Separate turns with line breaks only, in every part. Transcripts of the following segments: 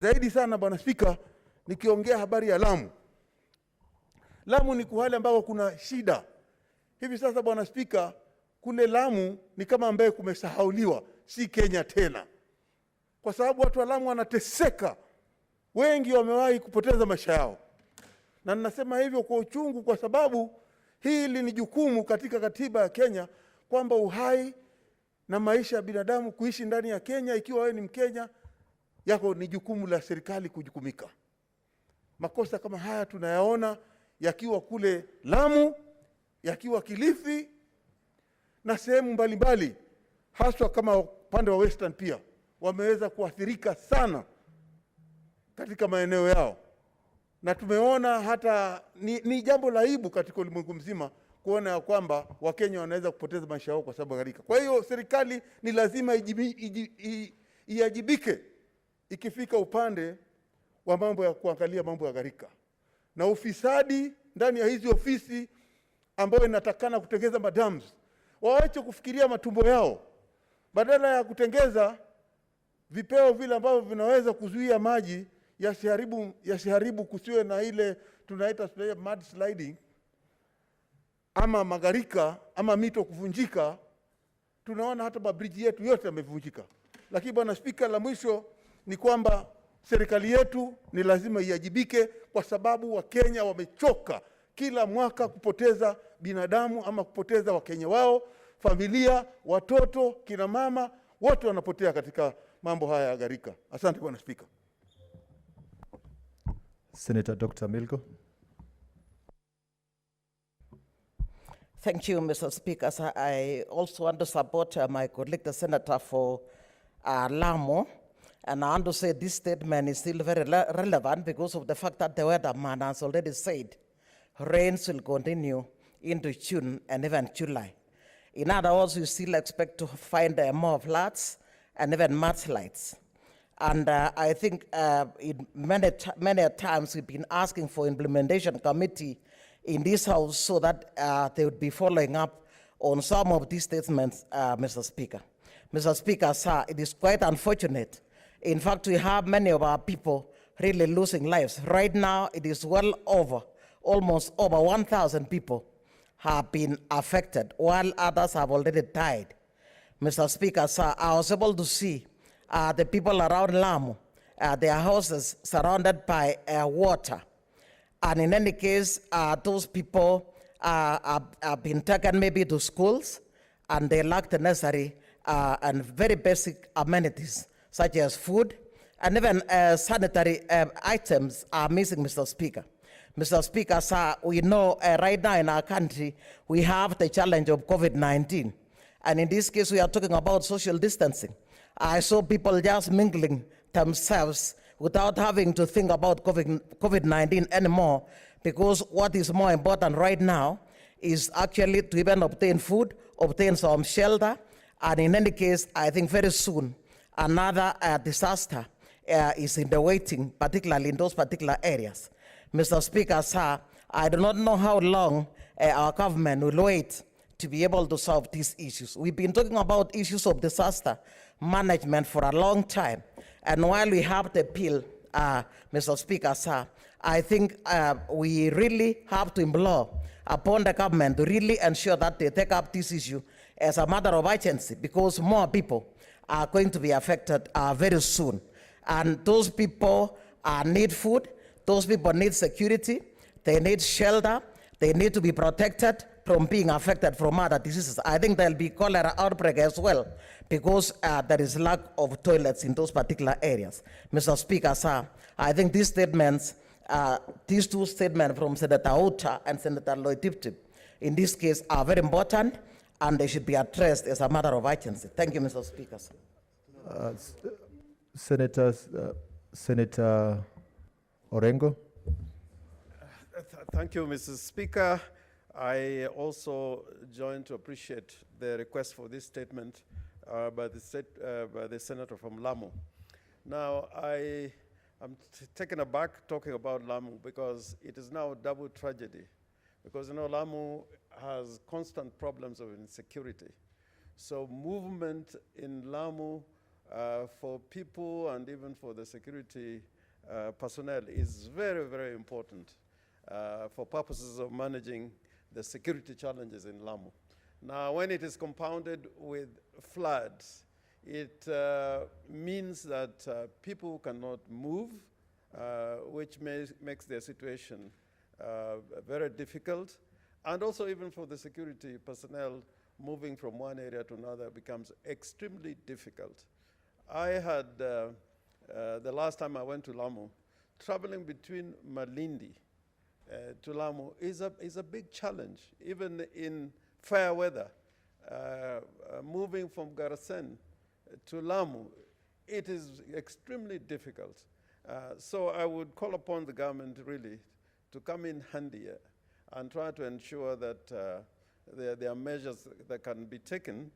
Zaidi sana Bwana Spika, nikiongea habari ya Lamu. Lamu ni kuhali ambako kuna shida. Hivi sasa Bwana Spika, kule Lamu ni kama ambaye kumesahauliwa, si Kenya tena. Kwa sababu watu wa Lamu wanateseka. Wengi wamewahi kupoteza maisha yao. Na ninasema hivyo kwa uchungu kwa sababu hili ni jukumu katika katiba ya Kenya kwamba uhai na maisha ya binadamu kuishi ndani ya Kenya, ikiwa wewe ni Mkenya, yako ni jukumu la serikali kujukumika. Makosa kama haya tunayaona yakiwa kule Lamu, yakiwa Kilifi na sehemu mbalimbali, haswa kama upande wa Western pia wameweza kuathirika sana katika maeneo yao. Na tumeona hata ni jambo la aibu katika ulimwengu mzima kuona ya kwamba Wakenya wanaweza kupoteza maisha yao kwa sababu ya gharika. Kwa hiyo serikali ni lazima iajibike ikifika upande wa mambo ya kuangalia mambo ya gharika. Na ufisadi ndani ya hizi ofisi ambayo inatakana kutengeza madams, waache kufikiria matumbo yao badala ya vipeo vile ambavyo vinaweza kuzuia maji yasiharibu kusiwe na ile tunaita mud sliding ama magarika ama mito kuvunjika. Tunaona hata mabriji yetu yote yamevunjika. Lakini Bwana Spika, la mwisho ni kwamba serikali yetu ni lazima iajibike kwa sababu Wakenya wamechoka kila mwaka kupoteza binadamu ama kupoteza Wakenya wao, familia, watoto, kina mama, wote wanapotea katika mambo haya ya gharika. Asante Bwana Spika.
Senator Dr. Milgo.
Thank you, Mr. Speaker. So I also want to support my colleague, the Senator for Lamu. And I want to say this statement is still very relevant because of the fact that the weatherman has already said rains will continue into June and even July. In other words, we still expect to find more floods and even mudslides. And I think many times we've been asking for implementation committee in this House so that they would be following up on some of these statements, Mr. Speaker. Mr. Speaker, sir, it is quite unfortunate. In fact, we have many of our people really losing lives. Right now, it is well over, almost over 1,000 people have been affected, while others have already died. Mr. Speaker, sir, I was able to see the people around Lamu, their houses surrounded by water. And in any case, those people have been taken maybe to schools, and they lack the necessary and very basic amenities, such as food, and even sanitary items are missing, Mr. Speaker. Mr. Speaker, sir, we know right now in our country, we have the challenge of COVID-19. And in this case, we are talking about social distancing. I saw people just mingling themselves without having to think about COVID-19 anymore, because what is more important right now is actually to even obtain food, obtain some shelter, and in any case, I think very soon, another disaster is in the waiting, particularly in those particular areas. Mr. Speaker, sir, I do not know how long our government will wait to be able to solve these issues. We've been talking about issues of disaster management for a long time. And while we have the bill, Mr. Speaker, sir, I think we really have to implore upon the government to really ensure that they take up this issue as a matter of urgency, because more people are going to be affected very soon. And those people need food, those people need security, they need shelter, they need to be protected from being affected from other diseases. I think there'll be cholera outbreak as well, because there is lack of toilets in those particular areas. Mr. Speaker, sir, I think these statements, these two statements from Senator Ota and Senator Loitiptip, in this case, are very important, and they should be addressed as a matter of urgency. Thank you, Mr. Speaker.
Senator Orengo.
Thank you, Mr. Speaker. I also join to appreciate the request for this statement by the senator from Lamu. Now, I am taken aback talking about Lamu because it is now a double tragedy. Because, you know, Lamu has constant problems of insecurity. So movement in Lamu for people and even for the security personnel is very, very important for purposes of managing the security challenges in Lamu. Now, when it is compounded with floods, it means that people cannot move, which makes their situation very difficult. And also even for the security personnel, moving from one area to another becomes extremely difficult. I had, the last time I went to Lamu, traveling between Malindi to Lamu is a big challenge, even in fair weather. Moving from Garsen to Lamu, it is extremely difficult. So I would call upon the government really to come in handy and try to ensure that there are measures that can be taken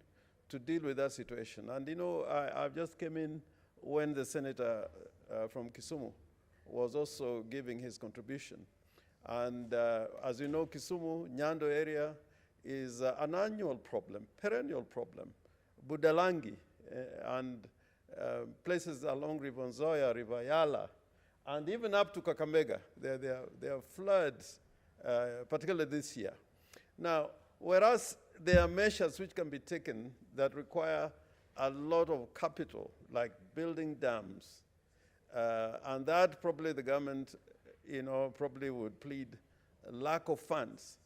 to deal with that situation. And you know, I just came in when the senator from Kisumu was also giving his contribution. And as you know, Kisumu, Nyando area is an annual problem, perennial problem. Budalangi and places along River Nzoia, River Yala, and even up to Kakamega, there are floods, particularly this year. Now, whereas there are measures which can be taken that require a lot of capital, like building dams, and that probably the government, probably would plead a lack of funds.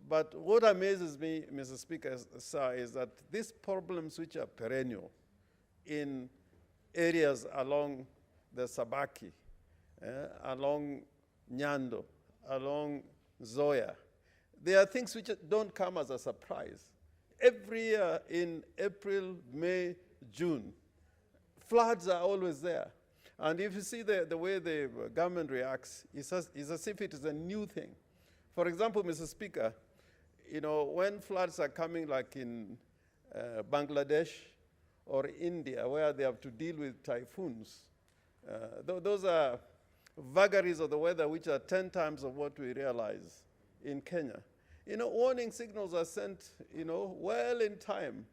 But what amazes me, Mr. Speaker, sir, is that these problems which are perennial in areas along the Sabaki, along Nyando, along Zoya, they are things which don't come as a surprise. Every year in April, May, June, floods are always there. And if you see the way the government reacts, it's as if it is a new thing. For example, Mr. Speaker, when floods are coming like in Bangladesh or India, where they have to deal with typhoons, those are vagaries of the weather which are 10 times of what we realize in Kenya. Warning signals are sent, well in time,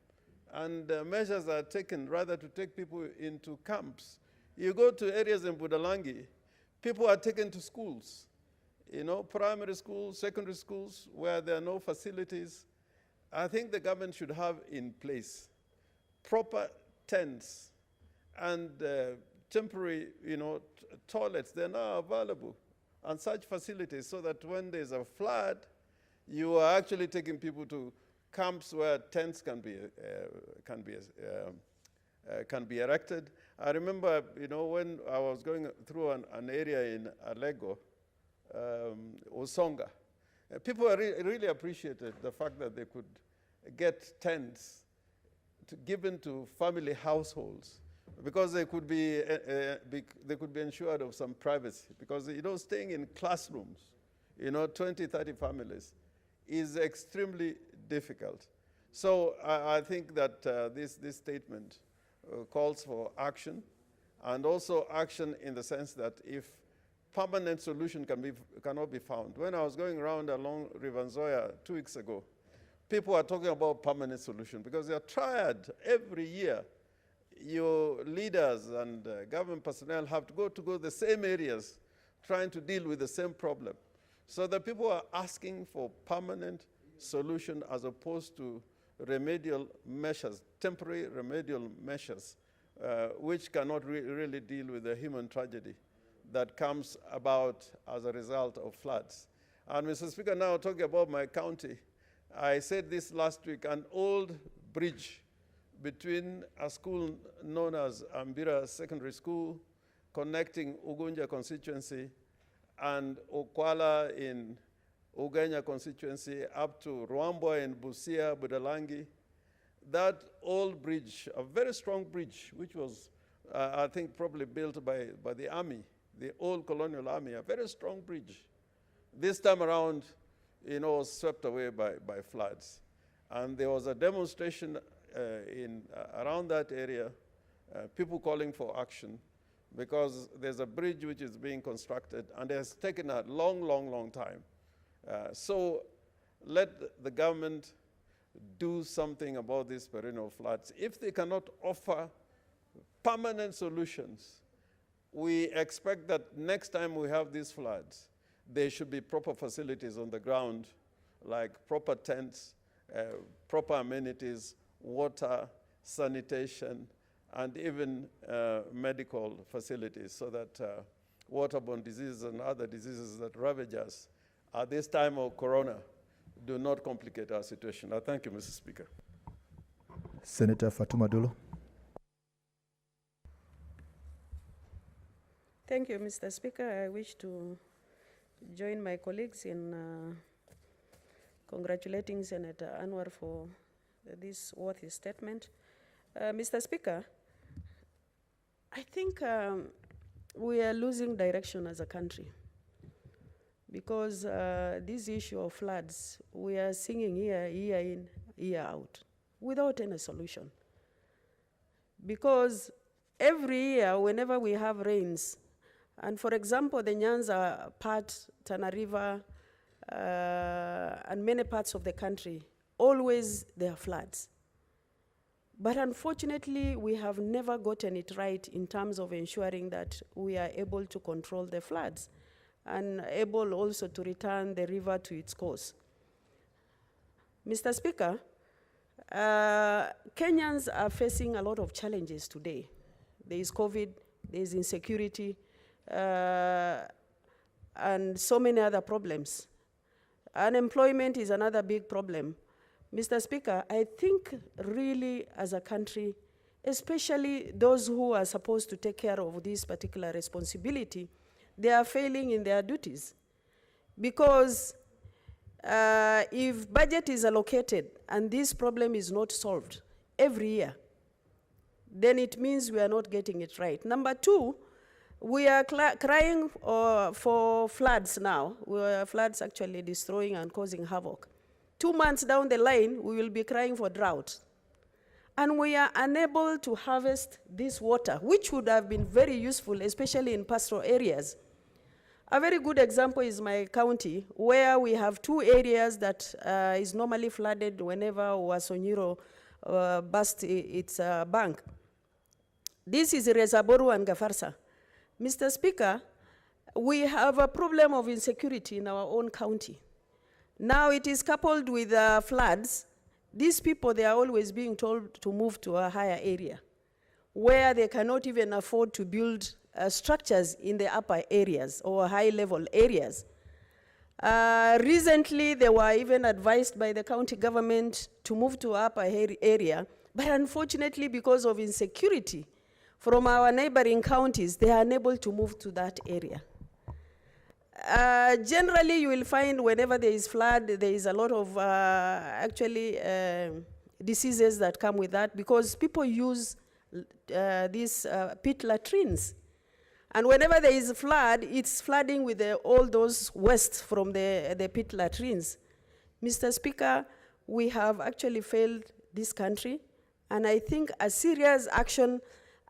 and measures are taken rather to take people into camps. You go to areas in Budalangi, people are taken to schools, primary schools, secondary schools, where there are no facilities. I think the government should have in place proper tents and temporary, toilets. They're now available, and such facilities, so that when there's a flood, you are actually taking people to camps where tents can be erected. I remember, when I was going through an area in Alego, Osonga, people really appreciated the fact that they could get tents given to family households, because they could be ensured of some privacy. Because staying in classrooms, 20, 30 families, is extremely difficult. So I think that this statement calls for action, and also action in the sense that if permanent solution cannot be found. When I was going around along River Nzoia 2 weeks ago, people are talking about permanent solution because they are tired. Every year, your leaders and government personnel have to go the same areas trying to deal with the same problem. So the people are asking for permanent solution as opposed to remedial measures, temporary remedial measures, which cannot really deal with the human tragedy that comes about as a result of floods. And Mr. Speaker, now talking about my county, I said this last week, an old bridge between a school known as Ambira Secondary School, connecting Ugunja constituency and Okwala in Ugenya constituency up to Ruambwa in Busia, Budalangi. That old bridge, a very strong bridge, which was, I think, probably built by the army, the old colonial army, a very strong bridge. This time around, was swept away by floods. And there was a demonstration around that area, people calling for action, because there's a bridge which is being constructed, and it has taken a long time. So let the government do something about these perennial floods. If they cannot offer permanent solutions. We expect that next time we have these floods, there should be proper facilities on the ground, like proper tents, proper amenities, water, sanitation, and even medical facilities, so that waterborne diseases and other diseases that ravage us at this time of corona do not complicate our situation. I thank you, Mr. Speaker.
Senator Fatuma Dulo.
Thank you, Mr. Speaker. I wish to join my colleagues in congratulating Senator Anwar for this worthy statement. Mr. Speaker, I think we are losing direction as a country, because this issue of floods, we are singing year in, year out, without any solution. Because every year, whenever we have rains, and for example, the Nyanza part, Tana River, and many parts of the country, always there are floods. But unfortunately, we have never gotten it right in terms of ensuring that we are able to control the floods and able also to return the river to its course. Mr. Speaker, Kenyans are facing a lot of challenges today. There is COVID, there is insecurity, and so many other problems. Unemployment is another big problem. Mr. Speaker, I think really as a country, especially those who are supposed to take care of this particular responsibility, they are failing in their duties. Because if budget is allocated and this problem is not solved every year, then it means we are not getting it right. Number two, we are crying for floods now. Floods actually destroying and causing havoc. 2 months down the line, we will be crying for drought. And we are unable to harvest this water, which would have been very useful, especially in pastoral areas. A very good example is my county, where we have 2 areas that is normally flooded whenever Wasonyiro burst its bank. This is Resaboru and Gafarsa. Mr. Speaker, we have a problem of insecurity in our own county. Now it is coupled with floods. These people, they are always being told to move to a higher area, where they cannot even afford to build structures in the upper areas or high-level areas. Recently, they were even advised by the county government to move to upper area, but unfortunately, because of insecurity from our neighboring counties, they are unable to move to that area. Generally, you will find whenever there is flood, there is a lot of diseases that come with that, because people use these pit latrines. And whenever there is a flood, it's flooding with all those waste from the pit latrines. Mr. Speaker, we have actually failed this country, and I think a serious action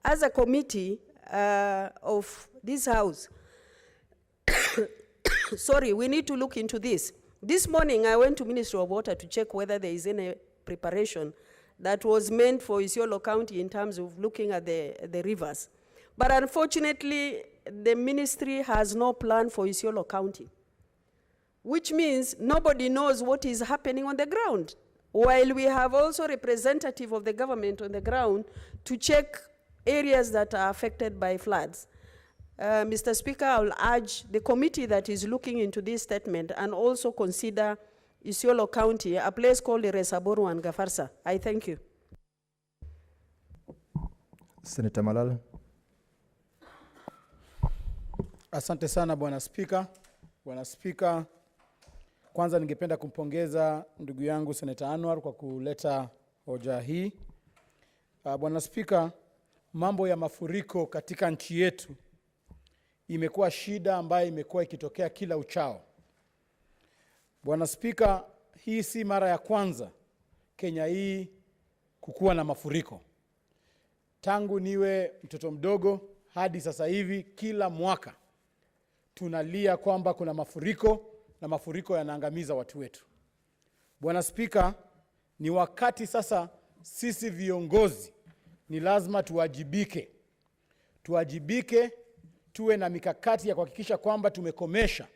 as a committee of this House, sorry, we need to look into this. This morning, I went to Ministry of Water to check whether there is any preparation that was meant for Isiolo County in terms of looking at the rivers. But unfortunately, the ministry has no plan for Isiolo County, which means nobody knows what is happening on the ground, while we have also representative of the government on the ground to check areas that are affected by floods. Mr. Speaker, I will urge the committee that is looking into this statement and also consider Isiolo County, a place called Resaboru and Gafarsa. I thank you.
Senator Malala.
Asante sana Bwana Spika. Bwana Spika, kwanza ningependa kumpongeza ndugu yangu Senator Anwar kwa kuleta hoja hii. Bwana Spika, mambo ya mafuriko katika nchi yetu imekuwa shida ambayo imekuwa ikitokea kila uchao. Bwana Spika, hii si mara ya kwanza Kenya hii kukuwa na mafuriko. Tangu niwe mtoto mdogo hadi sasa hivi, kila mwaka tunalia kwamba kuna mafuriko na mafuriko yanaangamiza watu wetu. Bwana Spika, ni wakati sasa sisi viongozi ni lazima tuwajibike tuwajibike, tuwe na mikakati ya kuhakikisha kwamba tumekomesha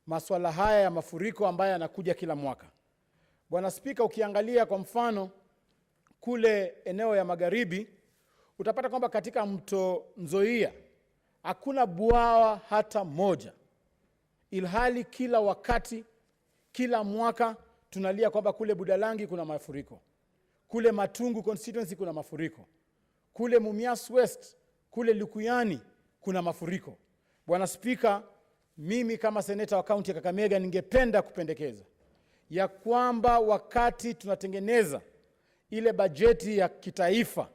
masuala haya ya mafuriko ambayo yanakuja kila mwaka. Bwana Spika, ukiangalia kwa mfano kule eneo ya magharibi, utapata kwamba katika mto Nzoia hakuna bwawa hata moja, ilhali kila wakati, kila mwaka tunalia kwamba kule Budalangi kuna mafuriko, kule Matungu constituency kuna mafuriko, kule Mumias West, kule Lukuyani kuna mafuriko. Bwana Spika, mimi kama seneta wa kaunti ya Kakamega ningependa kupendekeza ya kwamba wakati tunatengeneza ile bajeti ya kitaifa,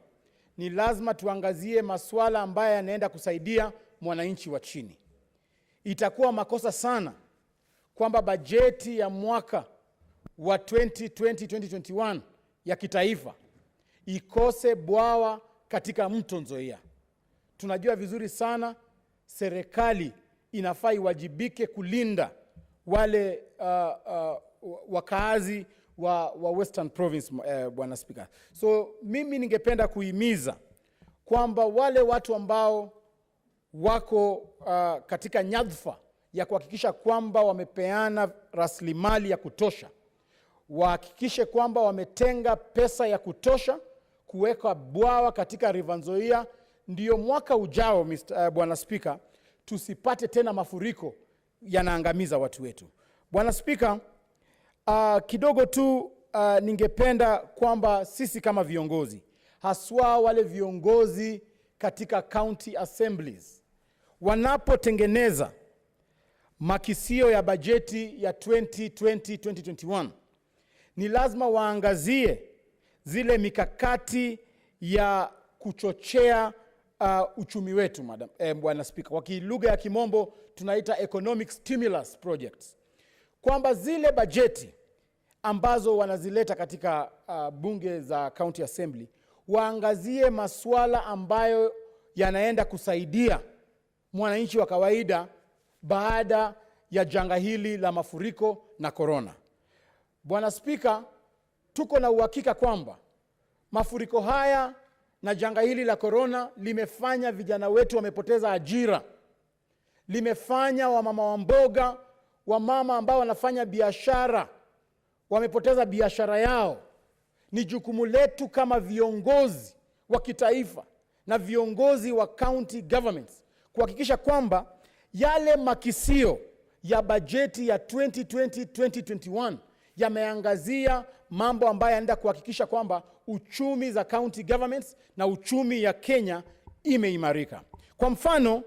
ni lazima tuangazie masuala ambayo yanaenda kusaidia mwananchi wa chini. Itakuwa makosa sana kwamba bajeti ya mwaka wa 2020-2021 ya kitaifa ikose bwawa katika mto Nzoia. Tunajua vizuri sana serikali inafaa iwajibike kulinda wale wakaazi wa Western Province, Bwana Speaker. So mimi ningependa kuhimiza kwamba wale watu ambao wako katika nyadhifa ya kuhakikisha kwamba wamepeana rasilimali ya kutosha, wahakikishe kwamba wametenga pesa ya kutosha kuweka bwawa katika River Nzoia, ndio mwaka ujao Bwana Speaker, tusipate tena mafuriko yanaangamiza watu wetu. Bwana Speaker, kidogo tu ningependa kwamba sisi kama viongozi, haswa wale viongozi katika county assemblies, wanapotengeneza makisio ya bajeti ya 2020-2021, ni lazima waangazie zile mikakati ya kuchochea uchumi wetu, Bwana Speaker. Kwa lugha ya kimombo tunaita economic stimulus projects. Kwamba zile bajeti ambazo wanazileta katika bunge za county assembly, waangazie masuala ambayo yanaenda kusaidia mwananchi wa kawaida baada ya janga hili la mafuriko na corona. Bwana Speaker, tuko na uhakika kwamba mafuriko haya na janga hili la corona limefanya vijana wetu wamepoteza ajira, limefanya wamama wa mboga, wamama ambao wanafanya biashara wamepoteza biashara yao. Ni jukumu letu kama viongozi wa kitaifa na viongozi wa county governments kuhakikisha kwamba yale makisio ya bajeti ya 2020-2021 yameangazia mambo ambayo yanaenda kuhakikisha kwamba uchumi za county governments na uchumi ya Kenya imeimarika. Kwa mfano,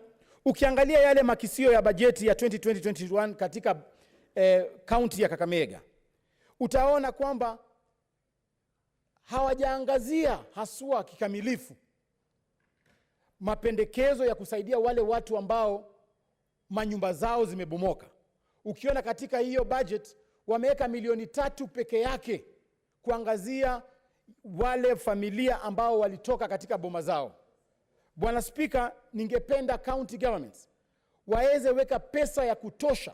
ukiangalia yale makisio ya bajeti ya 2020-2021 katika county ya Kakamega, utaona kwamba hawajaangazia haswa kikamilifu mapendekezo ya kusaidia wale watu ambao manyumba zao zimebomoka. Ukiona katika hiyo budget wameweka milioni 3 peke yake kuangazia wale familia ambao walitoka katika boma zao. Bwana Speaker, ningependa county governments waweze weka pesa ya kutosha.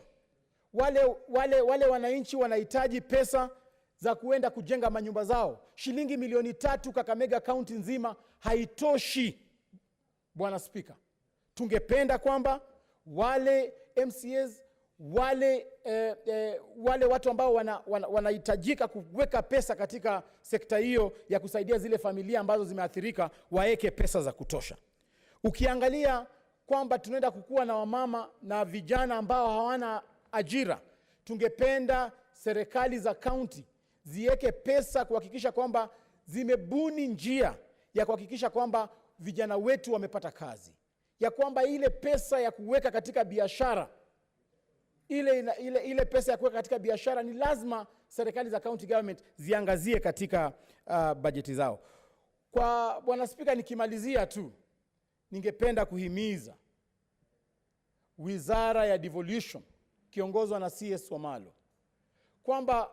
Wale wananchi wanahitaji pesa za kuenda kujenga manyumba zao. Shilingi milioni 3 Kakamega county nzima haitoshi. Bwana Speaker, tungependa kwamba wale MCAs, wale watu ambao wanahitajika kuweka pesa katika sekta hiyo ya kusaidia zile familia ambazo zimeathirika, waeke pesa za kutosha. Ukiangalia kwamba tunaenda kukua na wamama na vijana ambao hawana ajira, tungependa serikali za county ziweke pesa kuhakikisha kwamba zimebuni njia ya kuhakikisha kwamba vijana wetu wamepata kazi, ya kwamba ile pesa ya kuweka katika biashara, ile pesa ya kuweka katika biashara ni lazima serikali za county government ziangazie katika bajeti zao. Kwa Bwana Speaker, nikimalizia tu, ningependa kuhimiza Wizara ya Devolution kiongozwa na CS Wamalo kwamba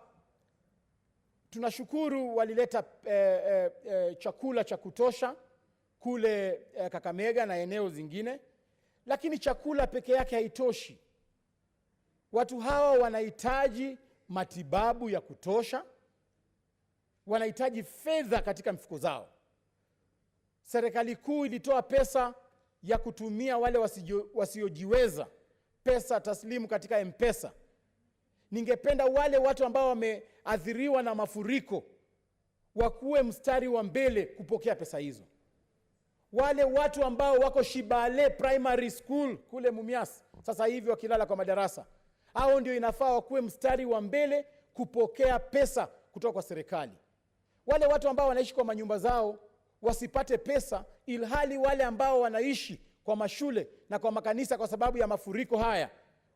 tunashukuru walileta chakula cha kutosha kule Kakamega na eneo zingine, lakini chakula peke yake haitoshi. Watu hawa wanahitaji matibabu ya kutosha, wanahitaji fedha katika mifuko zao. Serikali kuu ilitoa pesa ya kutumia wale wasiojiweza pesa taslimu katika M-Pesa. Ningependa wale watu ambao wameathiriwa na mafuriko wakuwe mstari wa mbele kupokea pesa hizo. Wale watu ambao wako Shibale Primary School kule Mumias sasa hivi wakilala kwa madarasa, hao ndio inafaa wakuwe mstari wa mbele kupokea pesa kutoka kwa serikali. Wale watu ambao wanaishi kwa manyumba zao wasipate pesa, ilhali wale ambao wanaishi kwa mashule na kwa makanisa kwa sababu ya mafuriko haya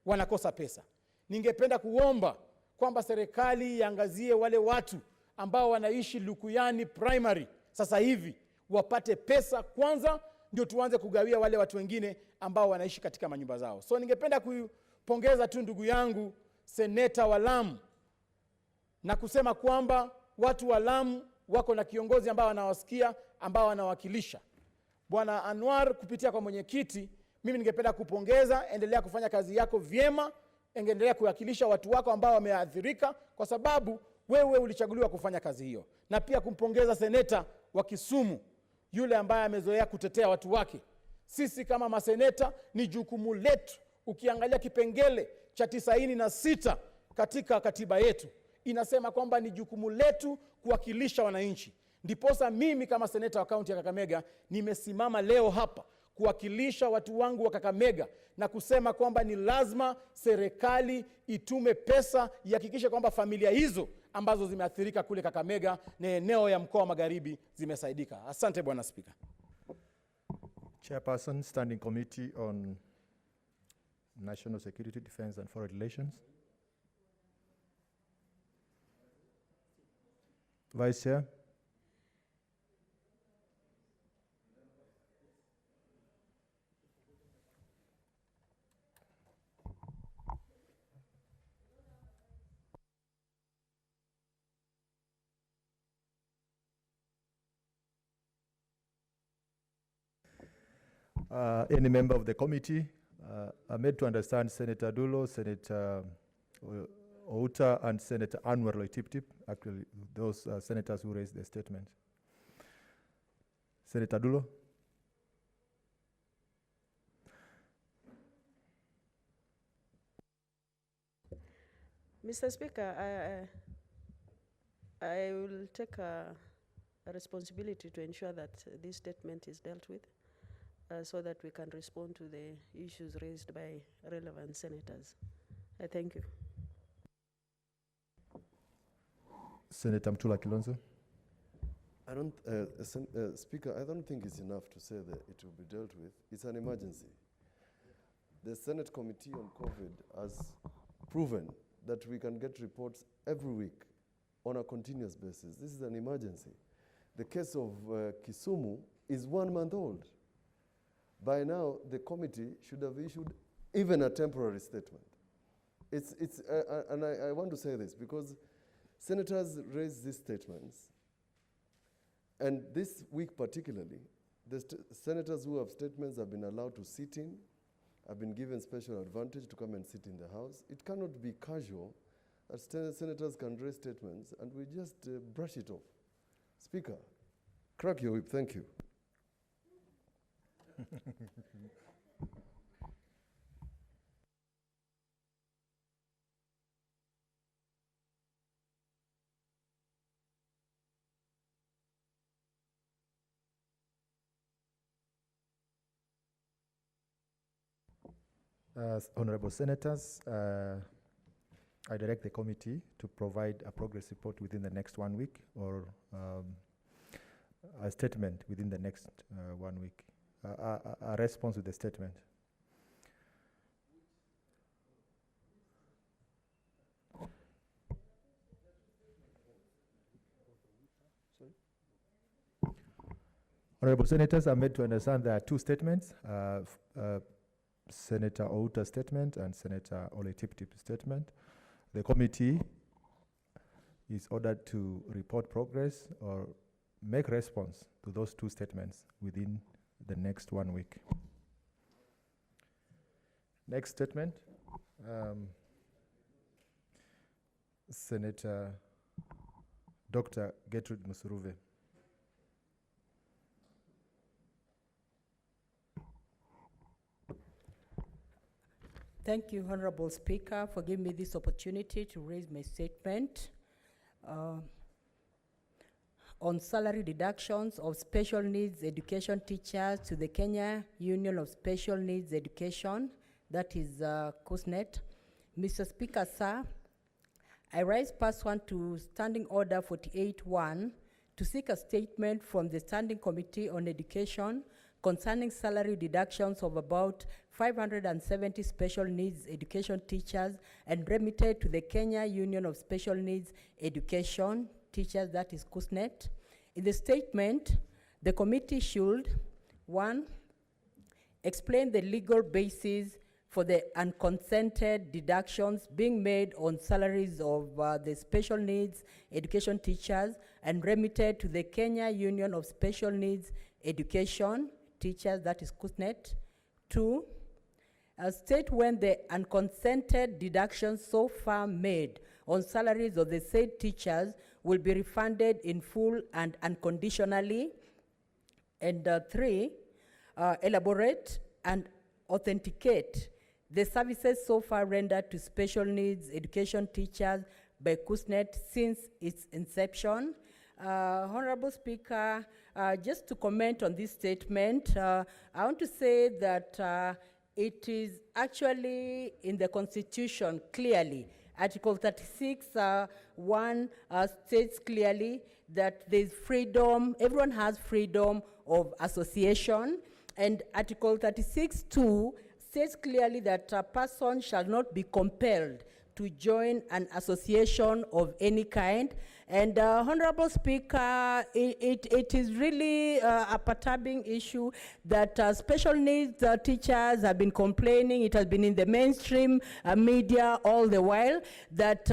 wanakosa pesa. Ningependa kuomba kwamba serikali iangazie wale watu ambao wanaishi Lukuyani Primary sasa hivi wapate pesa kwanza, ndio tuanze kugawia wale watu wengine ambao wanaishi katika manyumba zao. So ningependa kupongeza tu ndugu yangu seneta wa Lamu na kusema kwamba watu wa Lamu wako na kiongozi ambao wanawasikia, ambao wanawakilisha. Bwana Anwar, kupitia kwa mwenyekiti, mimi ningependa kupongeza, endelea kufanya kazi yako vyema, endelea kuwakilisha watu wako ambao wameathirika kwa sababu wewe ulichaguliwa kufanya kazi hiyo. Na pia kumpongeza seneta wa Kisumu, yule ambaye amezoea kutetea watu wake. Sisi kama maseneta ni jukumu letu. Ukiangalia kipengele cha 96 katika katiba yetu inasema kwamba ni jukumu letu kuwakilisha wananchi. Ndiposa mimi kama seneta wa kaunti ya Kakamega nimesimama leo hapa kuwakilisha watu wangu wa Kakamega na kusema kwamba ni lazima serikali itume pesa ihakikishe kwamba familia hizo ambazo zimeathirika kule Kakamega na eneo ya mkoa wa Magharibi zimesaidika. Asante Bwana Spika.
Chairperson, Standing Committee on National Security, Defense and Foreign Relations. Vice Chair. Any member of the committee, I'm made to understand Senator Dulo, Senator Outa, and Senator Anwar Loitip-Tip, actually those senators who raised the statement. Senator Dulo.
Mr. Speaker, I will take a responsibility to ensure that this statement is dealt with so that we can respond to the issues raised by relevant senators. I thank you.
Senator Mtula Kilonzo.
I don't, Speaker, I don't think it's enough to say that it will be dealt with. It's an emergency. The Senate Committee on COVID has proven that we can get reports every week on a continuous basis. This is an emergency. The case of Kisumu is 1 month old. By now, the committee should have issued even a temporary statement. And I want to say this because senators raise these statements, and this week particularly, the senators who have statements have been allowed to sit in, have been given special advantage to come and sit in the House. It cannot be casual that senators can raise statements and we just brush it off. Speaker, crack your whip. Thank you.
Honorable Senators, I direct the committee to provide a progress report within the next 1 week or a statement within the next 1 week, a response to the statement. Honorable Senators, I'm made to understand there are 2 statements. Senator Outa's statement and Senator Loitip-Tip's statement. The committee is ordered to report progress or make response to those 2 statements within the next 1 week. Next statement, Senator Dr. Gertrude Musuruve.
Thank you, Honorable Speaker, for giving me this opportunity to raise my statement on salary deductions of special needs education teachers to the Kenya Union of Special Needs Education, that is KUSNET. Mr. Speaker, sir, I rise pursuant to Standing Order 48-1 to seek a statement from the Standing Committee on Education concerning salary deductions of about 570 special needs education teachers and remitted to the Kenya Union of Special Needs Education Teachers, that is KUSNET. In the statement, the committee should, 1, explain the legal basis for the unconsented deductions being made on salaries of the special needs education teachers and remitted to the Kenya Union of Special Needs Education Teachers, that is KUSNET. 2, state when the unconsented deductions so far made on salaries of the said teachers will be refunded in full and unconditionally. And 3, elaborate and authenticate the services so far rendered to special needs education teachers by KUSNET since its inception. Honorable Speaker, just to comment on this statement, I want to say that it is actually in the Constitution clearly. Article 36(1) states clearly that there's freedom, everyone has freedom of association, and Article 36(2) states clearly that a person shall not be compelled to join an association of any kind. And Honorable Speaker, it is really a perturbing issue that special needs teachers have been complaining. It has been in the mainstream media all the while that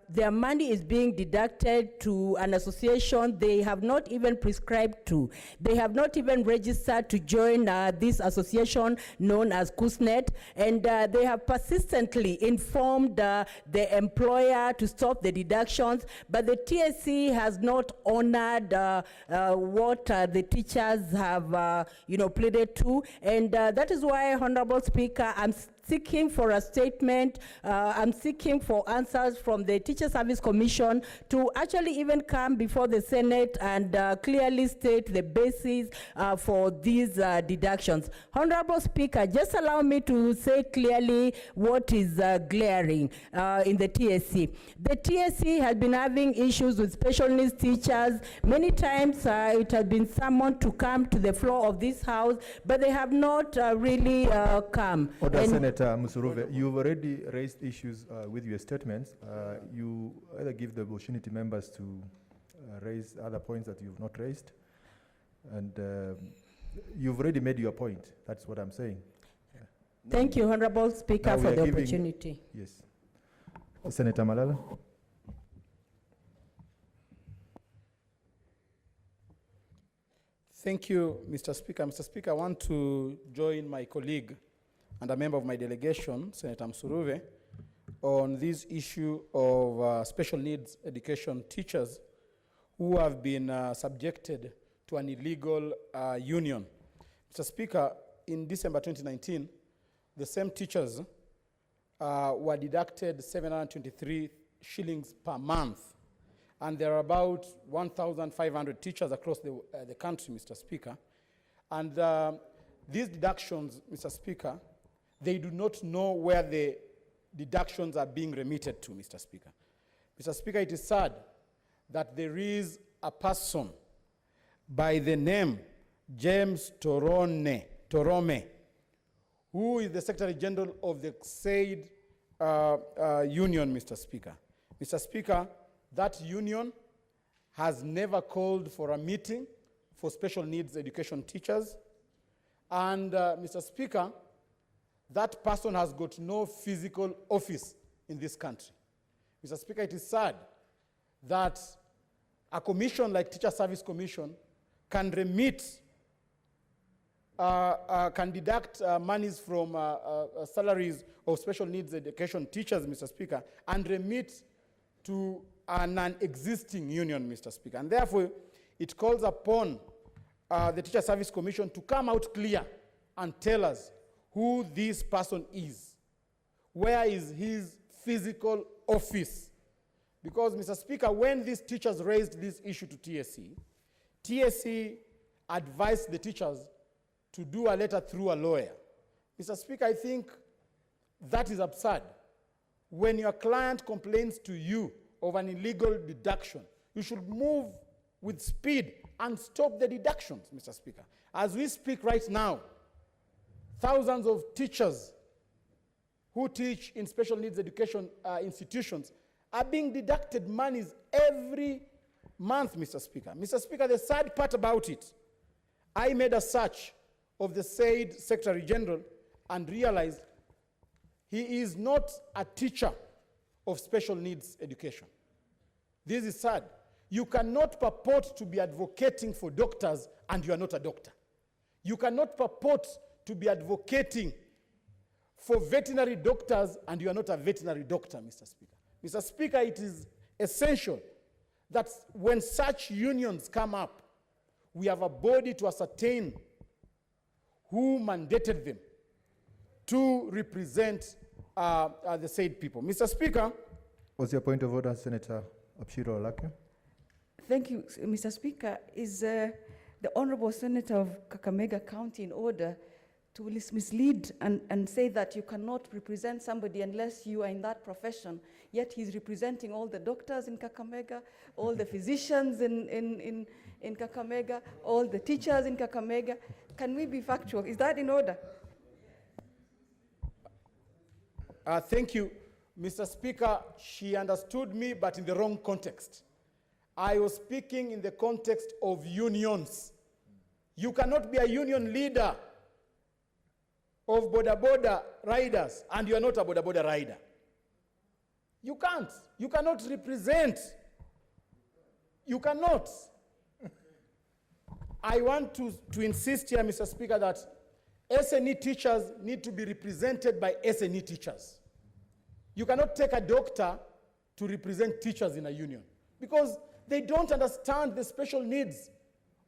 their money is being deducted to an association they have not even prescribed to. They have not even registered to join this association known as KUSNET, and they have persistently informed the employer to stop the deductions, but the TSC has not honored what the teachers have pleaded to, and that is why, Honorable Speaker, I'm seeking for a statement, I'm seeking for answers from the Teacher Service Commission to actually even come before the Senate and clearly state the basis for these deductions. Honorable Speaker, just allow me to say clearly what is glaring in the TSC. The TSC has been having issues with special needs teachers. Many times it has been summoned to come to the floor of this House, but they have not really come.
Order, Senator Musuruve, you've already raised issues with your statements. You either give the opportunity members to raise other points that you've not raised, and you've already made your point. That's what I'm saying.
Thank you, Honorable Speaker,
Now we
for
are
the
giving-
opportunity.
Yes. Senator Malala.
Thank you, Mr. Speaker. Mr. Speaker, I want to join my colleague and a member of my delegation, Senator Musuruve, on this issue of special needs education teachers who have been subjected to an illegal union. Mr. Speaker, in December 2019, the same teachers were deducted 723 shillings per month. And there are about 1,500 teachers across the country, Mr. Speaker. And these deductions, Mr. Speaker, they do not know where the deductions are being remitted to, Mr. Speaker. Mr. Speaker, it is sad that there is a person by the name James Torome, who is the Secretary General of the said union, Mr. Speaker. Mr. Speaker, that union has never called for a meeting for special needs education teachers. And Mr. Speaker, that person has got no physical office in this country. Mr. Speaker, it is sad that a commission like Teacher Service Commission can remit, can deduct monies from salaries of special needs education teachers, Mr. Speaker, and remit to a non-existing union, Mr. Speaker. And therefore, it calls upon the Teacher Service Commission to come out clear and tell us who this person is where is his physical office? Because, Mr. Speaker, when these teachers raised this issue to TSC, TSC advised the teachers to do a letter through a lawyer. Mr. Speaker, I think that is absurd. When your client complains to you of an illegal deduction, you should move with speed and stop the deductions, Mr. Speaker. As we speak right now, thousands of teachers who teach in special needs education institutions are being deducted monies every month, Mr. Speaker. Mr. Speaker, the sad part about it, I made a search of the said Secretary General and realized he is not a teacher of special needs education. This is sad. You cannot purport to be advocating for doctors and you are not a doctor. You cannot purport to be advocating for veterinary doctors and you are not a veterinary doctor, Mr. Speaker. Mr. Speaker, it is essential that when such unions come up, we have a body to ascertain who mandated them to represent the said people. Mr. Speaker.
What's your point of order, Senator Abshiro Olake?
Thank you, Mr. Speaker. Is the Honorable Senator of Kakamega County in order to mislead and say that you cannot represent somebody unless you are in that profession, yet he's representing all the doctors in Kakamega, all the physicians in Kakamega, all the teachers in Kakamega? Can we be factual? Is that in order?
Thank you, Mr. Speaker. She understood me, but in the wrong context. I was speaking in the context of unions. You cannot be a union leader of boda riders and you are not a boda rider. You can't. You cannot represent. You cannot. I want to insist here, Mr. Speaker, that SNE teachers need to be represented by SNE teachers. You cannot take a doctor to represent teachers in a union because they don't understand the special needs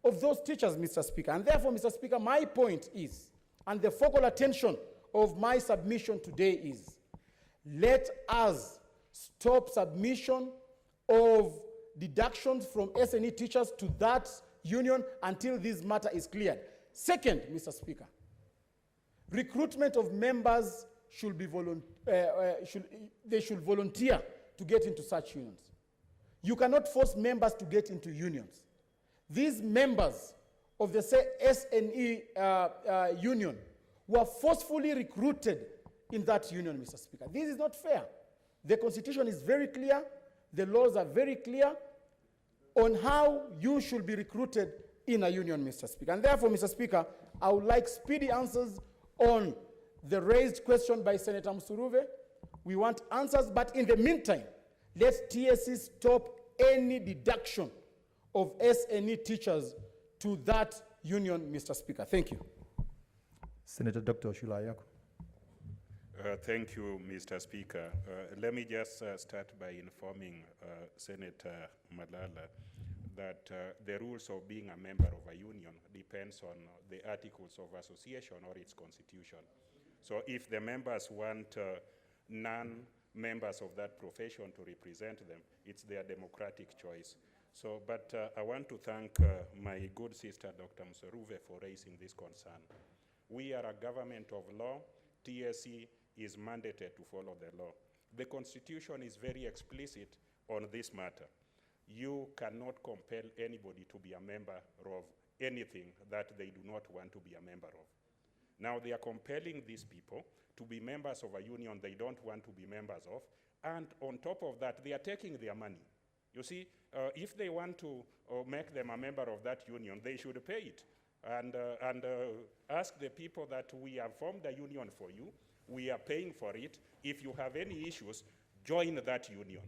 of those teachers, Mr. Speaker. And therefore, Mr. Speaker, my point is, and the focal attention of my submission today is, let us stop submission of deductions from SNE teachers to that union until this matter is cleared. Second, Mr. Speaker, recruitment of members should be they should volunteer to get into such unions. You cannot force members to get into unions. These members of the SNE union were forcefully recruited in that union, Mr. Speaker. This is not fair. The Constitution is very clear. The laws are very clear on how you should be recruited in a union, Mr. Speaker. And therefore, Mr. Speaker, I would like speedy answers on the raised question by Senator Msuruve. We want answers, but in the meantime, let TSC stop any deduction of SNE teachers to that union, Mr. Speaker. Thank you.
Senator Dr. Oshula Ayako.
Thank you, Mr. Speaker. Let me just start by informing Senator Malala that the rules of being a member of a union depends on the articles of association or its constitution. So if the members want non-members of that profession to represent them, it's their democratic choice. So, but I want to thank my good sister, Dr. Msuruve, for raising this concern. We are a government of law. TSC is mandated to follow the law. The Constitution is very explicit on this matter. You cannot compel anybody to be a member of anything that they do not want to be a member of. Now they are compelling these people to be members of a union they don't want to be members of, and on top of that, they are taking their money. You see, if they want to make them a member of that union, they should pay it and ask the people that we have formed a union for you, we are paying for it. If you have any issues, join that union.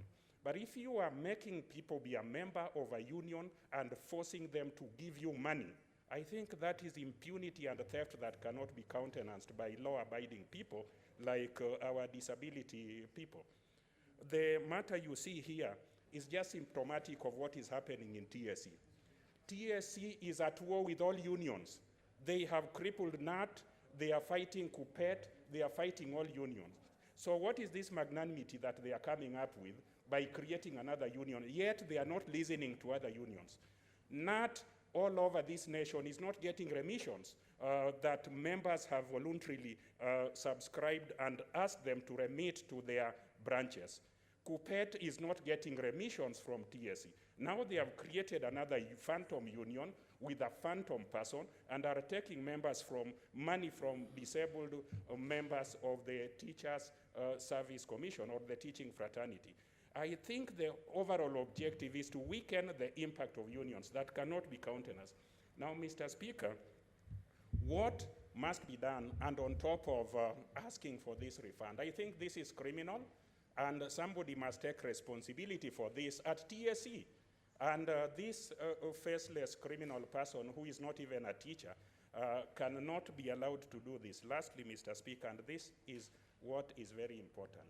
But if you are making people be a member of a union and forcing them to give you money, I think that is impunity and theft that cannot be countenanced by law-abiding people like our disability people. The matter you see here is just symptomatic of what is happening in TSC. TSC is at war with all unions. They have crippled NAT, they are fighting CUPET, they are fighting all unions. So what is this magnanimity that they are coming up with by creating another union, yet they are not listening to other unions? Not all over this nation is not getting remissions that members have voluntarily subscribed and asked them to remit to their branches. Kupet is not getting remissions from TSC. Now they have created another phantom union with a phantom person and are taking members from money from disabled members of the Teachers Service Commission or the teaching fraternity. I think the overall objective is to weaken the impact of unions that cannot be countenanced. Now, Mr. Speaker, what must be done, and on top of asking for this refund, I think this is criminal, and somebody must take responsibility for this at TSC. And this faceless criminal person who is not even a teacher cannot be allowed to do this. Lastly, Mr. Speaker, and this is what is very important.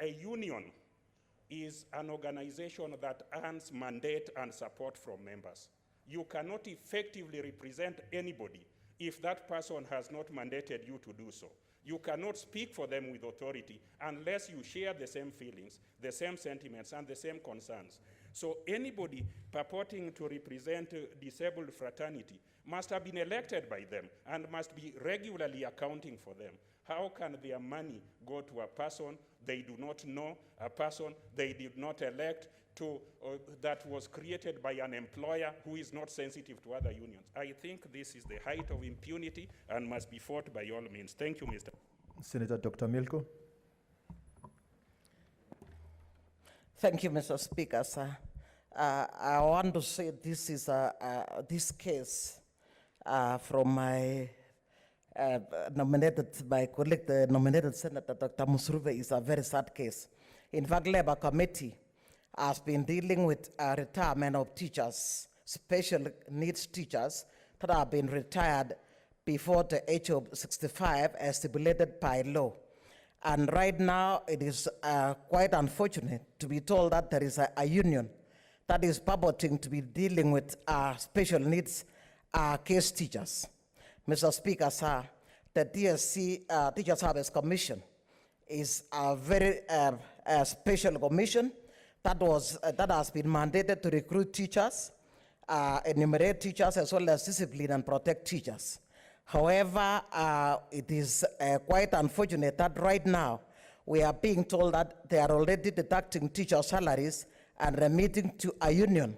A union is an organization that earns mandate and support from members. You cannot effectively represent anybody if that person has not mandated you to do so. You cannot speak for them with authority unless you share the same feelings, the same sentiments, and the same concerns. So anybody purporting to represent disabled fraternity must have been elected by them and must be regularly accounting for them. How can their money go to a person they do not know, a person they did not elect, to that was created by an employer who is not sensitive to other unions? I think this is the height of impunity and must be fought by all means. Thank you, Mr.
Senator Dr. Milko.
Thank you, Mr. Speaker, sir. I want to say this is this case from my my colleague, the nominated Senator Dr. Musuruve, is a very sad case. In fact, Labour Committee has been dealing with retirement of teachers, special needs teachers that have been retired before the age of 65 as stipulated by law. And right now, it is quite unfortunate to be told that there is a union that is purporting to be dealing with special needs case teachers. Mr. Speaker, sir, the TSC Teacher Service Commission is a very special commission that has been mandated to recruit teachers, enumerate teachers, as well as discipline and protect teachers. However, it is quite unfortunate that right now we are being told that they are already deducting teacher salaries and remitting to a union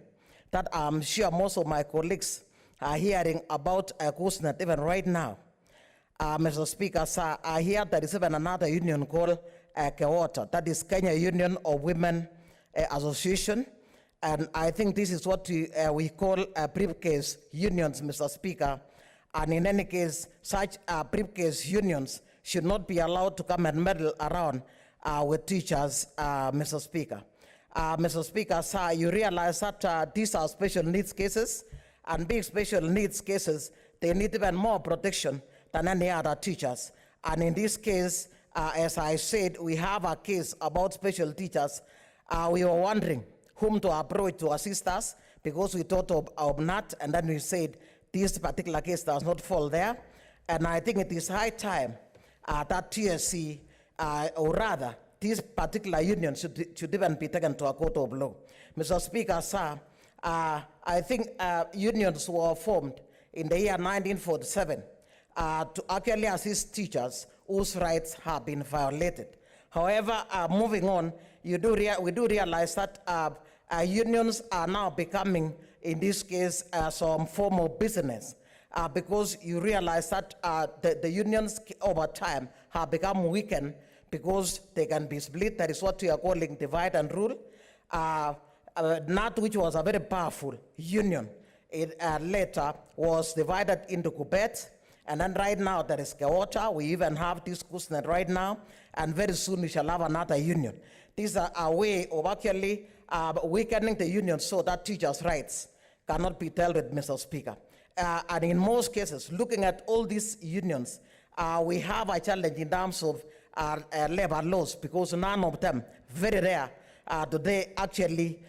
that I'm sure most of my colleagues are hearing about KUSNET even right now. Mr. Speaker, sir, I hear there is even another union called KEWOTA, that is Kenya Union of Women Association, and I think this is what we call briefcase unions, Mr. Speaker. And in any case, such briefcase unions should not be allowed to come and meddle around with teachers, Mr. Speaker. Mr. Speaker, sir, you realize that these are special needs cases, and being special needs cases, they need even more protection than any other teachers. And in this case, as I said, we have a case about special teachers. We were wondering whom to approach to assist us because we thought of NAT, and then we said this particular case does not fall there. And I think it is high time that TSC, or rather, this particular union should even be taken to a court of law. Mr. Speaker, sir, I think unions were formed in the year 1947 to actually assist teachers whose rights have been violated. However, moving on, we do realize that unions are now becoming, in this case, some form of business, because you realize that the unions over time have become weakened because they can be split. That is what we are calling divide and rule. NAT, which was a very powerful union, it later was divided into Kubet, and then right now there is KEWOTA. We even have this KUSNET right now, and very soon we shall have another union. These are a way of actually weakening the union so that teachers' rights cannot be dealt with, Mr. Speaker. And in most cases, looking at all these unions, we have a challenge in terms of labor laws, because none of them, very rare, do they actually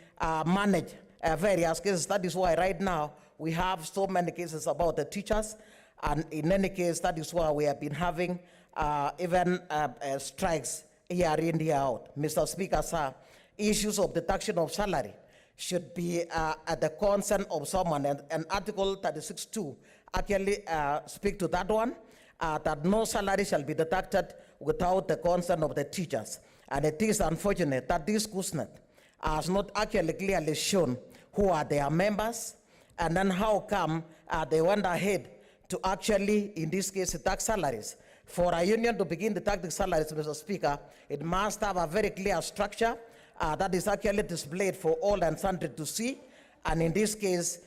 manage various cases. That is why right now we have so many cases about the teachers, and in any case, that is why we have been having even strikes year in, year out. Mr. Speaker, sir, issues of deduction of salary should be at the concern of someone, and Article 36(2) actually speak to that one, that no salary shall be deducted without the consent of the teachers. And it is unfortunate that this KUSNET has not actually clearly shown who are their members, and then how come they went ahead to actually, in this case, deduct salaries. For a union to begin deducting salaries, Mr. Speaker, it must have a very clear structure that is actually displayed for all and sundry to see. And in this case,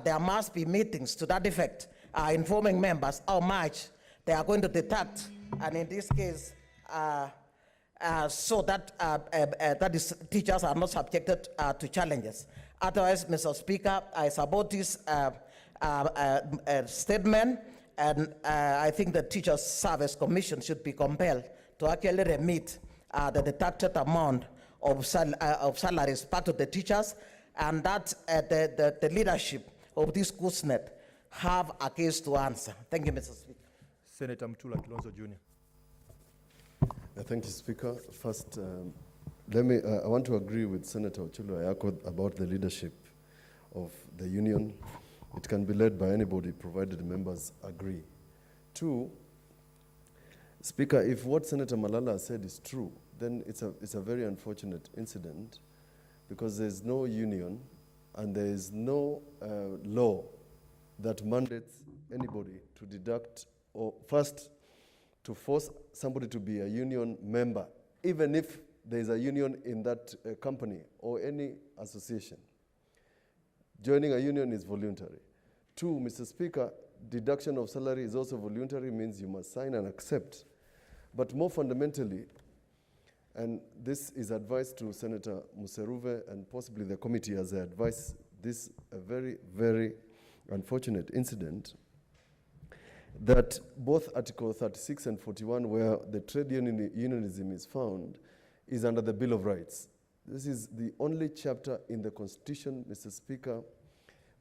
there must be meetings to that effect, informing members how much they are going to deduct. And in this case, so that teachers are not subjected to challenges. Otherwise, Mr. Speaker, I support this statement, and I think the Teachers Service Commission should be compelled to actually remit the deducted amount of salaries back to the teachers, and that the leadership of this KUSNET have a case to answer. Thank you, Mr. Speaker.
Senator Mtula Kilonzo Jr.
Thank you, Speaker. First, I want to agree with Senator Ochilo Ayako about the leadership of the union. It can be led by anybody, provided members agree. Two, Speaker, if what Senator Malala said is true, then it's a very unfortunate incident, because there's no union and there is no law that mandates anybody to deduct, or first to force somebody to be a union member, even if there is a union in that company or any association. Joining a union is voluntary. Two, Mr. Speaker, deduction of salary is also voluntary, means you must sign and accept. But more fundamentally, and this is advice to Senator Museruve and possibly the committee as I advise this a very, very unfortunate incident, that both Article 36 and 41, where the trade unionism is found, is under the Bill of Rights. This is the only chapter in the Constitution, Mr. Speaker,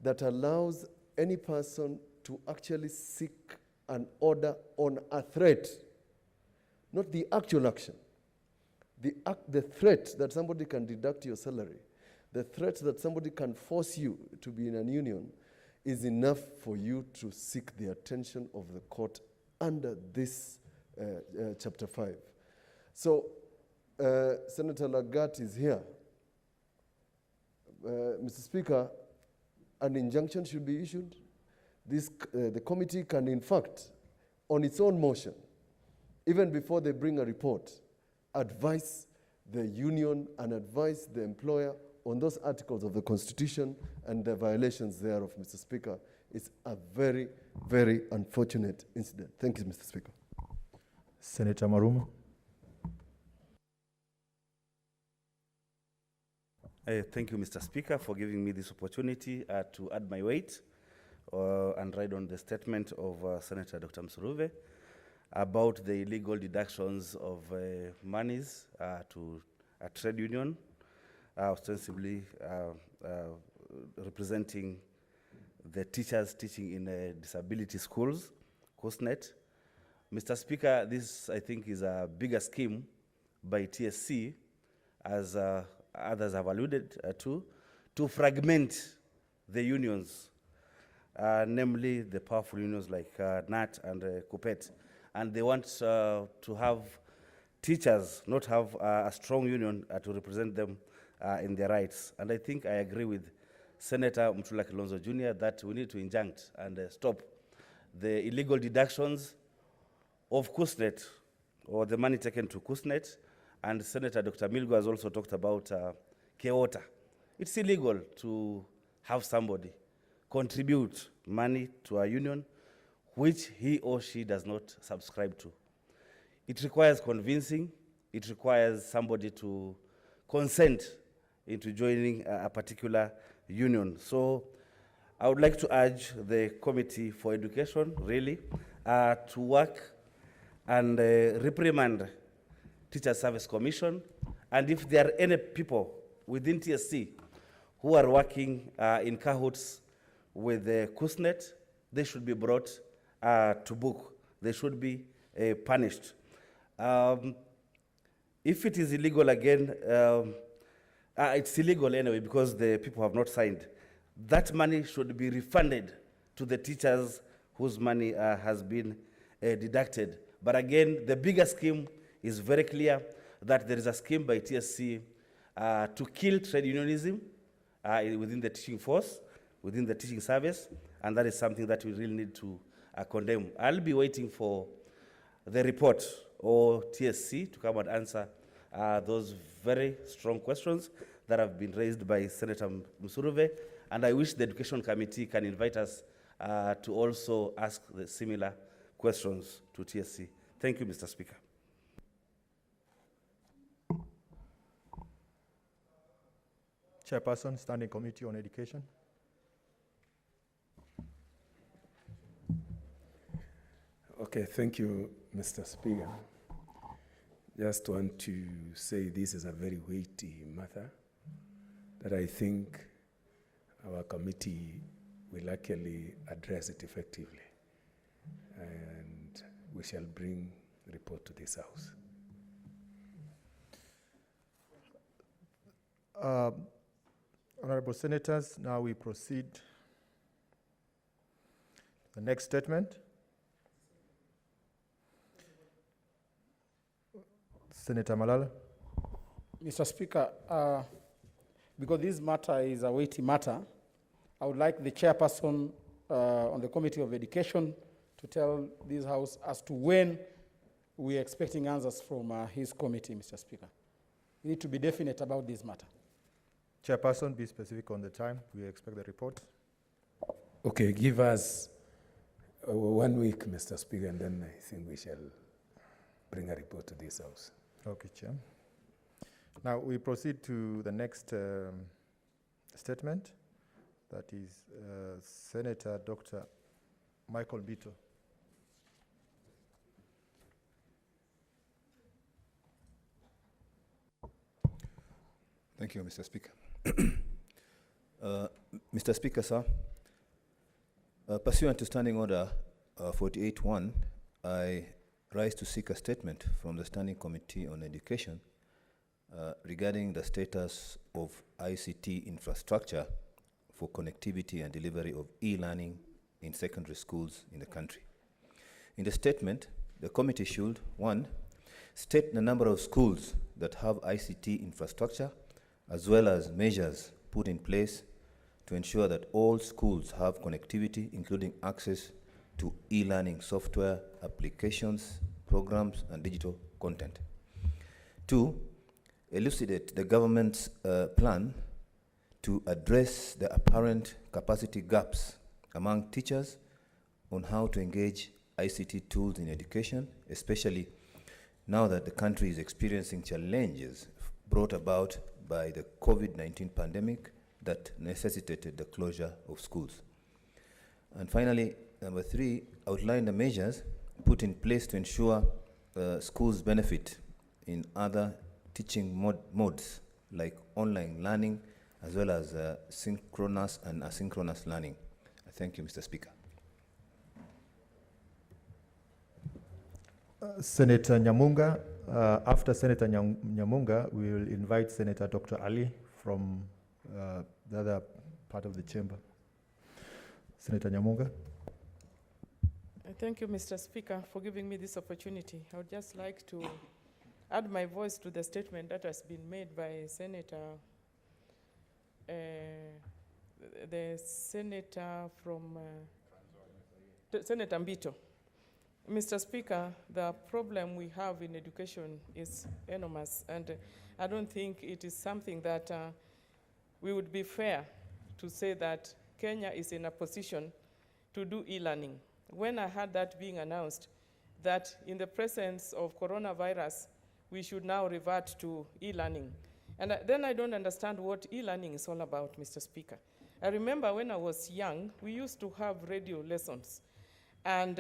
that allows any person to actually seek an order on a threat, not the actual action. The threat that somebody can deduct your salary, the threat that somebody can force you to be in a union, is enough for you to seek the attention of the court under this Chapter 5. So, Senator Lagat is here. Mr. Speaker, an injunction should be issued. The committee can, in fact, on its own motion, even before they bring a report, advise the union and advise the employer on those articles of the Constitution and the violations thereof, Mr. Speaker. It's a very, very unfortunate incident. Thank you, Mr. Speaker.
Senator Maruma.
Thank you, Mr. Speaker, for giving me this opportunity to add my weight and ride on the statement of Senator Dr. Msuruve about the illegal deductions of monies to a trade union, ostensibly representing the teachers teaching in disability schools, KUSNET. Mr. Speaker, this, I think, is a bigger scheme by TSC, as others have alluded to fragment the unions, namely the powerful unions like NAT and KUPPET. And they want to have teachers not have a strong union to represent them in their rights. And I think I agree with Senator Mtula Kilonzo Jr. that we need to injunct and stop the illegal deductions of KUSNET, or the money taken to KUSNET. And Senator Dr. Milgo has also talked about Keota. It's illegal to have somebody contribute money to a union which he or she does not subscribe to. It requires convincing. It requires somebody to consent into joining a particular union. So I would like to urge the Committee for Education, really, to work and reprimand Teacher Service Commission. And if there are any people within TSC who are working in cahoots with the KUSNET, they should be brought to book. They should be punished. If it is illegal again, it's illegal anyway because the people have not signed. That money should be refunded to the teachers whose money has been deducted. But again, the bigger scheme is very clear that there is a scheme by TSC to kill trade unionism within the teaching force, within the teaching service, and that is something that we really need to condemn. I'll be waiting for the report or TSC to come and answer those very strong questions that have been raised by Senator Musuruve, and I wish the Education Committee can invite us to also ask the similar questions to TSC. Thank you, Mr. Speaker.
Chairperson, Standing Committee on Education.
Okay, thank you, Mr. Speaker. Just want to say this is a very weighty matter that I think our committee will actually address it effectively. And we shall bring the report to this House.
Honorable Senators, now we proceed to the next statement. Senator Malala.
Mr. Speaker, because this matter is a weighty matter, I would like the chairperson on the Committee of Education to tell this House as to when we are expecting answers from his committee, Mr. Speaker. We need to be definite about this matter.
Chairperson, be specific on the time. We expect the report.
Okay, give us 1 week, Mr. Speaker, and then I think we shall bring a report to this House.
Okay, Chair. Now we proceed to the next statement. That is Senator Dr. Michael Bito.
Thank you, Mr. Speaker. Mr. Speaker, sir, pursuant to Standing Order 48.1, I rise to seek a statement from the Standing Committee on Education regarding the status of ICT infrastructure for connectivity and delivery of e-learning in secondary schools in the country. In the statement, the committee should, 1, state the number of schools that have ICT infrastructure, as well as measures put in place to ensure that all schools have connectivity, including access to e-learning software, applications, programs, and digital content. 2, elucidate the government's plan to address the apparent capacity gaps among teachers on how to engage ICT tools in education, especially now that the country is experiencing challenges brought about by the COVID-19 pandemic that necessitated the closure of schools. And finally, number 3, outline the measures put in place to ensure schools benefit in other teaching modes like online learning, as well as synchronous and asynchronous learning. Thank you, Mr. Speaker.
Senator Nyamunga. After Senator Nyamunga, we will invite Senator Dr. Ali from the other part of the chamber. Senator Nyamunga.
Thank you, Mr. Speaker, for giving me this opportunity. I would just like to add my voice to the statement that has been made by Senator, the Senator from, Senator Mbito. Mr. Speaker, the problem we have in education is enormous, and I don't think it is something that we would be fair to say that Kenya is in a position to do e-learning. When I heard that being announced, that in the presence of coronavirus, we should now revert to e-learning. And then I don't understand what e-learning is all about, Mr. Speaker. I remember when I was young, we used to have radio lessons. And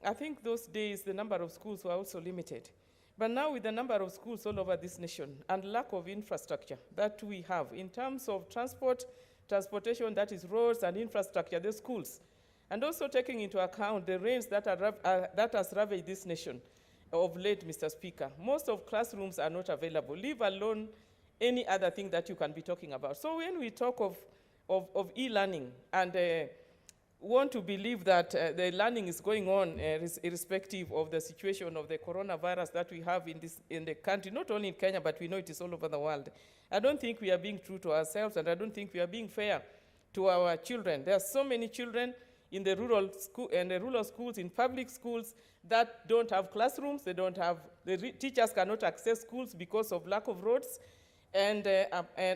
I think those days, the number of schools were also limited. But now with the number of schools all over this nation and lack of infrastructure that we have in terms of transportation, that is roads and infrastructure, the schools, And also taking into account the rains that, that has ravaged this nation of late, Mr. Speaker. Most of classrooms are not available, leave alone any other thing that you can be talking about. So when we talk of e-learning and want to believe that the learning is going on irrespective of the situation of the coronavirus that we have in the country, not only in Kenya, but we know it is all over the world. I don't think we are being true to ourselves, and I don't think we are being fair to our children. There are so many children in the rural school and the rural schools, in public schools, that don't have classrooms. They don't have, teachers cannot access schools because of lack of roads. And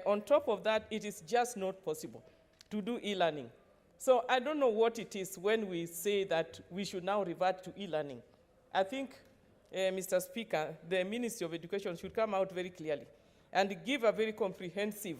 on top of that, it is just not possible to do e-learning. So I don't know what it is when we say that we should now revert to e-learning. I think, Mr. Speaker, the Ministry of Education should come out very clearly and give a very comprehensive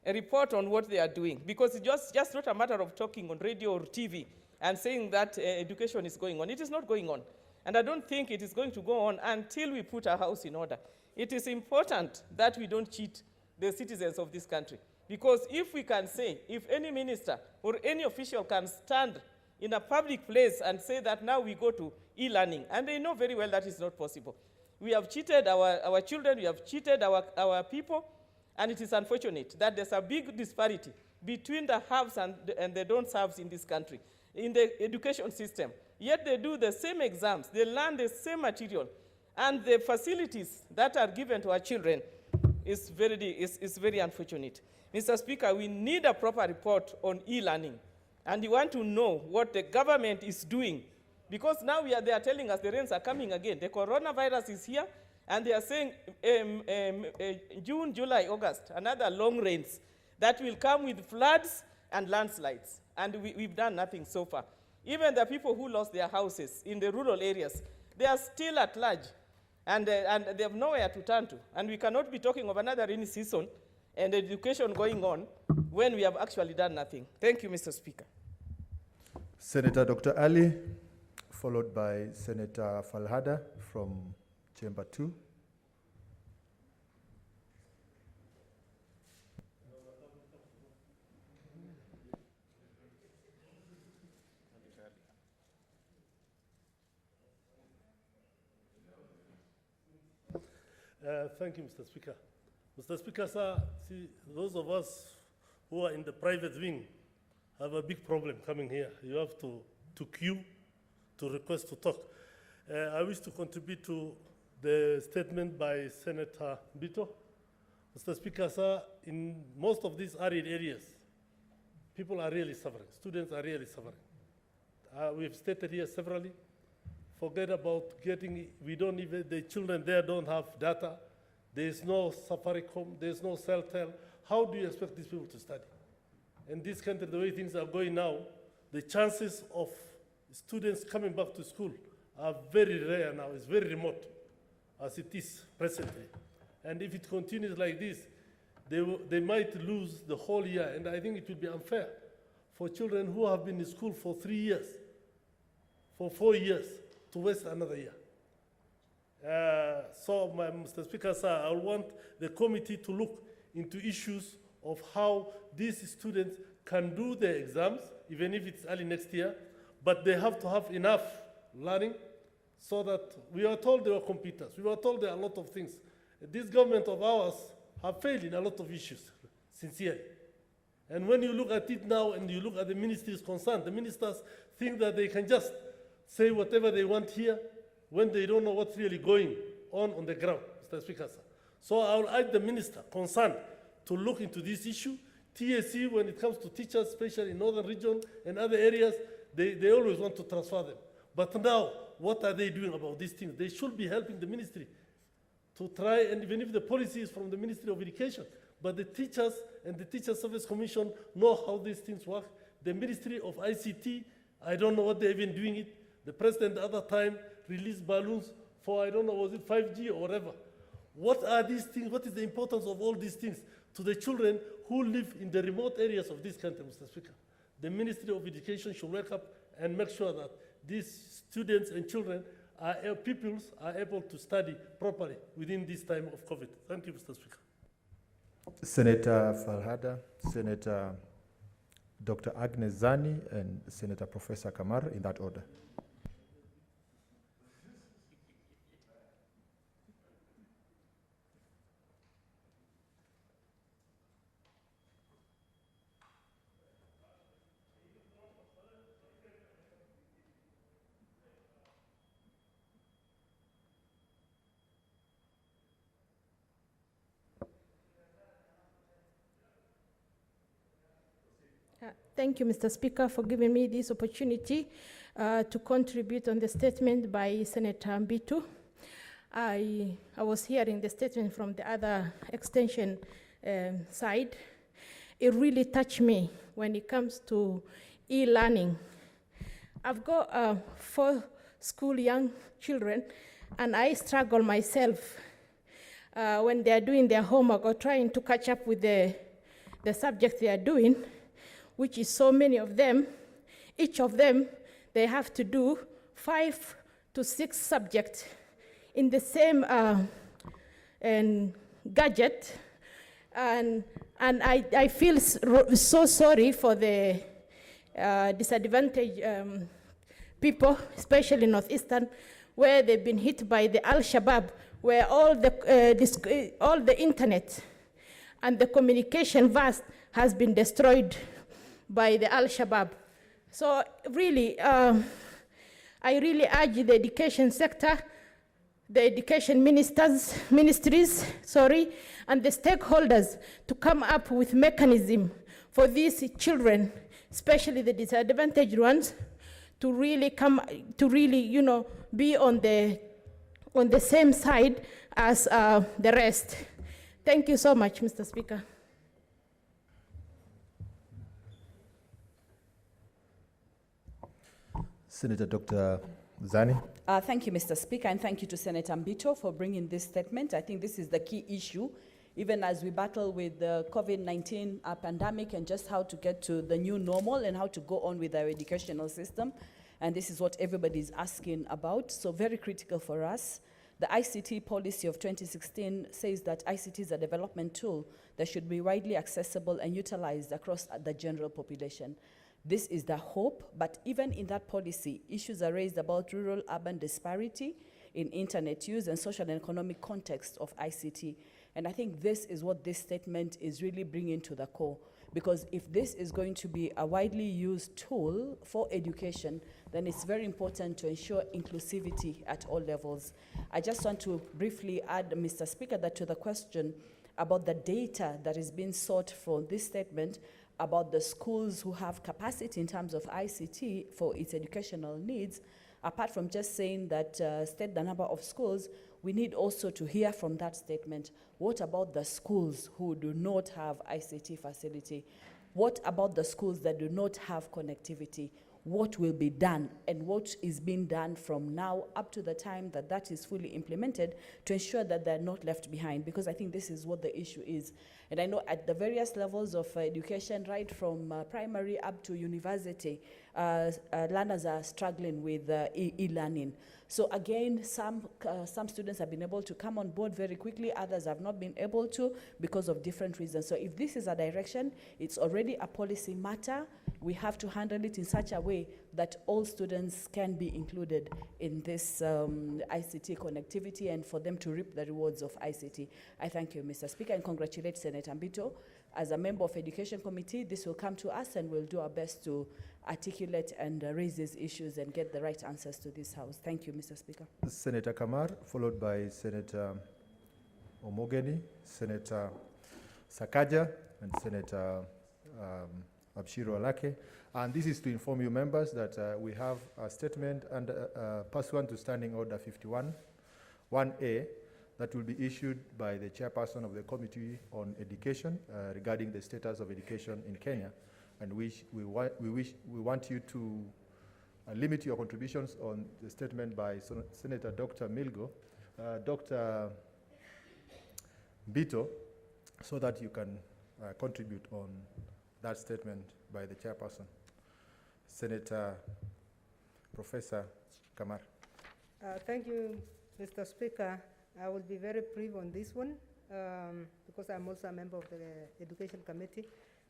report on what they are doing, because it's just not a matter of talking on radio or TV and saying that education is going on. It is not going on. And I don't think it is going to go on until we put our house in order. It is important that we don't cheat the citizens of this country. Because if we can say, if any minister or any official can stand in a public place and say that now we go to e-learning, and they know very well that is not possible. We have cheated our children, we have cheated our people, and it is unfortunate that there's a big disparity between the haves and the don't haves in this country, in the education system. Yet they do the same exams, they learn the same material, and the facilities that are given to our children is very unfortunate. Mr. Speaker, we need a proper report on e-learning, and we want to know what the government is doing, because now they are telling us the rains are coming again. The coronavirus is here, and they are saying June, July, August, another long rains that will come with floods and landslides, and we've done nothing so far. Even the people who lost their houses in the rural areas, they are still at large, and they have nowhere to turn to. And we cannot be talking of another rainy season and education going on when we have actually done nothing. Thank you, Mr. Speaker.
Senator Dr. Ali, followed by Senator Falhada from Chamber 2.
Thank you, Mr. Speaker. Mr. Speaker, sir, see, those of us who are in the private wing have a big problem coming here. You have to queue to request to talk. I wish to contribute to the statement by Senator Bito. Mr. Speaker, sir, in most of these arid areas, people are really suffering. Students are really suffering. We've stated here severally, forget about getting, the children there don't have data. There's no Safaricom, there's no Celtel. How do you expect these people to study? In this country, the way things are going now, the chances of students coming back to school are very rare now. It's very remote, as it is presently. And if it continues like this, they might lose the whole year. And I think it will be unfair for children who have been in school for 3 years, for 4 years, to waste another year. Mr. Speaker, sir, I want the committee to look into issues of how these students can do their exams, even if it's early next year, but they have to have enough learning so that we are told there are computers. We were told there are a lot of things. This government of ours have failed in a lot of issues, sincerely. And when you look at it now and you look at the ministries concerned, the ministers think that they can just say whatever they want here when they don't know what's really going on the ground, Mr. Speaker, sir. So I will urge the minister concerned to look into this issue. TSC, when it comes to teachers, especially in northern region and other areas, they always want to transfer them. But now, what are they doing about these things? They should be helping the ministry to try, and even if the policy is from the Ministry of Education, but the teachers and the Teacher Service Commission know how these things work. The Ministry of ICT, I don't know what they've been doing it. The president at the other time released balloons for, I don't know, was it 5G or whatever. What are these things? What is the importance of all these things to the children who live in the remote areas of this country, Mr. Speaker? The Ministry of Education should wake up and make sure that these students and children, pupils, are able to study properly within this time of COVID. Thank you, Mr. Speaker.
Senator Falhada, Senator Dr. Agnes Zani, and Senator Professor Kamar, in that order.
Thank you, Mr. Speaker, for giving me this opportunity to contribute on the statement by Senator Mbitu. I was hearing the statement from the other extension side. It really touched me when it comes to e-learning. I've got 4 school young children, and I struggle myself when they are doing their homework or trying to catch up with the subject they are doing, which is so many of them. Each of them, they have to do 5 to 6 subjects in the same gadget. And I feel so sorry for the disadvantaged people, especially Northeastern, where they've been hit by the Al-Shabaab, where all the internet and the communication vast has been destroyed by the Al-Shabaab. So really, I really urge the education sector, the education ministries, and the stakeholders to come up with mechanism for these children, especially the disadvantaged ones, to really be on the same side as the rest. Thank you so much, Mr. Speaker.
Senator Dr. Zani.
Thank you, Mr. Speaker, and thank you to Senator Mbito for bringing this statement. I think this is the key issue, even as we battle with the COVID-19 pandemic and just how to get to the new normal and how to go on with our educational system. And this is what everybody is asking about, so very critical for us. The ICT policy of 2016 says that ICT is a development tool that should be widely accessible and utilized across the general population. This is the hope, but even in that policy, issues are raised about rural-urban disparity in internet use and social and economic context of ICT. And I think this is what this statement is really bringing to the core. Because if this is going to be a widely used tool for education, then it's very important to ensure inclusivity at all levels. I just want to briefly add, Mr. Speaker, that to the question about the data that is being sought from this statement, about the schools who have capacity in terms of ICT for its educational needs, apart from just saying that state the number of schools, we need also to hear from that statement, what about the schools who do not have ICT facility? What about the schools that do not have connectivity? What will be done and what is being done from now up to the time that that is fully implemented to ensure that they're not left behind, because I think this is what the issue is. And I know at the various levels of education, right from primary up to university, learners are struggling with e-learning. So again, some students have been able to come on board very quickly, others have not been able to because of different reasons. So if this is a direction, it's already a policy matter. We have to handle it in such a way that all students can be included in this ICT connectivity and for them to reap the rewards of ICT. I thank you, Mr. Speaker, and congratulate Senator Mbito. As a member of Education Committee, this will come to us and we'll do our best to articulate and raise these issues and get the right answers to this House. Thank you, Mr. Speaker.
Senator Kamar, followed by Senator Omogeni, Senator Sakaja, and Senator Abshiro Alake. And this is to inform you members that we have a statement and pursuant to Standing Order 51, 1A, that will be issued by the chairperson of the Committee on Education regarding the status of education in Kenya, and which we want you to limit your contributions on the statement by Senator Dr. Milgo, Dr. Bito, so that you can contribute on that statement by the chairperson. Senator Professor Kamar.
Thank you, Mr. Speaker. I will be very brief on this one because I'm also a member of the Education Committee.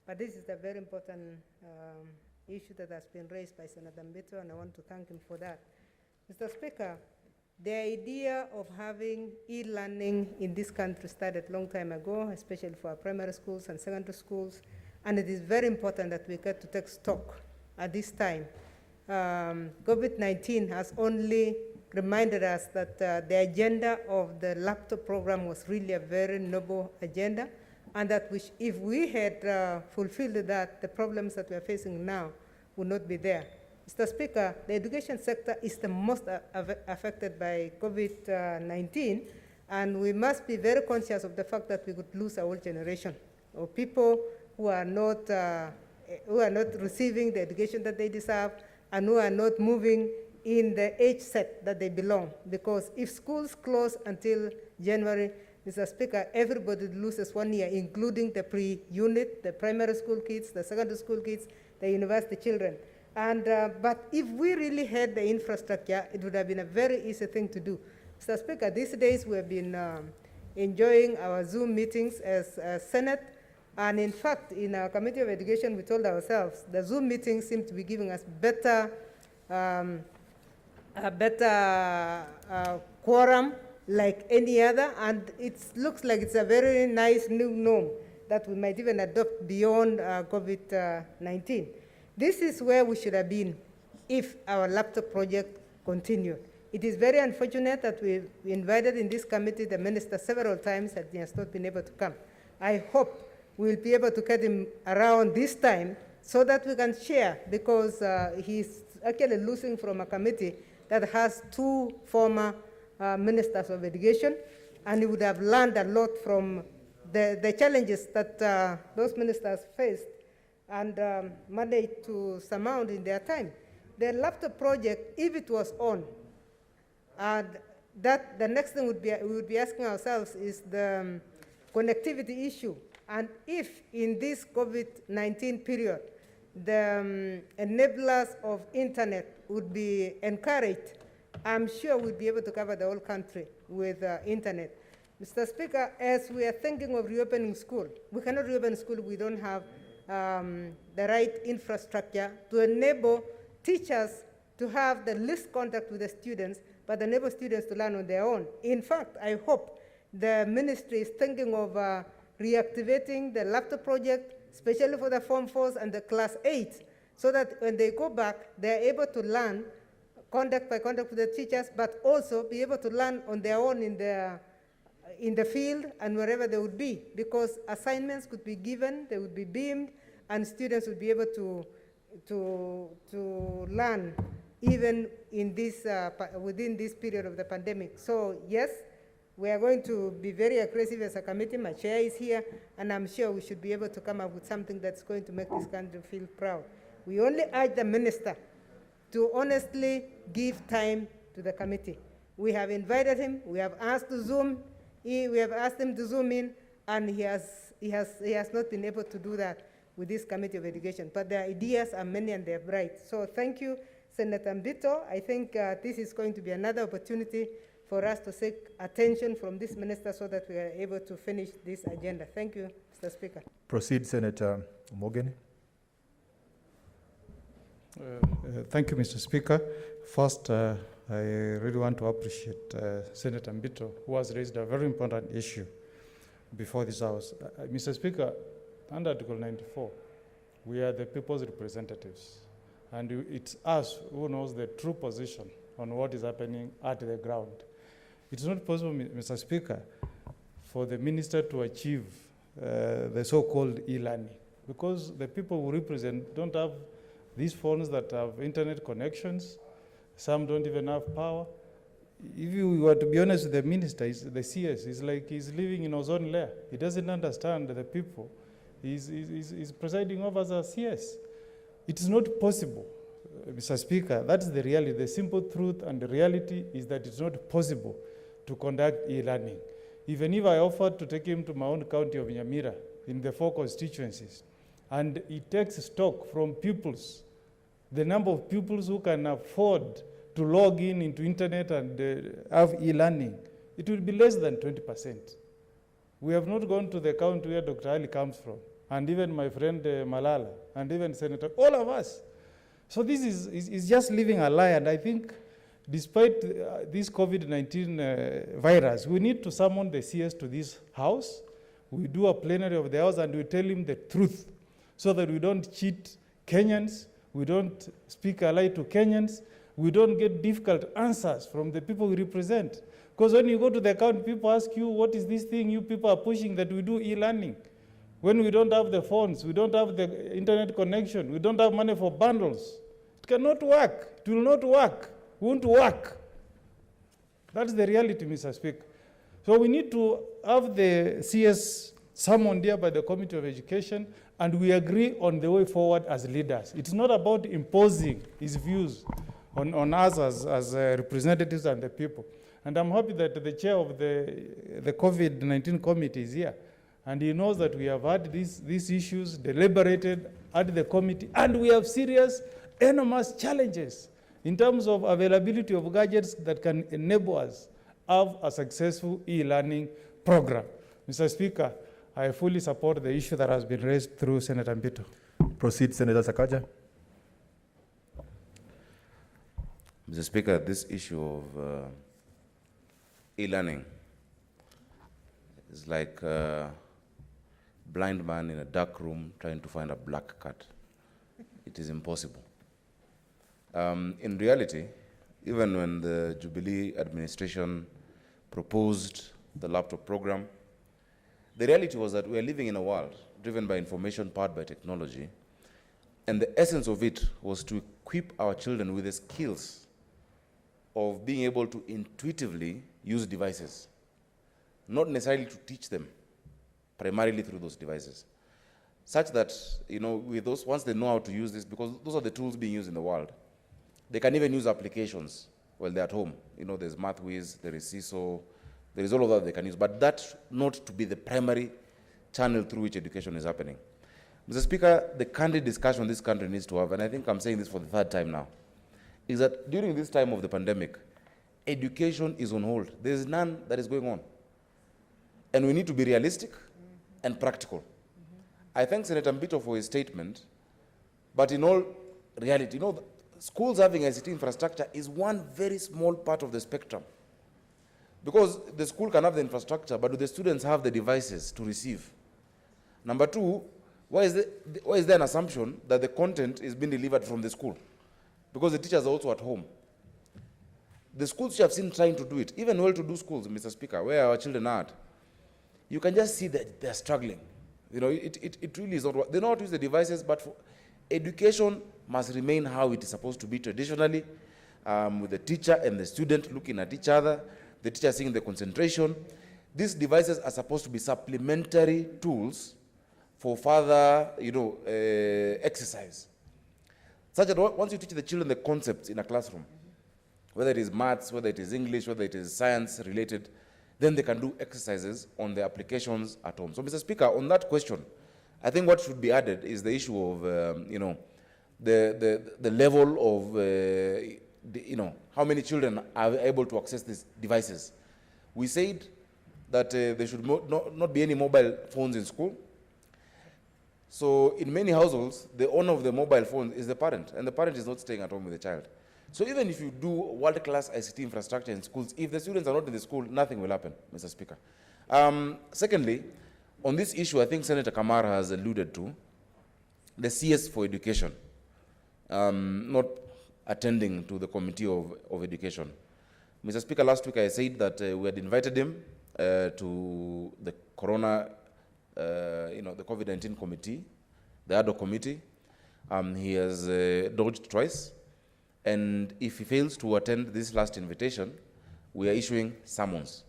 But this is a very important issue that has been raised by Senator Mbito, and I want to thank him for that. Mr. Speaker, the idea of having e-learning in this country started a long time ago, especially for our primary schools and secondary schools, and it is very important that we get to take stock at this time. COVID-19 has only reminded us that the agenda of the laptop program was really a very noble agenda, and that if we had fulfilled that, the problems that we are facing now would not be there. Mr. Speaker, the education sector is the most affected by COVID-19, and we must be very conscious of the fact that we could lose our whole generation of people who are not receiving the education that they deserve and who are not moving in the age set that they belong. Because if schools close until January, Mr. Speaker, everybody loses 1 year, including the pre-unit, the primary school kids, the secondary school kids, the university children. And, but if we really had the infrastructure, it would have been a very easy thing to do. Mr. Speaker, these days we have been enjoying our Zoom meetings as Senate. And in fact, in our Committee of Education, we told ourselves the Zoom meetings seem to be giving us better, a better quorum like any other. And it looks like it's a very nice new norm that we might even adopt beyond COVID-19. This is where we should have been if our laptop project continued. It is very unfortunate that we invited in this committee the minister several times and he has not been able to come. I hope we'll be able to get him around this time so that we can share, because he's actually losing from a committee that has 2 former ministers of education, and he would have learned a lot from the challenges that those ministers faced and managed to surmount in their time. The laptop project, if it was on, and that the next thing we would be asking ourselves is the connectivity issue. And if in this COVID-19 period, the enablers of internet would be encouraged, I'm sure we'd be able to cover the whole country with internet. Mr. Speaker, as we are thinking of reopening school, we cannot reopen school if we don't have the right infrastructure to enable teachers to have the least contact with the students, but enable students to learn on their own. In fact, I hope the ministry is thinking of reactivating the laptop project, especially for the Form 4s and the Class 8s, so that when they go back, they're able to learn contact by contact with the teachers, but also be able to learn on their own in the field and wherever they would be, because assignments could be given, they would be beamed, and students would be able to learn even in this, within this period of the pandemic. So yes, we are going to be very aggressive as a committee. My chair is here, and I'm sure we should be able to come up with something that's going to make this country feel proud. We only urge the minister to honestly give time to the committee. We have invited him, we have asked to Zoom, we have asked him to Zoom in, and he has not been able to do that with this Committee of Education. But the ideas are many and they're bright. So thank you, Senator Mbito. I think this is going to be another opportunity for us to seek attention from this minister so that we are able to finish this agenda. Thank you, Mr. Speaker.
Proceed, Senator Morgan.
Thank you, Mr. Speaker. First, I really want to appreciate Senator Mbito, who has raised a very important issue before this House. Mr. Speaker, under Article 94, we are the people's representatives, and it's us who knows the true position on what is happening at the ground. It's not possible, Mr. Speaker, for the minister to achieve the so-called e-learning, because the people who represent don't have these phones that have internet connections. Some don't even have power. If you were to be honest with the minister, the CS, is like he's living in ozone layer. He doesn't understand the people he's presiding over as a CS. It is not possible, Mr. Speaker. That's the reality. The simple truth and the reality is that it's not possible to conduct e-learning. Even if I offered to take him to my own county of Nyamira in the 4 constituencies, and he takes stock from pupils, the number of pupils who can afford to log in into internet and have e-learning, it will be less than 20%. We have not gone to the county where Dr. Ali comes from and even my friend Malala, and even Senator, all of us. So this is just living a lie, and I think despite this COVID-19 virus, we need to summon the CS to this house. We do a plenary of the house and we tell him the truth so that we don't cheat Kenyans, we don't speak a lie to Kenyans, we don't get difficult answers from the people we represent. Because when you go to the account, people ask you, what is this thing you people are pushing that we do e-learning? When we don't have the phones, we don't have the internet connection, we don't have money for bundles. It cannot work, it will not work, won't work. That's the reality, Mr. Speaker. So we need to have the CS summoned here by the Committee of Education, and we agree on the way forward as leaders. It's not about imposing his views on us as representatives and the people. And I'm happy that the chair of the COVID-19 committee is here. And he knows that we have had these issues deliberated at the committee, and we have serious, enormous challenges in terms of availability of gadgets that can enable us have a successful e-learning program. Mr. Speaker, I fully support the issue that has been raised through Senator Mbito.
Proceed, Senator Sakaja.
Mr. Speaker, this issue of e-learning is like a blind man in a dark room trying to find a black cat. It is impossible. In reality, even when the Jubilee administration proposed the laptop program, the reality was that we are living in a world driven by information, powered by technology, and the essence of it was to equip our children with the skills of being able to intuitively use devices, not necessarily to teach them primarily through those devices, such that, you know, with those, once they know how to use this, because those are the tools being used in the world, they can even use applications while they're at home. You know, there's MathWiz, there is CISO, there is all of that they can use, but that not to be the primary channel through which education is happening. Mr. Speaker, the candid discussion this country needs to have, and I think I'm saying this for the third time now, is that during this time of the pandemic, education is on hold. There is none that is going on. And we need to be realistic and practical. I thank Senator Mbito for his statement, but in all reality, you know, schools having ICT infrastructure is one very small part of the spectrum. Because the school can have the infrastructure, but do the students have the devices to receive? Number two, why is there an assumption that the content is being delivered from the school? Because the teachers are also at home. The schools you have seen trying to do it, even well-to-do schools, Mr. Speaker, where our children are at, you can just see that they're struggling. You know, it really is not, they know how to use the devices, but for education must remain how it is supposed to be traditionally, with the teacher and the student looking at each other, the teacher seeing the concentration. These devices are supposed to be supplementary tools for further, you know, exercise. Such that once you teach the children the concepts in a classroom, whether it is maths, whether it is English, whether it is science related, then they can do exercises on the applications at home. So, Mr. Speaker, on that question, I think what should be added is the issue of, you know, the level of, you know, how many children are able to access these devices. We said that there should not be any mobile phones in school. So in many households, the owner of the mobile phone is the parent, and the parent is not staying at home with the child. So even if you do world-class ICT infrastructure in schools, if the students are not in the school, nothing will happen, Mr. Speaker. Secondly, on this issue, I think Senator Kamara has alluded to, the CS for education, not attending to the Committee of Education. Mr. Speaker, last week I said that we had invited him to the Corona, you know, the COVID-19 committee, the ADO committee. He has dodged twice. And if he fails to attend this last invitation, we are issuing summons.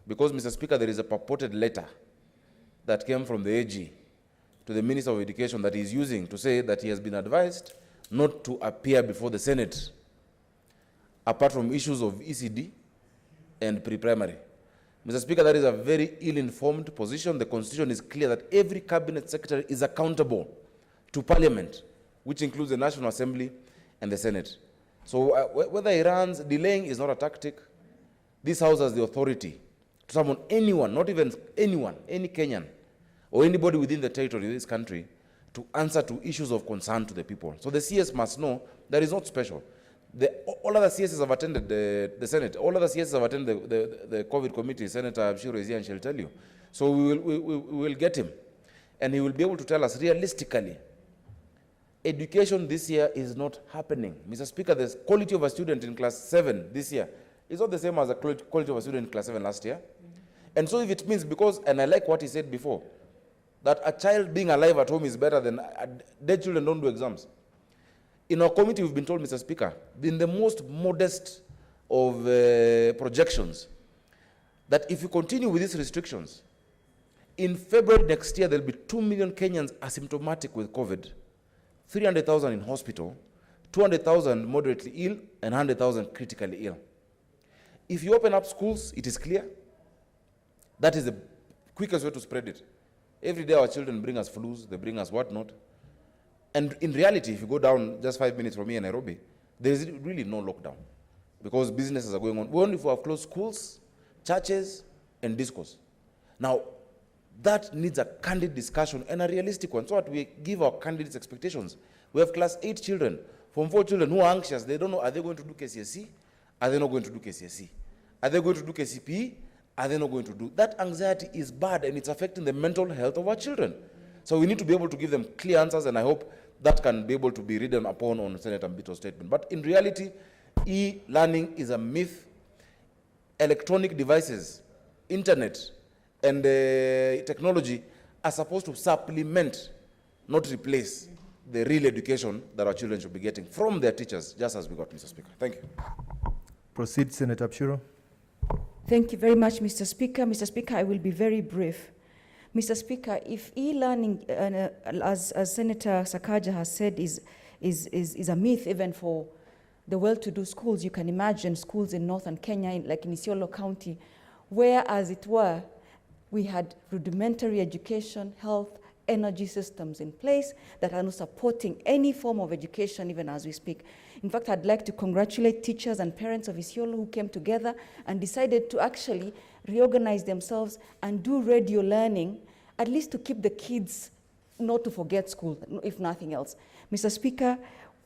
Because, Mr. Speaker, there is a purported letter that came from the AG to the Minister of Education that he is using to say that he has been advised not to appear before the Senate, apart from issues of ECD and pre-primary. Mr. Speaker, that is a very ill-informed position. The Constitution is clear that every Cabinet Secretary is accountable to Parliament, which includes the National Assembly and the Senate. So whether he runs, delaying is not a tactic. This House has the authority to summon anyone, not even anyone, any Kenyan, or or anybody within the territory of this country to answer to issues of concern to the people. So the CS must know that it's not special. All other CSs have attended the Senate. All other CSs have attended the COVID committee. Senator Abshiro is here and she'll tell you. So we will get him. And he will be able to tell us realistically, education this year is not happening. Mr. Speaker, the quality of a student in class 7 this year is not the same as the quality of a student in class 7 last year. And so if it means because, and I like what he said before, that a child being alive at home is better than dead children don't do exams. In our committee, we've been told, Mr. Speaker, in the most modest of projections, that if you continue with these restrictions, in February next year, there'll be 2 million Kenyans asymptomatic with COVID, 300,000 in hospital, 200,000 moderately ill, and 100,000 critically ill. If you open up schools, it is clear. That is the quickest way to spread it. Every day our children bring us flus, they bring us whatnot. And in reality, if you go down just 5 minutes from here in Nairobi, there is really no lockdown because businesses are going on. We only have closed schools, churches, and discos. Now, that needs a candid discussion and a realistic one so that we give our candidates expectations. We have class 8 children, Form 4 children who are anxious. They don't know, are they going to do KCSE? Are they not going to do KCSE? Are they going to do KCPE? Are they not going to do? That anxiety is bad and it's affecting the mental health of our children. So we need to be able to give them clear answers, and I hope that can be able to be written upon on Senator Mbito's statement. But in reality, e-learning is a myth. Electronic devices, internet, and technology are supposed to supplement, not replace, the real education that our children should be getting from their teachers, just as we got, Mr. Speaker. Thank you.
Proceed, Senator Abshiro.
Thank you very much, Mr. Speaker. Mr. Speaker, I will be very brief. Mr. Speaker, if e-learning, as Senator Sakaja has said, is a myth even for the well-to-do schools, you can imagine schools in northern Kenya, like in Isiolo County, where, as it were, we had rudimentary education, health, energy systems in place that are not supporting any form of education even as we speak. In fact, I'd like to congratulate teachers and parents of Isiolo who came together and decided to actually reorganize themselves and do radio learning, at least to keep the kids not to forget school, if nothing else. Mr. Speaker,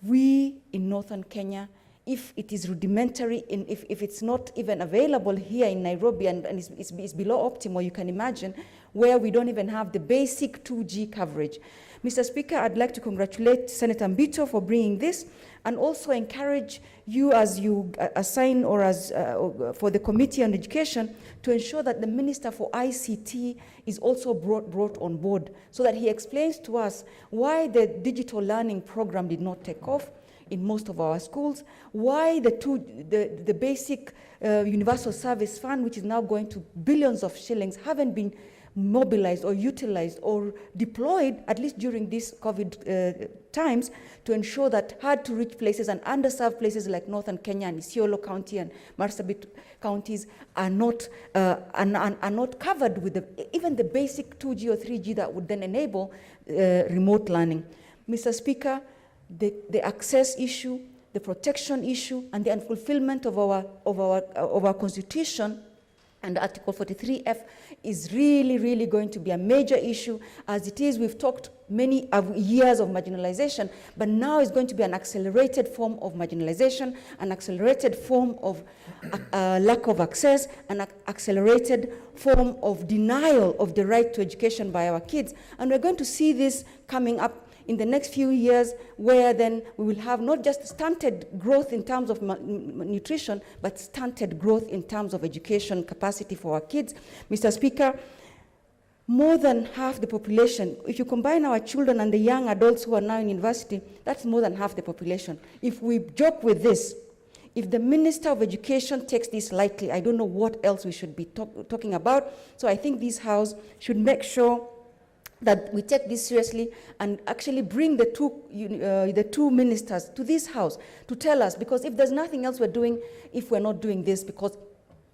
we in northern Kenya, if it is rudimentary, if it's not even available here in Nairobi and it's below optimal, you can imagine where we don't even have the basic 2G coverage. Mr. Speaker, I'd like to congratulate Senator Mbito for bringing this and also encourage you as you assign or as for the Committee on Education to ensure that the Minister for ICT is also brought on board so that he explains to us why the digital learning program did not take off in most of our schools, why the basic universal service fund, which is now going to billions of shillings, haven't been mobilized or utilized or deployed, at least during these COVID times, to ensure that hard-to-reach places and underserved places like northern Kenya and Isiolo County and Marsabit counties are not covered with even the basic 2G or 3G that would then enable remote learning. Mr. Speaker, the access issue, the protection issue, and the unfulfillment of our Constitution and Article 43F is really going to be a major issue. As it is, we've talked many years of marginalization, but now it's going to be an accelerated form of marginalization, an accelerated form of lack of access, an accelerated form of denial of the right to education by our kids. And we're going to see this coming up in the next few years, where then we will have not just stunted growth in terms of nutrition, but stunted growth in terms of education capacity for our kids. Mr. Speaker, more than half the population, if you combine our children and the young adults who are now in university, that's more than half the population. If we joke with this, if the Minister of Education takes this lightly, I don't know what else we should be talking about. So I think this House should make sure that we take this seriously and actually bring the two ministers to this House to tell us, because if there's nothing else we're doing, if we're not doing this, because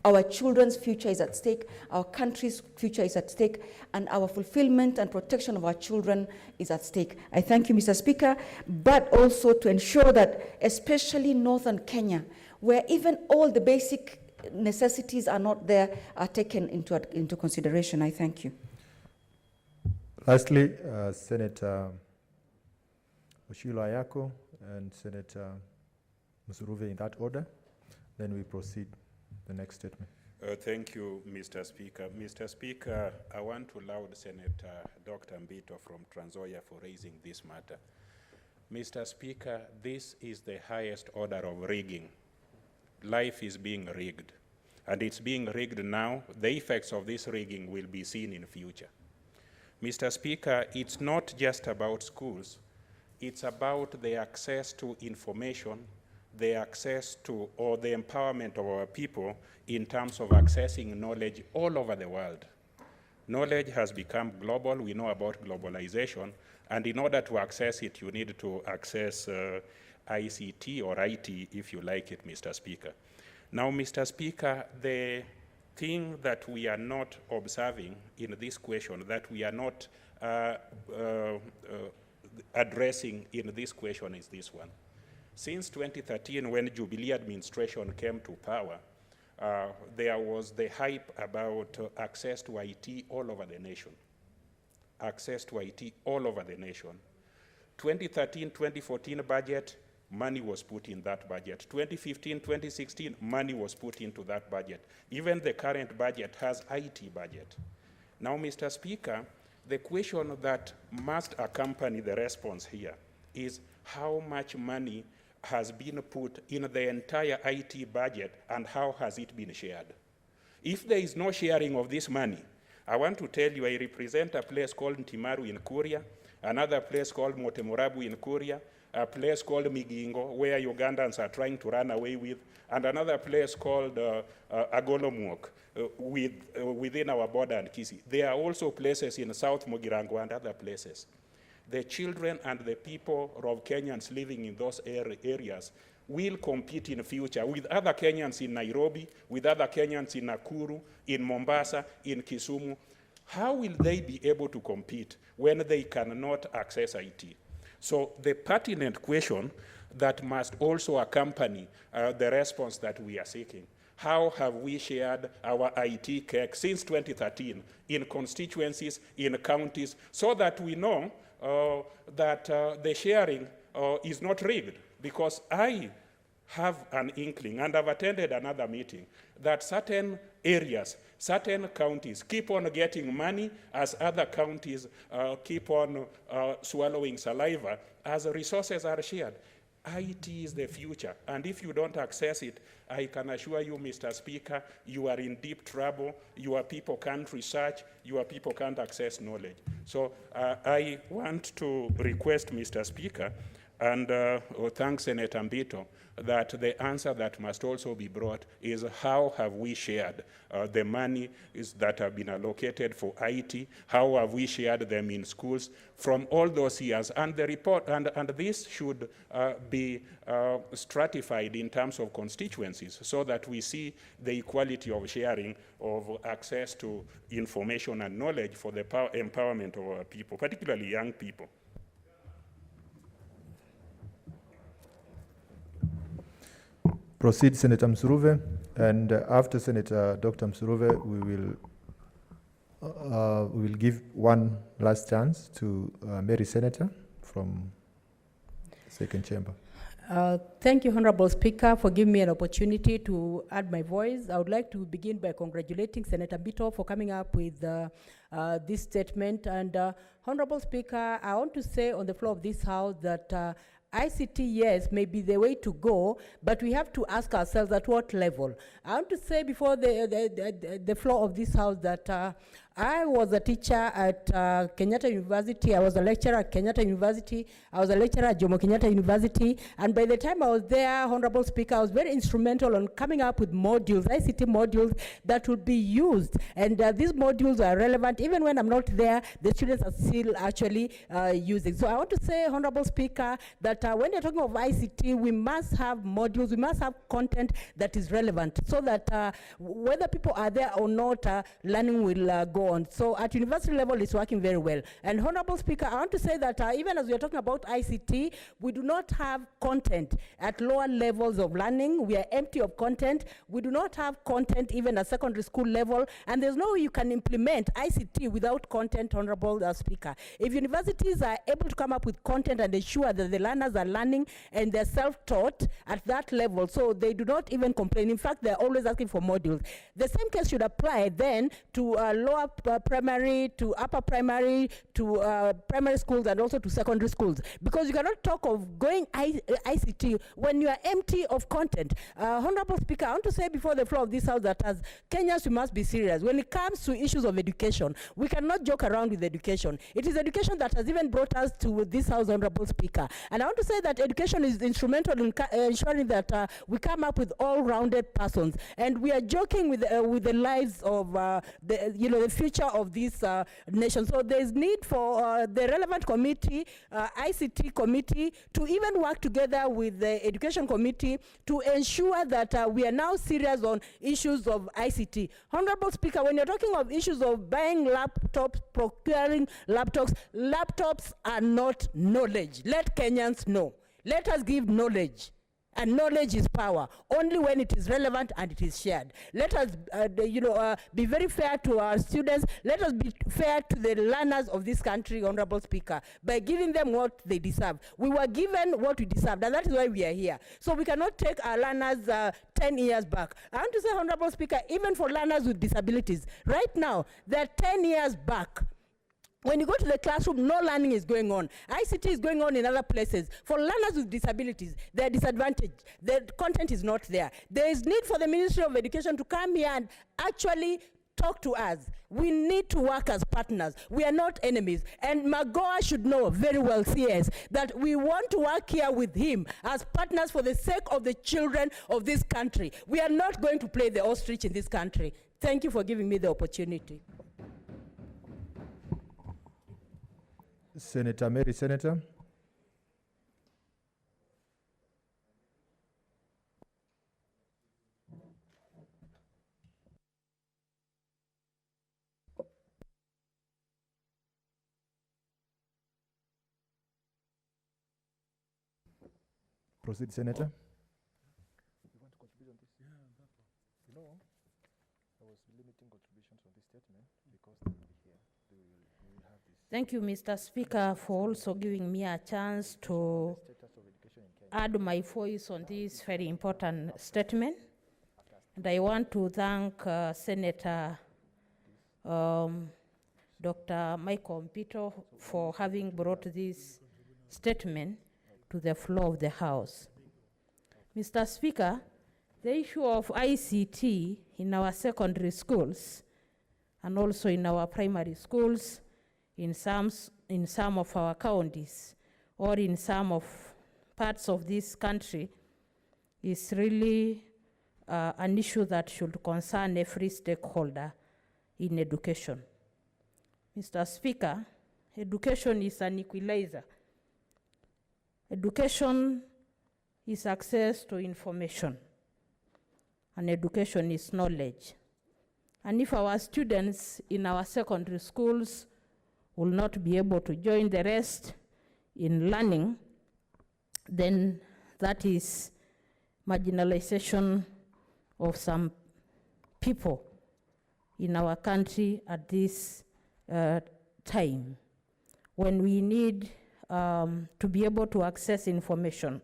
our children's future is at stake, our country's future is at stake, and our fulfillment and protection of our children is at stake. I thank you, Mr. Speaker, but also to ensure that, especially northern Kenya, where even all the basic necessities are not there, are taken into consideration. I thank you.
Lastly, Senator Oshilo Ayako and Senator Musuruve in that order. Then we proceed the next statement.
Thank you, Mr. Speaker. Mr. Speaker, I want to laud Senator Dr. Mbito from Trans Nzoia for raising this matter. Mr. Speaker, this is the highest order of rigging. Life is being rigged, and it's being rigged now. The effects of this rigging will be seen in future. Mr. Speaker, it's not just about schools. It's about the access to information, the access to, or the empowerment of our people in terms of accessing knowledge all over the world. Knowledge has become global. We know about globalization, and in order to access it, you need to access ICT or IT, if you like it, Mr. Speaker. Now, Mr. Speaker, the thing that we are not observing in this question, that we are not addressing in this question is this one. Since 2013, when Jubilee administration came to power, there was the hype about access to IT all over the nation. Access to IT all over the nation. 2013-2014 budget, money was put in that budget. 2015-2016, money was put into that budget. Even the current budget has IT budget. Now, Mr. Speaker, the question that must accompany the response here is how much money has been put in the entire IT budget and how has it been shared? If there is no sharing of this money, I want to tell you I represent a place called Ntimaru in Kuria, another place called Motemorabu in Kuria, a place called Migingo, where Ugandans are trying to run away with, and another place called Agolomwok, within our border and Kisii. There are also places in South Mugirango and other places. The children and the people of Kenyans living in those areas will compete in future with other Kenyans in Nairobi, with other Kenyans in Nakuru, in Mombasa, in Kisumu. How will they be able to compete when they cannot access IT? So the pertinent question that must also accompany the response that we are seeking: how have we shared our IT cake since 2013 in constituencies, in counties, so that we know that the sharing is not rigged? Because I have an inkling, and I've attended another meeting, that certain areas, certain counties keep on getting money as other counties keep on swallowing saliva as resources are shared. IT is the future, and if you don't access it, I can assure you, Mr. Speaker, you are in deep trouble. Your people can't research, your people can't access knowledge. So I want to request, Mr. Speaker, and thank Senator Mbito, that the answer that must also be brought is how have we shared the money that have been allocated for IT, how have we shared them in schools from all those years, and the report, and this should be stratified in terms of constituencies so that we see the equality of sharing of access to information and knowledge for the empowerment of our people, particularly young people.
Proceed, Senator Musuruve, and after Senator Dr. Musuruve, we will give one last chance to Mary Senator from second chamber.
Thank you, Honorable Speaker, for giving me an opportunity to add my voice. I would like to begin by congratulating Senator Mbito for coming up with this statement. And Honorable Speaker, I want to say on the floor of this House that ICT, yes, may be the way to go, but we have to ask ourselves at what level. I want to say before the floor of this House that I was a teacher at Kenyatta University. I was a lecturer at Kenyatta University. I was a lecturer at Jomo Kenyatta University. And by the time I was there, Honorable Speaker, I was very instrumental on coming up with modules, ICT modules that would be used. And these modules are relevant. Even when I'm not there, the students are still actually using. So I want to say, Honorable Speaker, that when you're talking of ICT, we must have modules, we must have content that is relevant so that whether people are there or not, learning will go so on. So at university level, it's working very well. And Honorable Speaker, I want to say that even as we are talking about ICT, we do not have content at lower levels of learning. We are empty of content. We do not have content even at secondary school level. And there's no way you can implement ICT without content, Honorable Speaker. If universities are able to come up with content and ensure that the learners are learning and they're self-taught at that level, so they do not even complain. In fact, they're always asking for modules. The same case should apply then to lower primary, to upper primary, to primary schools, and also to secondary schools. Because you cannot talk of going ICT when you are empty of content. Honorable Speaker, I want to say before the floor of this House that as Kenyans, we must be serious. When it comes to issues of education, we cannot joke around with education. It is education that has even brought us to this House, Honorable Speaker. And I want to say that education is instrumental in ensuring that we come up with all-rounded persons. And we are joking with the lives of the future of this nation. So there is need for the relevant committee, ICT committee, to even work together with the education committee to ensure that we are now serious on issues of ICT. Honorable Speaker, when you're talking of issues of buying laptops, procuring laptops are not knowledge. Let Kenyans know. Let us give knowledge. And knowledge is power, only when it is relevant and it is shared. Let us be very fair to our students. Let us be fair to the learners of this country, Honorable Speaker, by giving them what they deserve. We were given what we deserved, and that is why we are here. So we cannot take our learners 10 years back. I want to say, Honorable Speaker, even for learners with disabilities, right now, they're 10 years back. When you go to the classroom, no learning is going on. ICT is going on in other places. For learners with disabilities, they're disadvantaged. The content is not there. There is need for the Ministry of Education to come here and actually talk to us. We need to work as partners. We are not enemies. And Magoa should know very well, CS, that we want to work here with him as partners for the sake of the children of this country. We are not going to play the ostrich in this country. Thank you for giving me the opportunity.
Senator Mary, Senator. Proceed, Senator.
You want to contribute on this? Yeah, you know, I was limiting contributions on this statement because they will be here. We will have this.
Thank you, Mr. Speaker, for also giving me a chance to add my voice on this very important statement. And I want to thank Senator Dr. Michael Mpito for having brought this statement to the floor of the House. Mr. Speaker, the issue of ICT in our secondary schools and also in our primary schools in some of our counties or in some of parts of this country is really an issue that should concern every stakeholder in education. Mr. Speaker, education is an equalizer. Education is access to information, and education is knowledge. And if our students in our secondary schools will not be able to join the rest in learning, then that is marginalization of some people in our country at this time, when we need to be able to access information.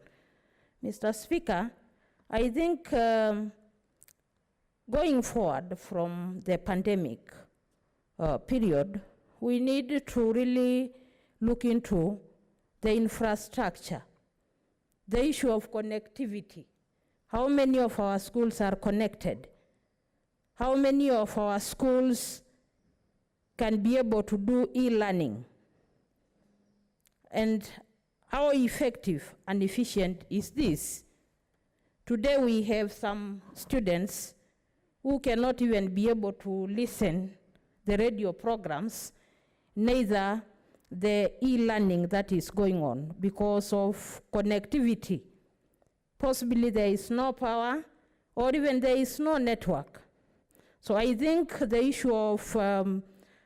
Mr. Speaker, I think going forward from the pandemic period, we need to really look into the infrastructure, the issue of connectivity. How many of our schools are connected? How many of our schools can be able to do e-learning? And how effective and efficient is this? Today we have some students who cannot even be able to listen the radio programs, neither the e-learning that is going on because of connectivity. Possibly there is no power or even there is no network. So I think the issue of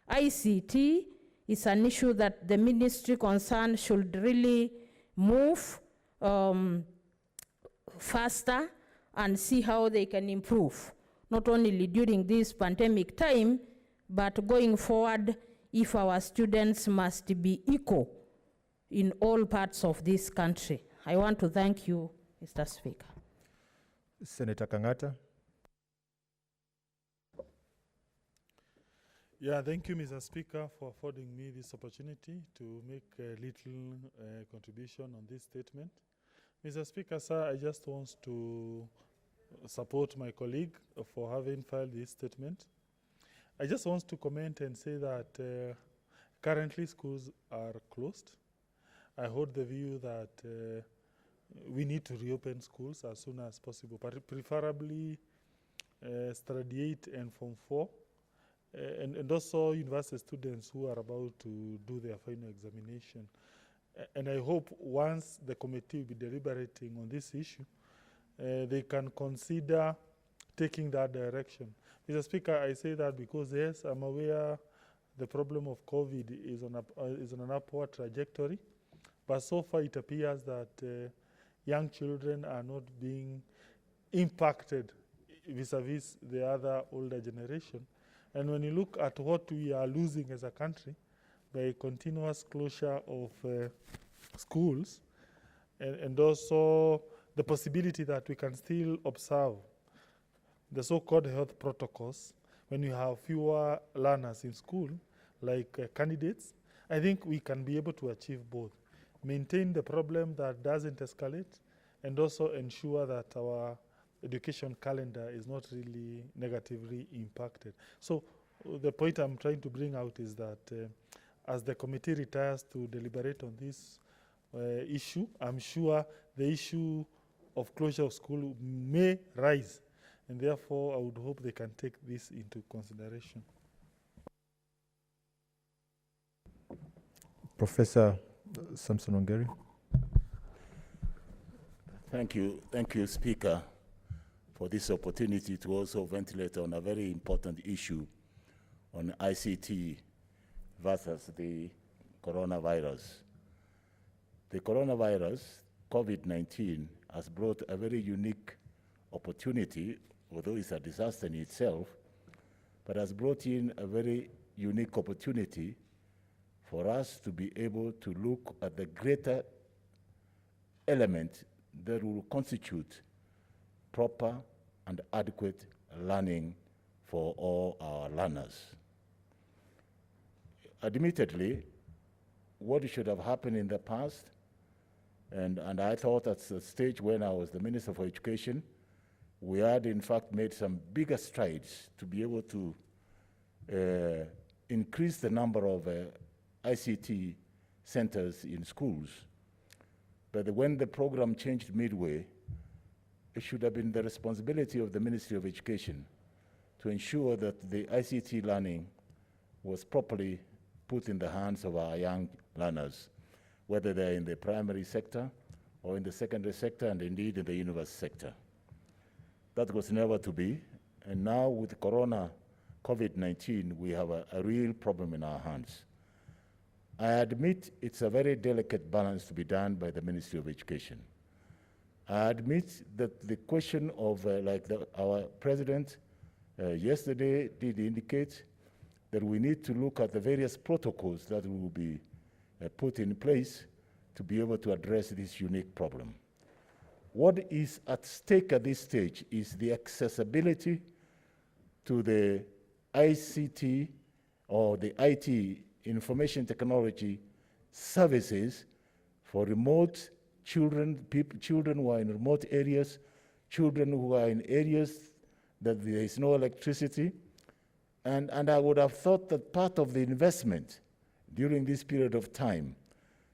ICT is an issue that the ministry concerned should really move faster and see how they can improve, not only during this pandemic time, but going forward if our students must be equal in all parts of this country. I want to thank you, Mr. Speaker.
Senator Kangata.
Yeah, thank you, Mr. Speaker, for affording me this opportunity to make a little contribution on this statement. Mr. Speaker, sir, I just want to support my colleague for having filed this statement. I just want to comment and say that currently schools are closed. I hold the view that we need to reopen schools as soon as possible, but preferably Standard 8 and Form 4, and also university students who are about to do their final examination. And I hope once the committee will be deliberating on this issue, they can consider taking that direction. Mr. Speaker, I say that because, yes, I'm aware the problem of COVID is on an upward trajectory, but so far it appears that young children are not being impacted vis-a-vis the other older generation. And when you look at what we are losing as a country by continuous closure of schools, and also the possibility that we can still observe the so-called health protocols when you have fewer learners in school, like candidates, I think we can be able to achieve both. Maintain the problem that doesn't escalate, and also ensure that our education calendar is not really negatively impacted. So the point I'm trying to bring out is that as the committee retires to deliberate on this issue, I'm sure the issue of closure of school may rise, and therefore I would hope they can take this into consideration.
Professor Samson Ongeri.
Thank you, Speaker, for this opportunity to also ventilate on a very important issue on ICT versus the coronavirus. The coronavirus, COVID-19, has brought a very unique opportunity, although it's a disaster in itself, but has brought in a very unique opportunity for us to be able to look at the greater element that will constitute proper and adequate learning for all our learners. Admittedly, what should have happened in the past, and I thought at the stage when I was the Minister for Education, we had in fact made some bigger strides to be able to increase the number of ICT centers in schools. But when the program changed midway, it should have been the responsibility of the Ministry of Education to ensure that the ICT learning was properly put in the hands of our young learners, whether they're in the primary sector or in the secondary sector, and indeed in the university sector. That was never to be, and now with COVID-19, we have a real problem in our hands. I admit it's a very delicate balance to be done by the Ministry of Education. I admit that the question of, our president yesterday did indicate that we need to look at the various protocols that will be put in place to be able to address this unique problem. What is at stake at this stage is the accessibility to the ICT or the IT, information technology services for remote children, children who are in remote areas, children who are in areas that there is no electricity. And I would have thought that part of the investment during this period of time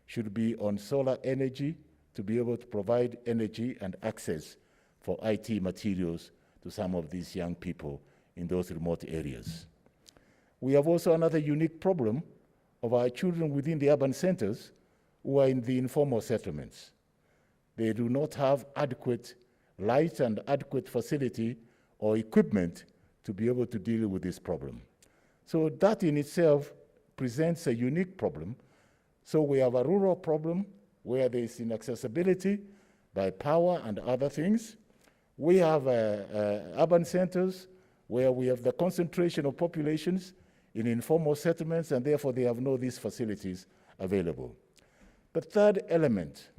should be on solar energy to be able to provide energy and access for IT materials to some of these young people in those remote areas. We have also another unique problem of our children within the urban centers who are in the informal settlements. They do not have adequate light and adequate facility or equipment to be able to deal with this problem. So that in itself presents a unique problem. So we have a rural problem where there is inaccessibility by power and other things. We have urban centers where we have the concentration of populations in informal settlements, and therefore they have no these facilities available. The third element,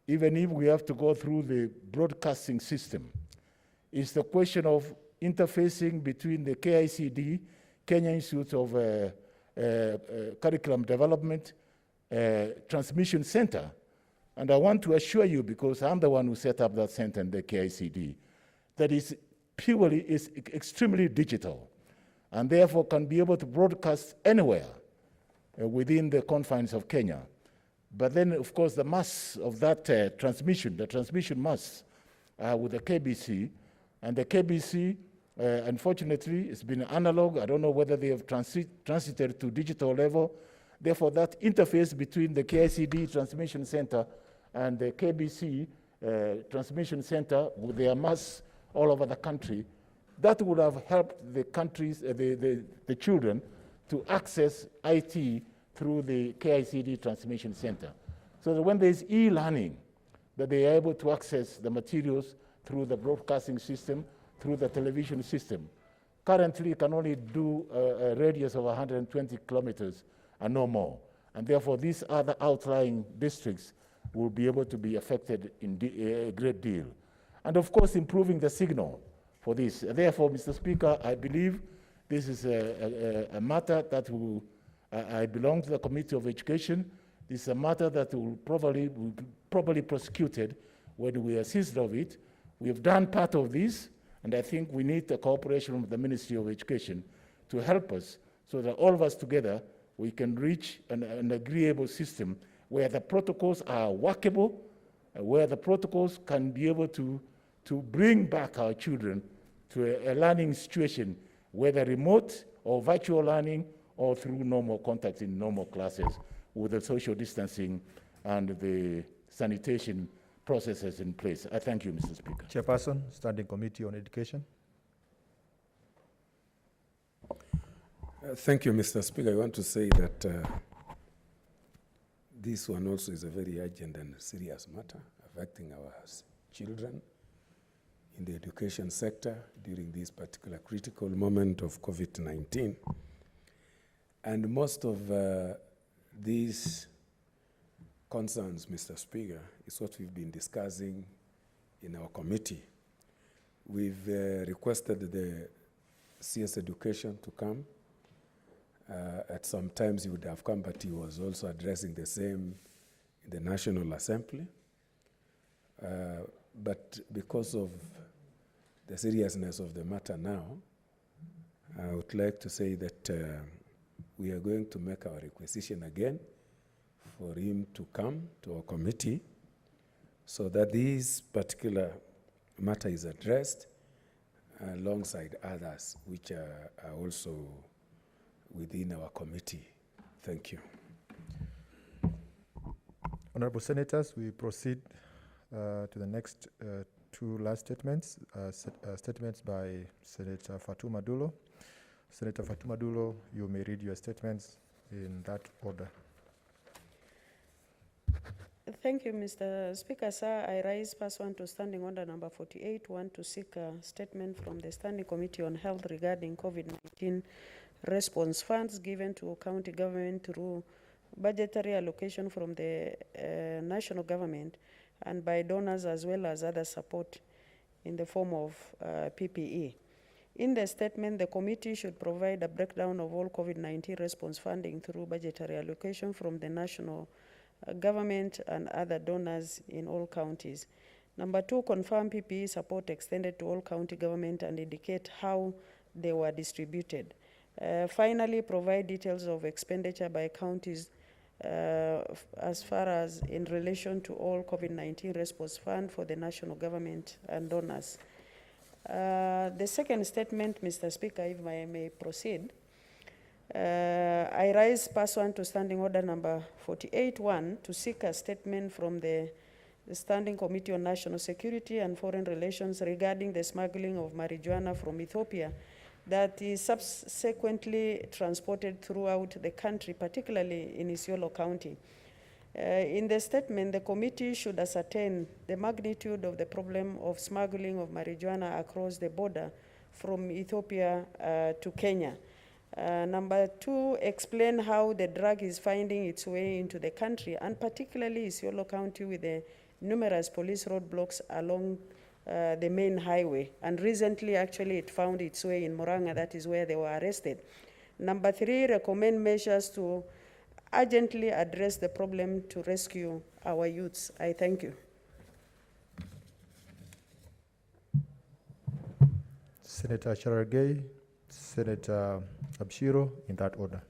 even if we have to go through the broadcasting system, is the question of interfacing between the KICD, Kenya Institute of Curriculum Development, Transmission Center. And I want to assure you, because I'm the one who set up that center in the KICD, that is extremely digital, and therefore can be able to broadcast anywhere within the confines of Kenya. But then, of course, the mass of that transmission, the transmission mass with the KBC, and the KBC, unfortunately, it's been analog. I don't know whether they have transited to digital level. Therefore, that interface between the KICD Transmission Center and the KBC Transmission Center with their mass all over the country, that would have helped the countries, the children to access IT through the KICD Transmission Center. So that when there's e-learning, that they are able to access the materials through the broadcasting system, through the television system. Currently, it can only do a radius of 120 kilometers and no more. And therefore, these other outlying districts will be able to be affected in a great deal. And of course, improving the signal for this. Therefore, Mr. Speaker, I believe this is a matter that will, I belong to the Committee of Education. This is a matter that will probably prosecuted when we assist of it. We have done part of this, and I think we need the cooperation of the Ministry of Education to help us so that all of us together, we can reach an agreeable system where the protocols are workable, where the protocols can be able to bring back our children to a learning situation, whether remote or virtual learning or through normal contact in normal classes with the social distancing and the sanitation processes in place. I thank you, Mr. Speaker.
Chairperson, Standing Committee on Education.
Thank you, Mr. Speaker. I want to say that this one also is a very urgent and serious matter affecting our children in the education sector during this particular critical moment of COVID-19. And most of these concerns, Mr. Speaker, is what we've been discussing in our committee. We've requested the CS Education to come. At some times he would have come, but he was also addressing the same in the National Assembly. But because of the seriousness of the matter now, I would like to say that we are going to make our requisition again for him to come to our committee so that this particular matter is addressed alongside others which are also within our committee. Thank you.
Honorable Senators, we proceed to the next two last statements. Statements by Senator Fatuma Dulo. Senator Fatuma Dulo, you may read your statements in that order.
Thank you, Mr. Speaker. Sir, I rise pursuant to Standing Order number 48, to seek a statement from the Standing Committee on Health regarding COVID-19 response funds given to county government through budgetary allocation from the national government and by donors as well as other support in the form of PPE. In the statement, the committee should provide a breakdown of all COVID-19 response funding through budgetary allocation from the national government and other donors in all counties. Number 2, confirm PPE support extended to all county government and indicate how they were distributed. Finally, provide details of expenditure by counties as far as in relation to all COVID-19 response fund for the national government and donors. The second statement, Mr. Speaker, if I may proceed. I rise pursuant to Standing Order number 48-1 to seek a statement from the Standing Committee on National Security and Foreign Relations regarding the smuggling of marijuana from Ethiopia that is subsequently transported throughout the country, particularly in Isiolo County. In the statement, the committee should ascertain the magnitude of the problem of smuggling of marijuana across the border from Ethiopia to Kenya. Number 2, explain how the drug is finding its way into the country, and particularly Isiolo County with the numerous police roadblocks along the main highway. And recently, actually, it found its way in Murang'a. That is where they were arrested. Number 3, recommend measures to urgently address the problem to rescue our youths. I thank you.
Senator Cherargei, Senator Abshiro, in that order.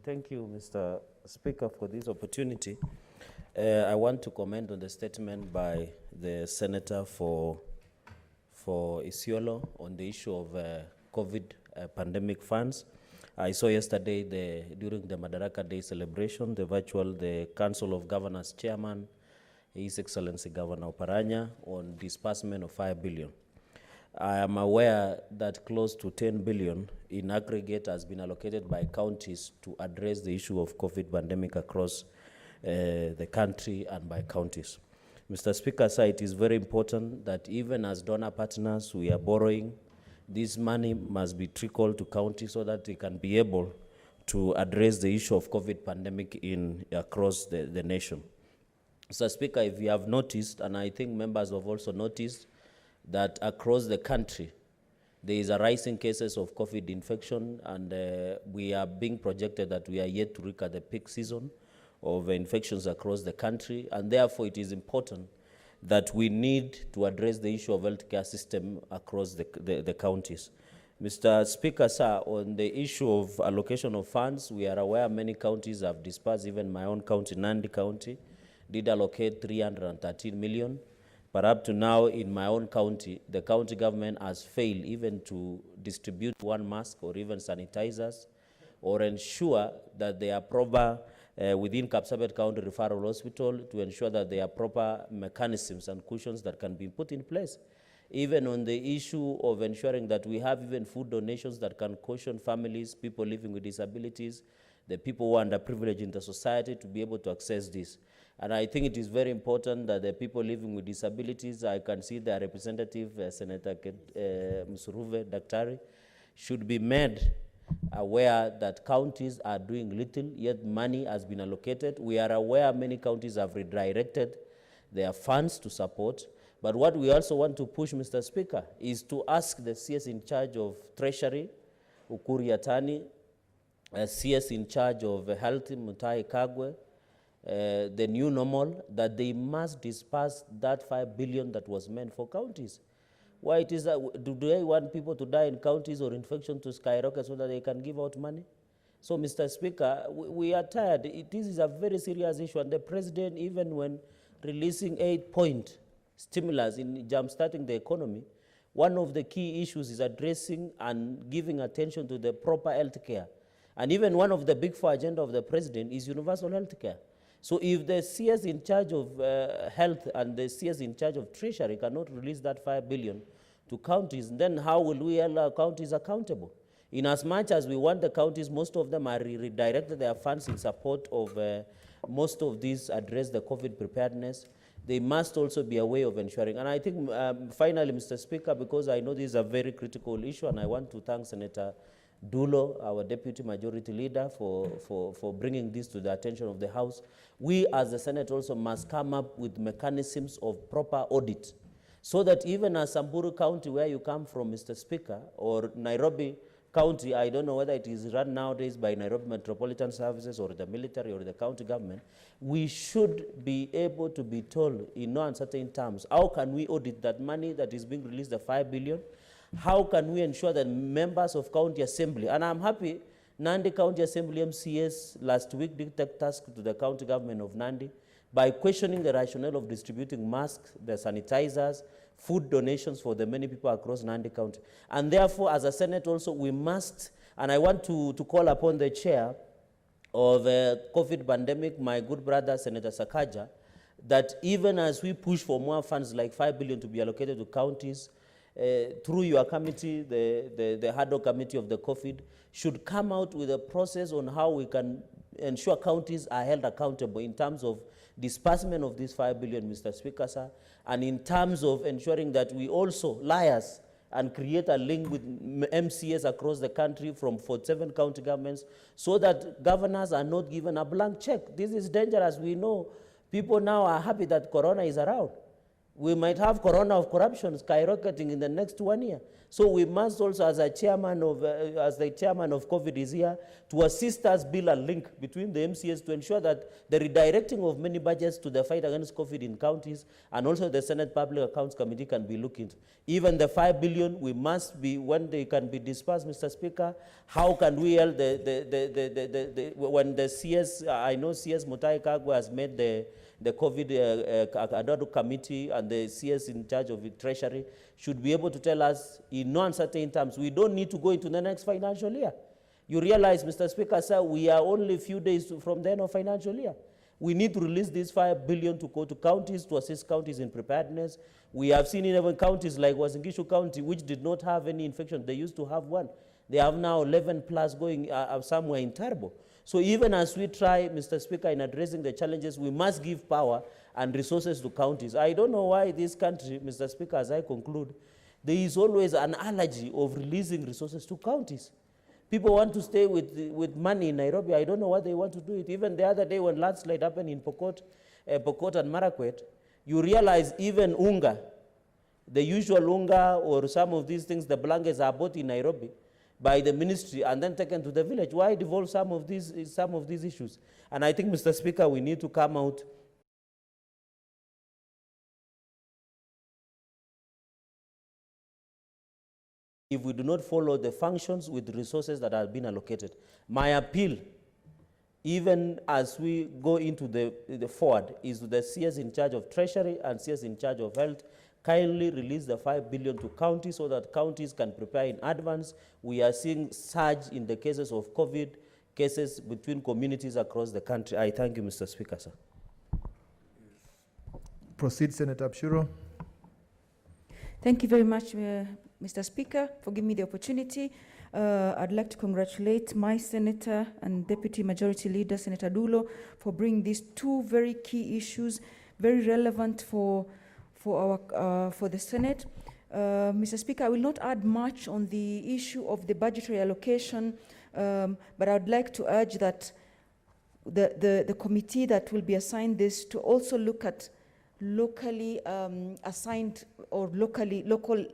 Thank you, Mr. Speaker, for this opportunity. I want to comment on the statement by the Senator for Isiolo on the issue of COVID pandemic funds. I saw yesterday during the Madaraka Day celebration, the Council of Governors Chairman, His Excellency Governor Oparanya, on disbursement of 5 billion. I am aware that close to 10 billion in aggregate has been allocated by counties to address the issue of COVID pandemic across the country and by counties. Mr. Speaker, sir, it is very important that even as donor partners, we are borrowing. This money must be trickled to counties so that they can be able to address the issue of COVID pandemic across the nation. Mr. Speaker, if you have noticed, and I think members have also noticed, that across the country, there is a rising cases of COVID infection, and we are being projected that we are yet to reach at the peak season of infections across the country, and therefore it is important that we need to address the issue of healthcare system across the counties. Mr. Speaker, sir, on the issue of allocation of funds, we are aware many counties have dispersed. Even my own county, Nandi County, did allocate 313 million. But up to now, in my own county, the county government has failed even to distribute one mask or even sanitizers, or ensure that they are proper within Kapsabet County Referral Hospital, to ensure that there are proper mechanisms and cushions that can be put in place. Even on the issue of ensuring that we have even food donations that can cushion families, people living with disabilities, the people who are underprivileged in the society, to be able to access this. And I think it is very important that the people living with disabilities, I can see the representative, Senator Msuruve Daktari, should be made aware that counties are doing little, yet money has been allocated. We are aware many counties have redirected their funds to support. But what we also want to push, Mr. Speaker, is to ask the CS in charge of Treasury, Ukuri Yatani, CS in charge of Health, Mutai Kagwe, the new normal, that they must disperse that 5 billion that was meant for counties. Why it is that, do they want people to die in counties or infection to skyrocket so that they can give out money? So, Mr. Speaker, we are tired. This is a very serious issue, and the president, even when releasing 8-point stimulus in jump-starting the economy, one of the key issues is addressing and giving attention to the proper health care. And even one of the big four agenda of the president is universal health care. So if the CS in charge of health and the CS in charge of treasury cannot release that 5 billion to counties, then how will we hold our counties accountable? In as much as we want the counties, most of them are redirected their funds in support of most of these address the COVID preparedness. They must also be a way of ensuring. And I think finally, Mr. Speaker, because I know this is a very critical issue, and I want to thank Senator Dulo, our Deputy Majority Leader, for bringing this to the attention of the House. We as the Senate also must come up with mechanisms of proper audit, so that even as Samburu County, where you come from, Mr. Speaker, or Nairobi County, I don't know whether it is run nowadays by Nairobi Metropolitan Services or the military or the county government, we should be able to be told in no uncertain terms, how can we audit that money that is being released, the 5 billion? How can we ensure that members of county assembly, and I'm happy Nandi County Assembly MCS last week did take task to the county government of Nandi by questioning the rationale of distributing masks, the sanitizers, food donations for the many people across Nandi County. And therefore, as a Senate also, we must, and I want to call upon the chair of COVID pandemic, my good brother, Senator Sakaja, that even as we push for more funds like 5 billion to be allocated to counties, through your committee, the HADO committee of the COVID, should come out with a process on how we can ensure counties are held accountable in terms of disbursement of this 5 billion, Mr. Speaker, sir, and in terms of ensuring that we also liaise and create a link with MCAs across the country from 47 county governments so that governors are not given a blank check. This is dangerous. We know people now are happy that corona is around. We might have corona of corruption skyrocketing in the next 1 year. So we must also, as the chairman of COVID is here, to assist us build a link between the MCAs to ensure that the redirecting of many budgets to the fight against COVID in counties and also the Senate Public Accounts Committee can be looked into. Even the 5 billion, we must be, when they can be dispersed, Mr. Speaker, how can we help when the CS, I know CS Mutai Kagwe has made the COVID committee and the CS in charge of the Treasury should be able to tell us in no uncertain terms, we don't need to go into the next financial year. You realize, Mr. Speaker, sir, we are only a few days from the end of financial year. We need to release this 5 billion to go to counties to assist counties in preparedness. We have seen in even counties like Wasingishu County, which did not have any infection. They used to have one. They have now 11 plus going somewhere in Turbo. So even as we try, Mr. Speaker, in addressing the challenges, we must give power and resources to counties. I don't know why this country, Mr. Speaker, as I conclude, there is always an allergy of releasing resources to counties. People want to stay with money in Nairobi. I don't know what they want to do it. Even the other day when landslide happened in Pokot and Marakwet, you realize even unga, the usual unga or some of these things, the blankets are bought in Nairobi by the ministry and then taken to the village. Why devolve some of these issues? And I think, Mr. Speaker, we need to come out if we do not follow the functions with resources that have been allocated. My appeal, even as we go into the forward, is to the CS in charge of Treasury and CS in charge of Health, kindly release the 5 billion to counties so that counties can prepare in advance. We are seeing surge in the cases of COVID, cases between communities across the country. I thank you, Mr. Speaker, sir.
Proceed, Senator Abshuro.
Thank you very much, Mr. Speaker, for giving me the opportunity. I'd like to congratulate my senator and Deputy Majority Leader, Senator Dulo, for bringing these two very key issues, very relevant for the Senate. Mr. Speaker, I will not add much on the issue of the budgetary allocation, but I would like to urge that the committee that will be assigned this to also look at locally assigned or local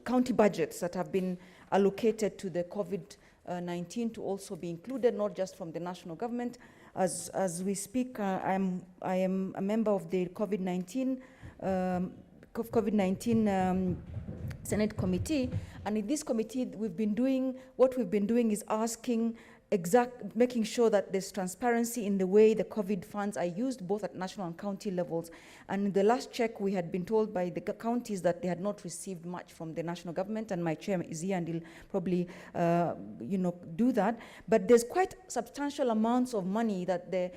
county budgets that have been allocated to the COVID-19 to also be included, not just from the national government. As we speak, I am a member of the COVID-19 Senate committee, and in this committee we've been doing is asking making sure that there's transparency in the way the COVID funds are used, both at national and county levels. And in the last check, we had been told by the counties that they had not received much from the national government, and my chair is here and he'll probably, do that. But there's quite substantial amounts of money that the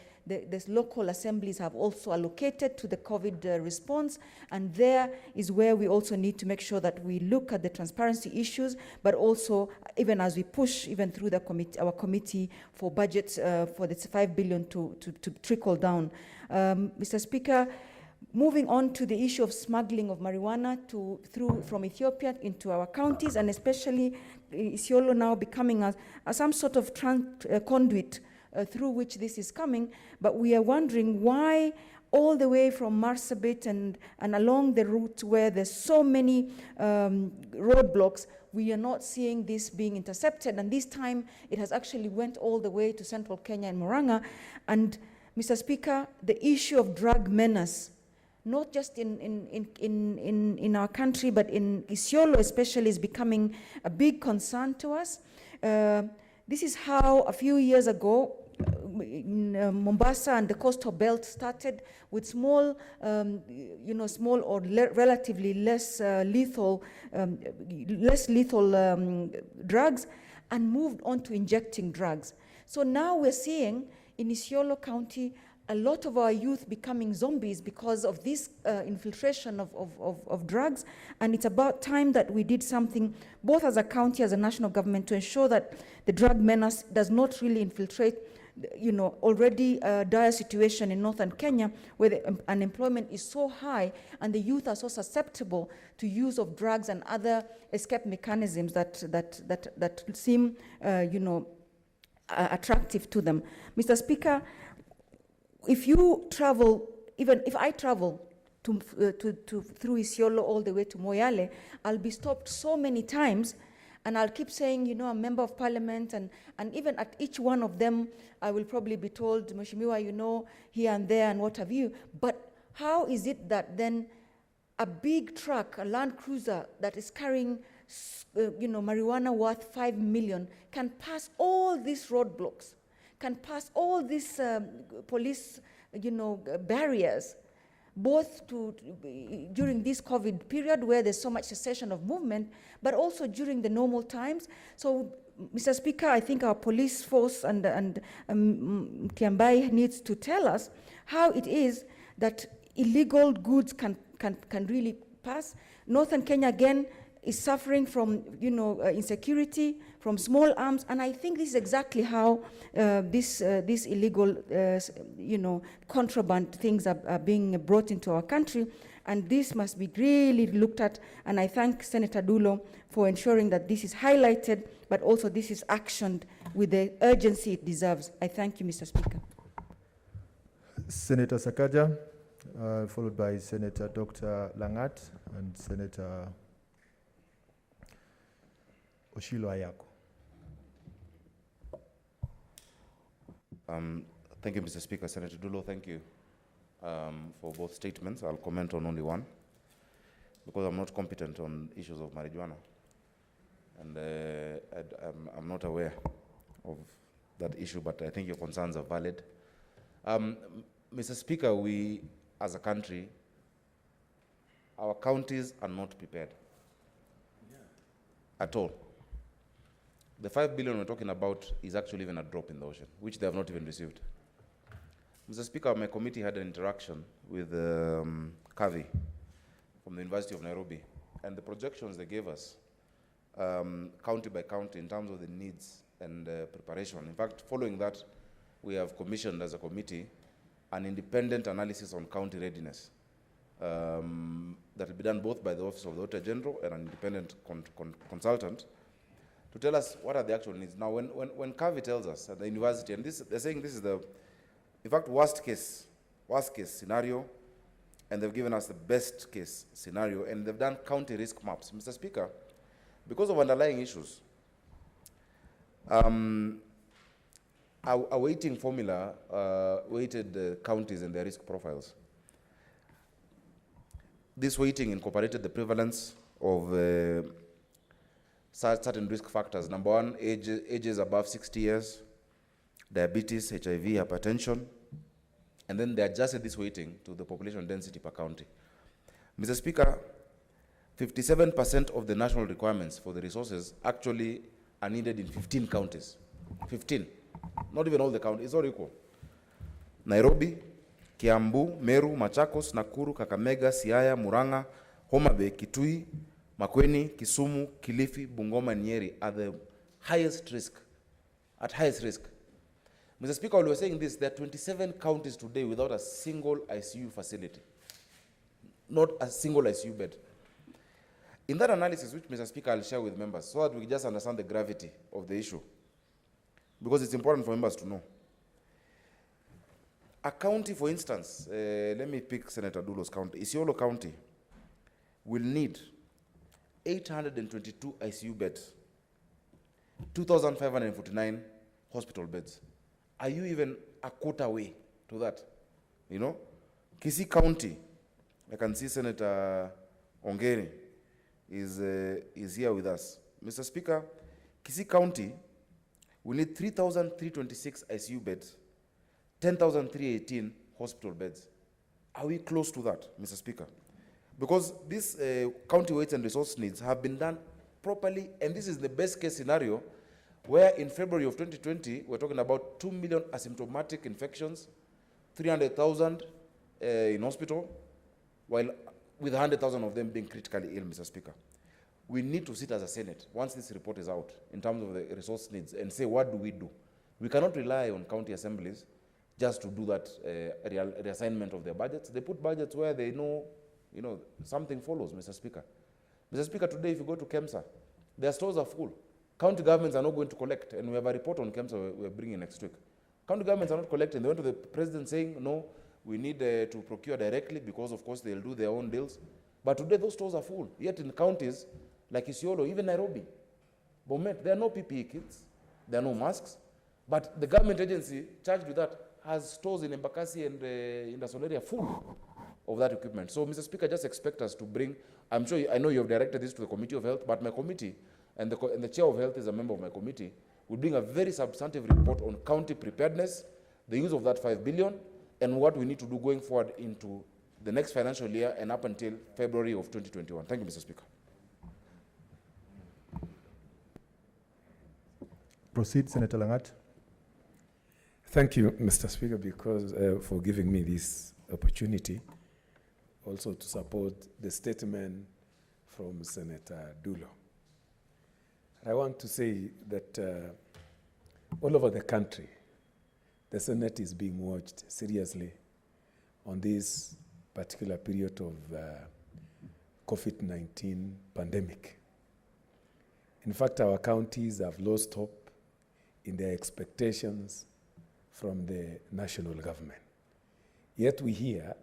local assemblies have also allocated to the COVID response, and there is where we also need to make sure that we look at the transparency issues, but also even as we push even through the committee, our committee for budgets for the 5 billion to trickle down. Mr. Speaker, moving on to the issue of smuggling of marijuana from Ethiopia into our counties, and especially Isiolo now becoming some sort of conduit through which this is coming, but we are wondering why all the way from Marsabit and along the route where there's so many roadblocks, we are not seeing this being intercepted, and this time it has actually went all the way to central Kenya and Murang'a. And Mr. Speaker, the issue of drug menace, not just in our country, but in Isiolo especially, is becoming a big concern to us. This is how a few years ago Mombasa and the coastal belt started with small or relatively less lethal drugs, and moved on to injecting drugs. So now we're seeing in Isiolo County a lot of our youth becoming zombies because of this infiltration of drugs. And it's about time that we did something, both as a county, as a national government, to ensure that the drug menace does not really infiltrate, already a dire situation in northern Kenya where the unemployment is so high and the youth are so susceptible to use of drugs and other escape mechanisms that seem, attractive to them. Mr. Speaker, if you travel, even if I travel through Isiolo all the way to Moyale, I'll be stopped so many times, and I'll keep saying, I'm a member of parliament, and even at each one of them, I will probably be told, Mheshimiwa, here and there, and what have you. But how is it that then a big truck, a Land Cruiser that is carrying, marijuana worth 5 million, can pass all these roadblocks, can pass all these police, barriers, both during this COVID period where there's so much cessation of movement, but also during the normal times. So, Mr. Speaker, I think our police force and Kiambai needs to tell us how it is that illegal goods can really pass. Northern Kenya again is suffering from insecurity, from small arms, and I think this is exactly how this illegal contraband things are being brought into our country, and this must be really looked at. And I thank Senator Dulo for ensuring that this is highlighted, but also this is actioned with the urgency it deserves. I thank you, Mr. Speaker.
Senator Sakaja, followed by Senator Dr. Langat and Senator Oshilo Ayako.
Thank you, Mr. Speaker. Senator Dulo, thank you for both statements. I'll comment on only one because I'm not competent on issues of marijuana, and I'm not aware of that issue, but I think your concerns are valid. Mr. Speaker, we, as a country, our counties are not prepared at all. The 5 billion we're talking about is actually even a drop in the ocean, which they have not even received. Mr. Speaker, my committee had an interaction with Kavi from the University of Nairobi, and the projections they gave us, county by county, in terms of the needs and preparation. In fact, following that, we have commissioned as a committee an independent analysis on county readiness that will be done both by the Office of the Auditor General and an independent consultant to tell us what are the actual needs. Now, when Kavi tells us at the university, and they're saying this is the, in fact, worst case scenario, and they've given us the best case scenario, and they've done county risk maps. Mr. Speaker, because of underlying issues, a weighting formula weighted counties and their risk profiles. This weighting incorporated the prevalence of certain risk factors. Number one, ages above 60 years, diabetes, HIV, hypertension, and then they adjusted this weighting to the population density per county. Mr. Speaker, 57% of the national requirements for the resources actually are needed in 15 counties. 15. Not even all the counties, it's all equal. Nairobi, Kiambu, Meru, Machakos, Nakuru, Kakamega, Siaya, Murang'a, Homa Bay, Kitui, Makueni, Kisumu, Kilifi, Bungoma, and Nyeri are the highest risk, at highest risk. Mr. Speaker, while we were saying this, there are 27 counties today without a single ICU facility. Not a single ICU bed. In that analysis, which, Mr. Speaker, I'll share with members so that we just understand the gravity of the issue, because it's important for members to know. A county, for instance, let me pick Senator Dulo's county. Isiolo County will need 822 ICU beds, 2,549 hospital beds. Are you even a quarter way to that? You know? Kisii County, I can see Senator Ongeri is here with us. Mr. Speaker, Kisii County will need 3,326 ICU beds, 10,318 hospital beds. Are we close to that, Mr. Speaker? Because these county weights and resource needs have been done properly, and this is the best case scenario, where in February of 2020, we're talking about 2 million asymptomatic infections, 300,000 in hospital, while with 100,000 of them being critically ill, Mr. Speaker. We need to sit as a Senate, once this report is out, in terms of the resource needs, and say, what do we do? We cannot rely on county assemblies just to do that reassignment of their budgets. They put budgets where they know, something follows, Mr. Speaker. Mr. Speaker, today if you go to KEMSA, their stores are full. County governments are not going to collect, and we have a report on KEMSA we're bringing next week. County governments are not collecting. They went to the president saying, no, we need to procure directly because, of course, they'll do their own deals. But today those stores are full. Yet in counties like Isiolo, even Nairobi, Bomet, there are no PPE kits, there are no masks, but the government agency charged with that has stores in Embakasi and Industrial area full of that equipment. So, Mr. Speaker, just expect us to bring, I'm sure, I know you have directed this to the Committee of Health, but my committee, and the Chair of Health is a member of my committee, will bring a very substantive report on county preparedness, the use of that 5 billion, and what we need to do going forward into the next financial year and up until February of 2021. Thank you, Mr. Speaker.
Proceed, Senator Langat.
Thank you, Mr. Speaker, because for giving me this opportunity also to support the statement from Senator Dulo. I want to say that all over the country, the Senate is being watched seriously on this particular period of COVID-19 pandemic. In fact, our counties have lost hope in their expectations from the national government. Yet we hear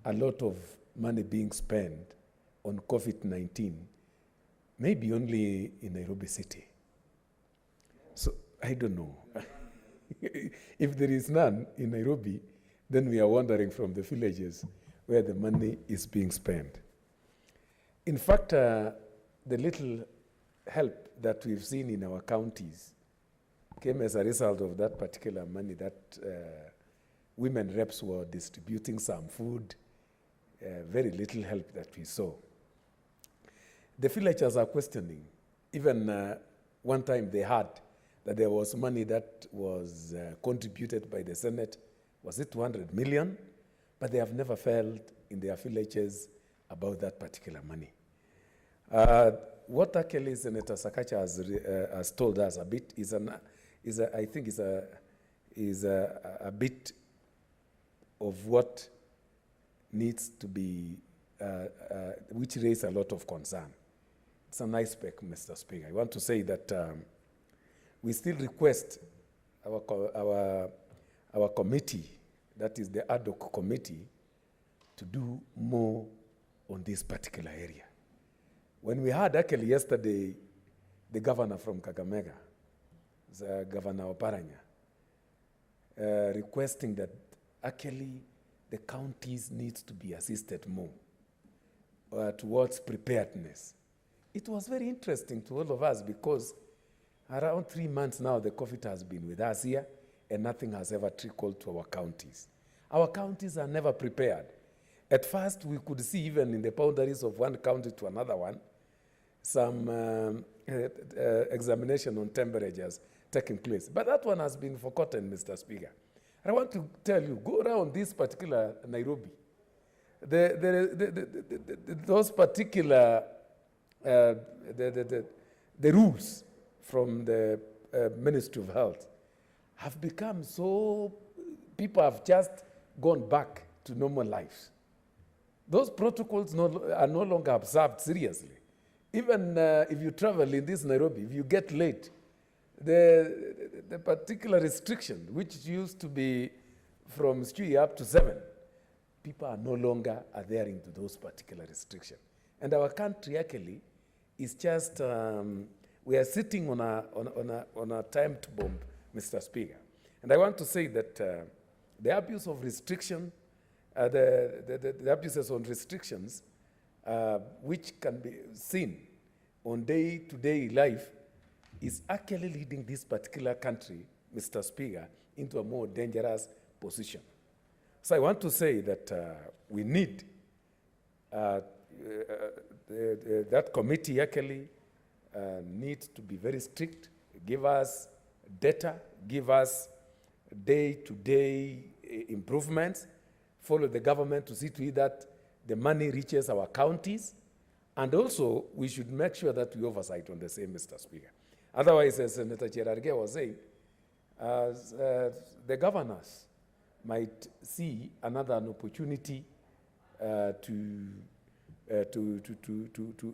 a lot of money being spent on COVID-19, maybe only in Nairobi City. So I don't know. If there is none in Nairobi, then we are wandering from the villages where the money is being spent. In fact, the little help that we've seen in our counties came as a result of that particular money that women reps were distributing some food, very little help that we saw. The villagers are questioning. Even one time they heard that there was money that was contributed by the Senate. Was it 200 million? But they have never felt in their villages about that particular money. What actually Senator Sakacha has told us a bit is a bit of what needs to be, which raises a lot of concern. It's a nice spec, Mr. Speaker. I want to say that we still request our committee, that is the ad hoc committee, to do more on this particular area. When we heard actually yesterday the governor from Kakamega, Governor Oparanya, requesting that actually the counties need to be assisted more towards preparedness. It was very interesting to all of us because around 3 months now the COVID has been with us here and nothing has ever trickled to our counties. Our counties are never prepared. At first we could see even in the boundaries of one county to another one, some examination on temperatures taking place. But that one has been forgotten, Mr. Speaker. I want to tell you, go around this particular Nairobi. Those particular, the rules from the Ministry of Health have become so, people have just gone back to normal lives. Those protocols are no longer observed seriously. Even if you travel in this Nairobi, if you get late, the particular restriction, which used to be from 3 up to 7, people are no longer adhering to those particular restrictions. And our country actually is just, we are sitting on a timed bomb, Mr. Speaker. And I want to say that the abuse of restriction, the abuses on restrictions, which can be seen on day-to-day life, is actually leading this particular country, Mr. Speaker, into a more dangerous position. So I want to say that we need that committee actually needs to be very strict, give us data, give us day-to-day improvements, follow the government to see to it that the money reaches our counties, and also we should make sure that we oversight on the same, Mr. Speaker. Otherwise, as Senator Cherargei was saying, the governors might see another opportunity to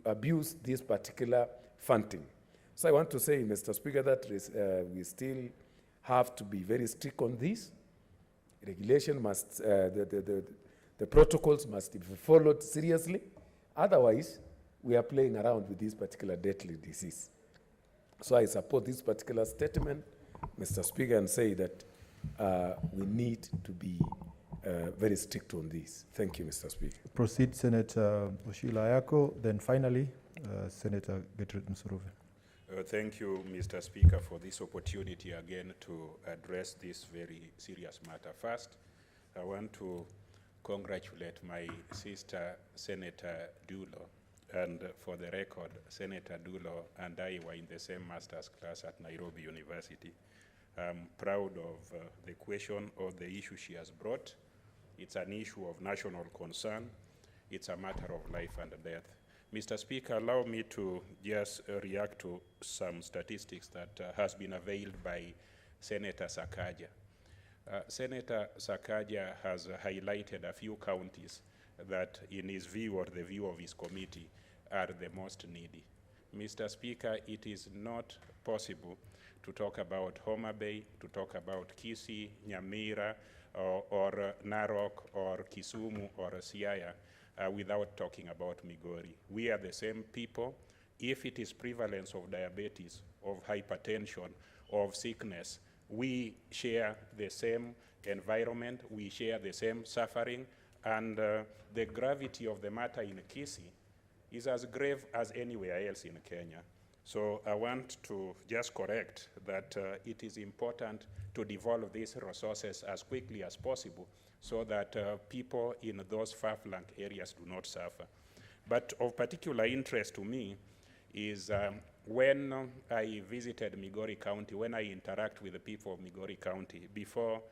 abuse this particular funding. So I want to say, Mr. Speaker, that we still have to be very strict on this. Regulation must, the protocols must be followed seriously. Otherwise, we are playing around with this particular deadly disease. So I support this particular statement, Mr. Speaker, and say that we need to be very strict on this. Thank you, Mr. Speaker.
Proceed, Senator Oshila Ayako. Then finally, Senator Gertrude Msuruve.
Thank you, Mr. Speaker, for this opportunity again to address this very serious matter. First, I want to congratulate my sister, Senator Dulo. And for the record, Senator Dulo and I were in the same master's class at Nairobi University. I'm proud of the question or the issue she has brought. It's an issue of national concern. It's a matter of life and death. Mr. Speaker, allow me to just react to some statistics that has been availed by Senator Sakaja. Senator Sakaja has highlighted a few counties that, in his view or the view of his committee, are the most needy. Mr. Speaker, it is not possible to talk about Homa Bay, to talk about Kisii, Nyamira, or Narok, or Kisumu, or Siaya, without talking about Migori. We are the same people. If it is prevalence of diabetes, of hypertension, of sickness, we share the same environment, we share the same suffering, and the gravity of the matter in Kisii is as grave as anywhere else in Kenya. So I want to just correct that it is important to devolve these resources as quickly as possible so that people in those far-flung areas do not suffer. But of particular interest to me is when I visited Migori County, when I interact with the people of Migori County before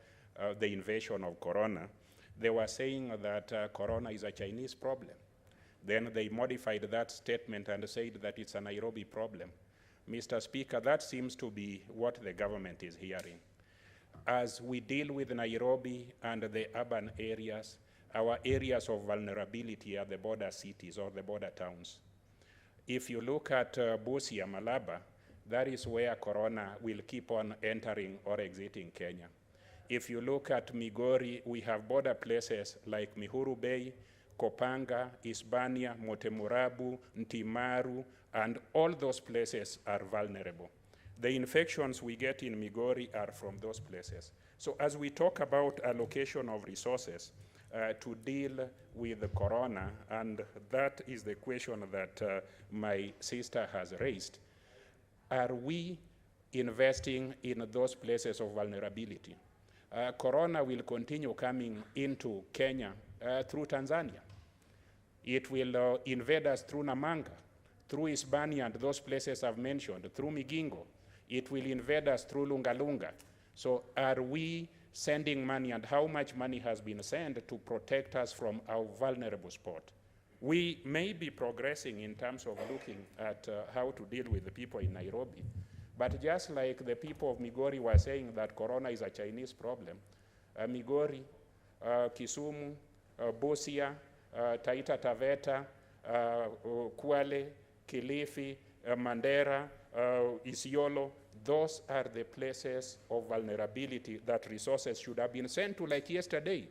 the invasion of Corona, they were saying that Corona is a Chinese problem. Then they modified that statement and said that it's a Nairobi problem. Mr. Speaker, that seems to be what the government is hearing. As we deal with Nairobi and the urban areas, our areas of vulnerability are the border cities or the border towns. If you look at Busia, Malaba, that is where Corona will keep on entering or exiting Kenya. If you look at Migori, we have border places like Mihuru Bay, Kopanga, Isbania, Motemurabu, Ntimaru, and all those places are vulnerable. The infections we get in Migori are from those places. So as we talk about allocation of resources to deal with the Corona, and that is the question that my sister has raised, are we investing in those places of vulnerability? Corona will continue coming into Kenya through Tanzania. It will invade us through Namanga, through Isbania and those places I've mentioned, through Migingo. It will invade us through Lunga. So are we sending money, and how much money has been sent to protect us from our vulnerable spot? We may be progressing in terms of looking at how to deal with the people in Nairobi, but just like the people of Migori were saying that Corona is a Chinese problem, Migori, Kisumu, Busia, Taita Taveta, Kwale, Kilifi, Mandera, Isiolo, those are the places of vulnerability that resources should have been sent to like yesterday.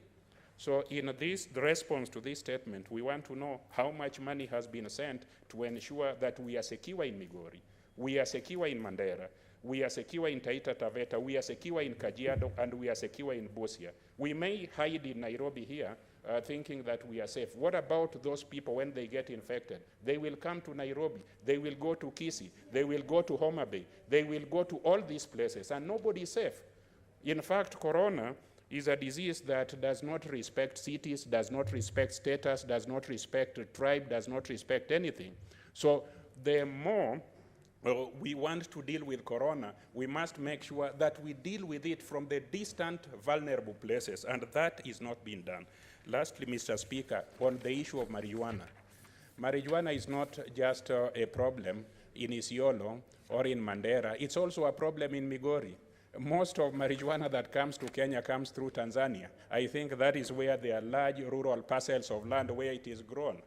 So in this response to this statement, we want to know how much money has been sent to ensure that we are secure in Migori, we are secure in Mandera, we are secure in Taita Taveta, we are secure in Kajiado, and we are secure in Busia. We may hide in Nairobi here, thinking that we are safe. What about those people when they get infected? They will come to Nairobi, they will go to Kisii, they will go to Homa Bay, they will go to all these places, and nobody is safe. In fact, Corona is a disease that does not respect cities, does not respect status, does not respect tribe, does not respect anything. So the more we want to deal with corona, we must make sure that we deal with it from the distant, vulnerable places, and that is not being done. Lastly, Mr. Speaker, on the issue of marijuana. Marijuana is not just a problem in Isiolo or in Mandera, it's also a problem in Migori. Most of marijuana that comes to Kenya comes through Tanzania. I think that is where there are large rural parcels of land where it is grown.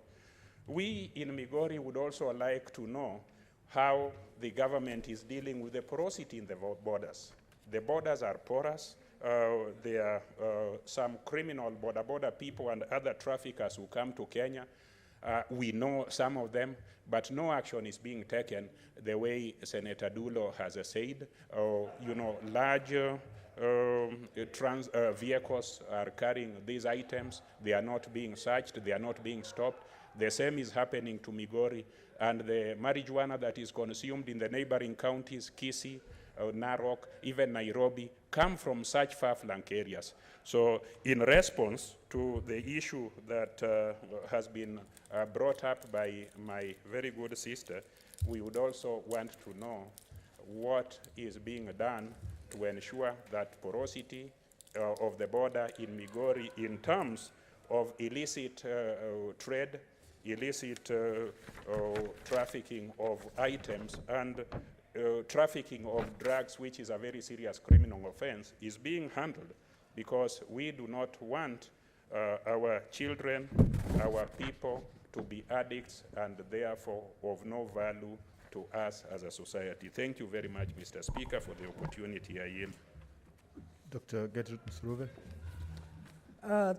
We in Migori would also like to know how the government is dealing with the porosity in the borders. The borders are porous. There are some criminal border people and other traffickers who come to Kenya. We know some of them, but no action is being taken the way Senator Dulo has said. Large vehicles are carrying these items. They are not being searched. They are not being stopped. The same is happening to Migori, and the marijuana that is consumed in the neighboring counties, Kisii, Narok, even Nairobi, come from such far-flung areas. So in response to the issue that has been brought up by my very good sister, we would also want to know what is being done to ensure that porosity of the border in Migori in terms of illicit trade, illicit trafficking of items, and trafficking of drugs, which is a very serious criminal offense, is being handled, because we do not want our children, our people to be addicts and therefore of no value to us as a society. Thank you very much, Mr. Speaker, for the opportunity I yield.
Dr. Gertrude Msuruve.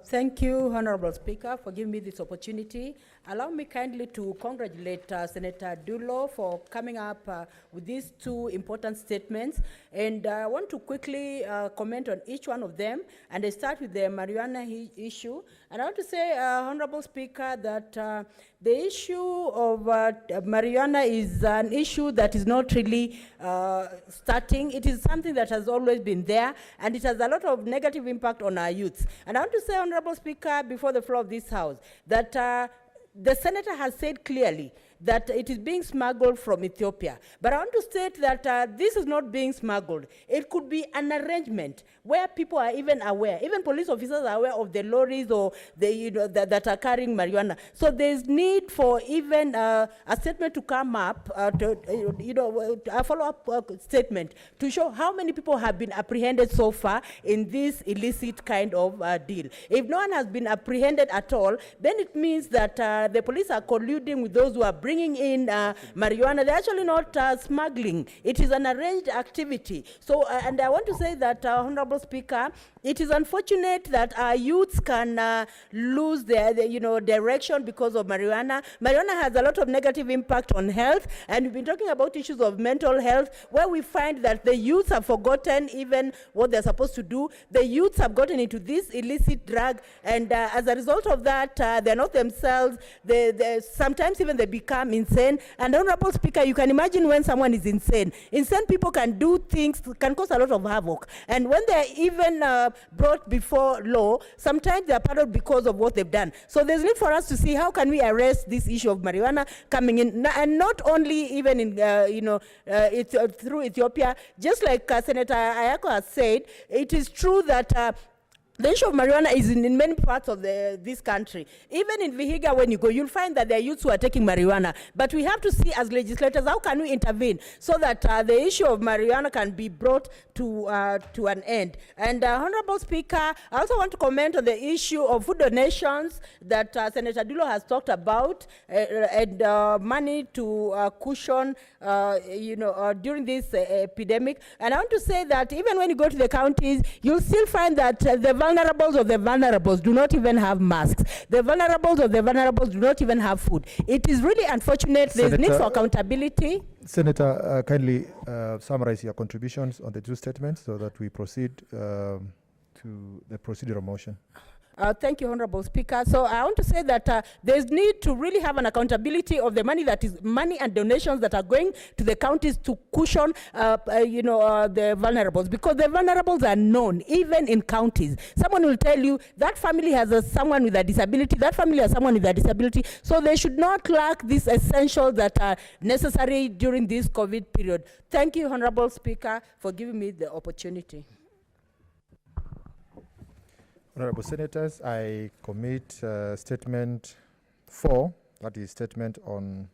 Thank you, Honorable Speaker, for giving me this opportunity. Allow me kindly to congratulate Senator Dulo for coming up with these two important statements. And I want to quickly comment on each one of them. And I start with the marijuana issue. And I want to say, Honorable Speaker, that the issue of marijuana is an issue that is not really starting. It is something that has always been there, and it has a lot of negative impact on our youth. And I want to say, Honorable Speaker, before the floor of this House, that the Senator has said clearly that it is being smuggled from Ethiopia. But I want to state that this is not being smuggled. It could be an arrangement where people are even aware, even police officers are aware of the lorries or that are carrying marijuana. So there's need for even a statement to come up, a follow-up statement to show how many people have been apprehended so far in this illicit kind of deal. If no one has been apprehended at all, then it means that the police are colluding with those who are bringing in marijuana. They're actually not smuggling. It is an arranged activity. So, and I want to say that, Honorable Speaker, it is unfortunate that our youths can lose their direction because of marijuana. Marijuana has a lot of negative impact on health, and we've been talking about issues of mental health, where we find that the youths have forgotten even what they're supposed to do. The youths have gotten into this illicit drug, and as a result of that, they're not themselves. Sometimes even they become insane. And Honorable Speaker, you can imagine when someone is insane. Insane people can do things, can cause a lot of havoc. And when they're even brought before law, sometimes they're pardoned because of what they've done. So there's need for us to see how can we arrest this issue of marijuana coming in, and not only even in through Ethiopia. Just like Senator Ayako has said, it is true that the issue of marijuana is in many parts of this country. Even in Vihiga, when you go, you'll find that there are youths who are taking marijuana. But we have to see, as legislators, how can we intervene so that the issue of marijuana can be brought to an end. And Honorable Speaker, I also want to comment on the issue of food donations that Senator Dulo has talked about, and money to cushion, during this epidemic. And I want to say that even when you go to the counties, you'll still find that the vulnerables of the vulnerables do not even have masks. The vulnerables of the vulnerables do not even have food. It is really unfortunate. There's need for accountability.
Senator, kindly summarize your contributions on the two statements so that we proceed to the procedural motion.
Thank you, Honorable Speaker. So I want to say that there's need to really have an accountability of the money that is money and donations that are going to the counties to cushion, the vulnerables, because the vulnerables are known even in counties. Someone will tell you that family has someone with a disability, that family has someone with a disability, so they should not lack these essentials that are necessary during this COVID period. Thank you, Honorable Speaker, for giving me the opportunity.
Honorable Senators, I commit statement 4, that is statement on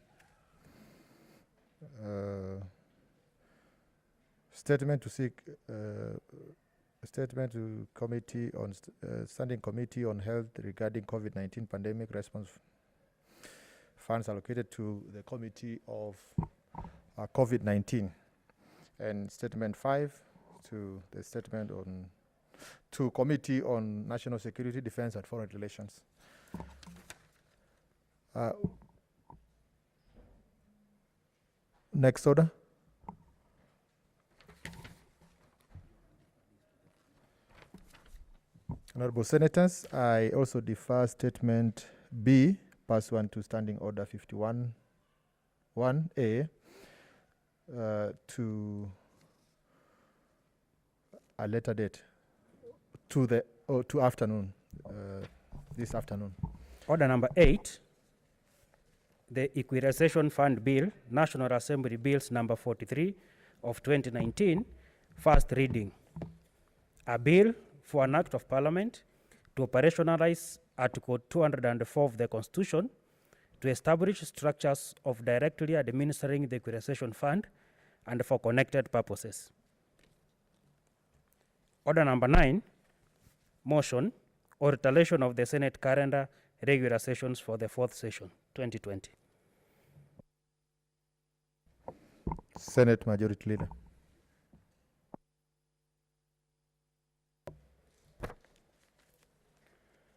statement to seek statement to committee on standing committee on health regarding COVID-19 pandemic response funds allocated to the committee of COVID-19, and statement 5 to the statement on to Committee on National Security, Defense and Foreign Relations. Next order. Honorable Senators, I also defer statement B, pursuant to Standing Order 51(1)A, to a later date. To afternoon, this afternoon.
Order number 8, the Equalization Fund Bill, National Assembly Bills number 43 of 2019, first reading. A bill for an act of parliament to operationalize Article 204 of the Constitution to establish structures of directly administering the Equalization Fund and for connected purposes. Order number 9, motion or retaliation of the Senate calendar regular sessions for the 4th session, 2020.
Senate Majority Leader.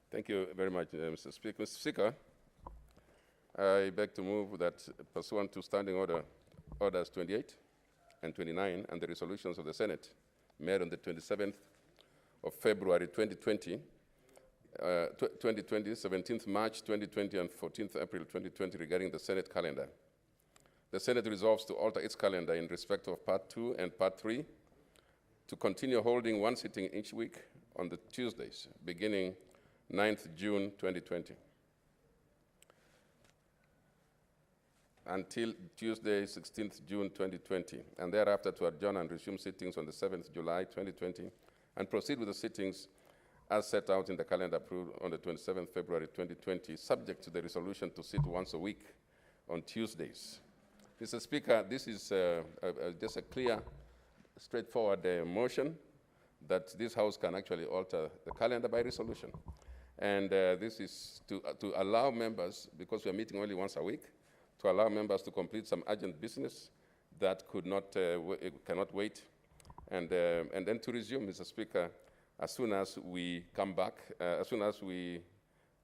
Thank you very much, Mr. Speaker. Mr. Speaker, I beg to move that pursuant to Standing Orders 28 and 29 and the resolutions of the Senate made on the 27th of February 2020, 17th March 2020, and 14th April 2020 regarding the Senate calendar. The Senate resolves to alter its calendar in respect of Part 2 and Part 3 to continue holding one sitting each week on the Tuesdays, beginning 9th June 2020 until Tuesday, 16th June 2020, and thereafter to adjourn and resume sittings on the 7th July 2020 and proceed with the sittings as set out in the calendar approved on the 27th February 2020, subject to the resolution to sit once a week on Tuesdays. Mr. Speaker, this is just a clear, straightforward motion that this House can actually alter the calendar by resolution. And this is to allow members, because we are meeting only once a week, to allow members to complete some urgent business that could not, cannot wait, and then to resume, Mr. Speaker, as soon as we come back, as soon as we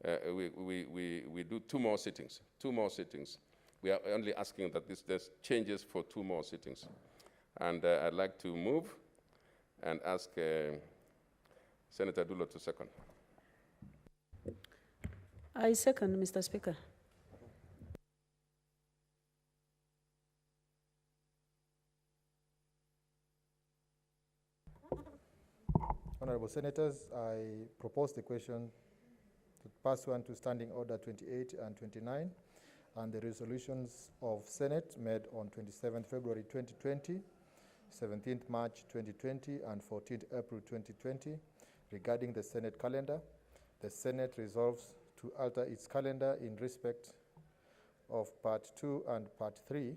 do two more sittings. We are only asking that there's changes for 2 more sittings. And I'd like to move and ask Senator Dulo to second.
I second, Mr. Speaker.
Honorable Senators, I propose the question pursuant to Standing Order 28 and 29 and the resolutions of Senate made on 27th February 2020, 17th March 2020, and 14th April 2020 regarding the Senate calendar. The Senate resolves to alter its calendar in respect of Part 2 and Part 3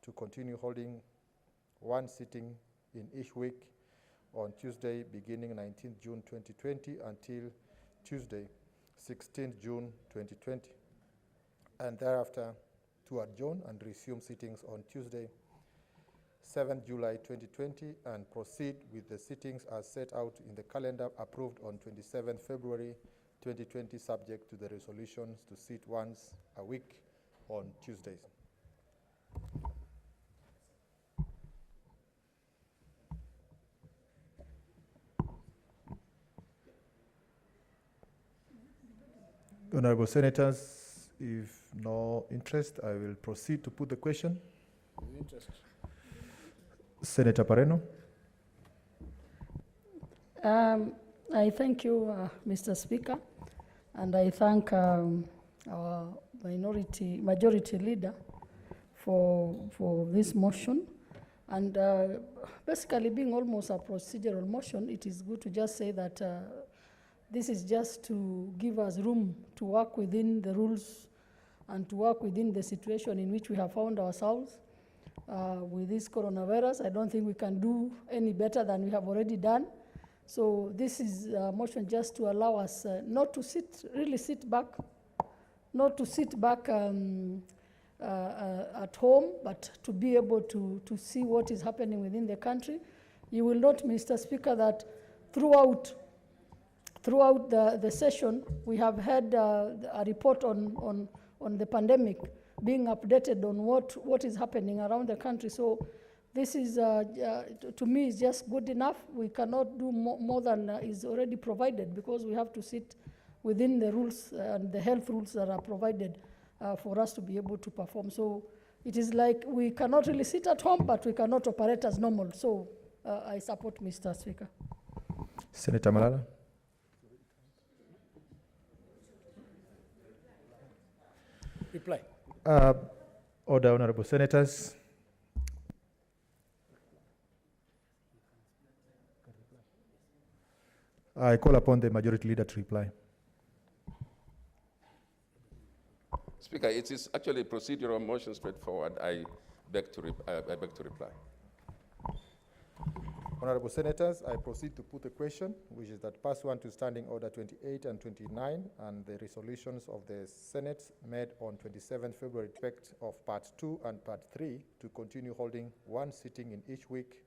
to continue holding one sitting in each week on Tuesday beginning 19th June 2020 until Tuesday 16th June 2020, and thereafter to adjourn and resume sittings on Tuesday 7th July 2020 and proceed with the sittings as set out in the calendar approved on 27th February 2020, subject to the resolutions to sit once a week on Tuesdays. Honorable Senators, if no interest, I will proceed to put the question. Senator Pareno.
I thank you, Mr. Speaker, and I thank our majority leader for this motion. And basically, being almost a procedural motion, it is good to just say that this is just to give us room to work within the rules and to work within the situation in which we have found ourselves with this coronavirus. I don't think we can do any better than we have already done. So this is a motion just to allow us not to sit back at home, but to be able to see what is happening within the country. You will note, Mr. Speaker, that throughout the session, we have had a report on the pandemic being updated on what is happening around the country. So this is, to me, is just good enough. We cannot do more than is already provided, because we have to sit within the rules and the health rules that are provided for us to be able to perform. So it is like we cannot really sit at home, but we cannot operate as normal. So I support Mr. Speaker.
Senator Malala.
Reply.
Order, Honorable Senators. I call upon the majority leader to reply.
Speaker, it is actually a procedural motion, straightforward. I beg to reply.
Honorable Senators, I proceed to put a question, which is that pursuant to Standing Order 28 and 29 and the resolutions of the Senate made on 27 February, respect of Part 2 and Part 3, to continue holding one sitting in each week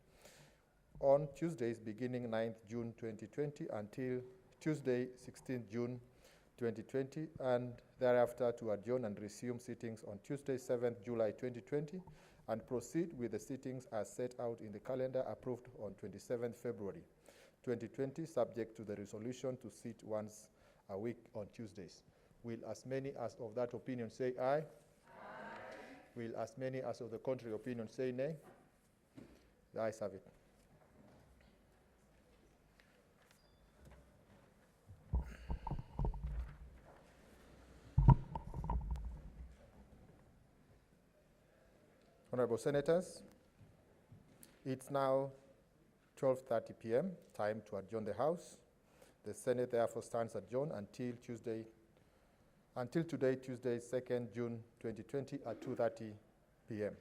on Tuesdays beginning 9th June 2020 until Tuesday 16th June 2020, and thereafter to adjourn and resume sittings on Tuesday 7th July 2020 and proceed with the sittings as set out in the calendar approved on 27th February 2020, subject to the resolution to sit once a week on Tuesdays. Will as many as of that opinion say aye? Aye. Will as many as of the contrary opinion say nay? The ayes have it. Honorable Senators, it's now 12:30 p.m., time to adjourn the House. The Senate therefore stands adjourned until today, Tuesday, 2nd June 2020 at 2:30 p.m.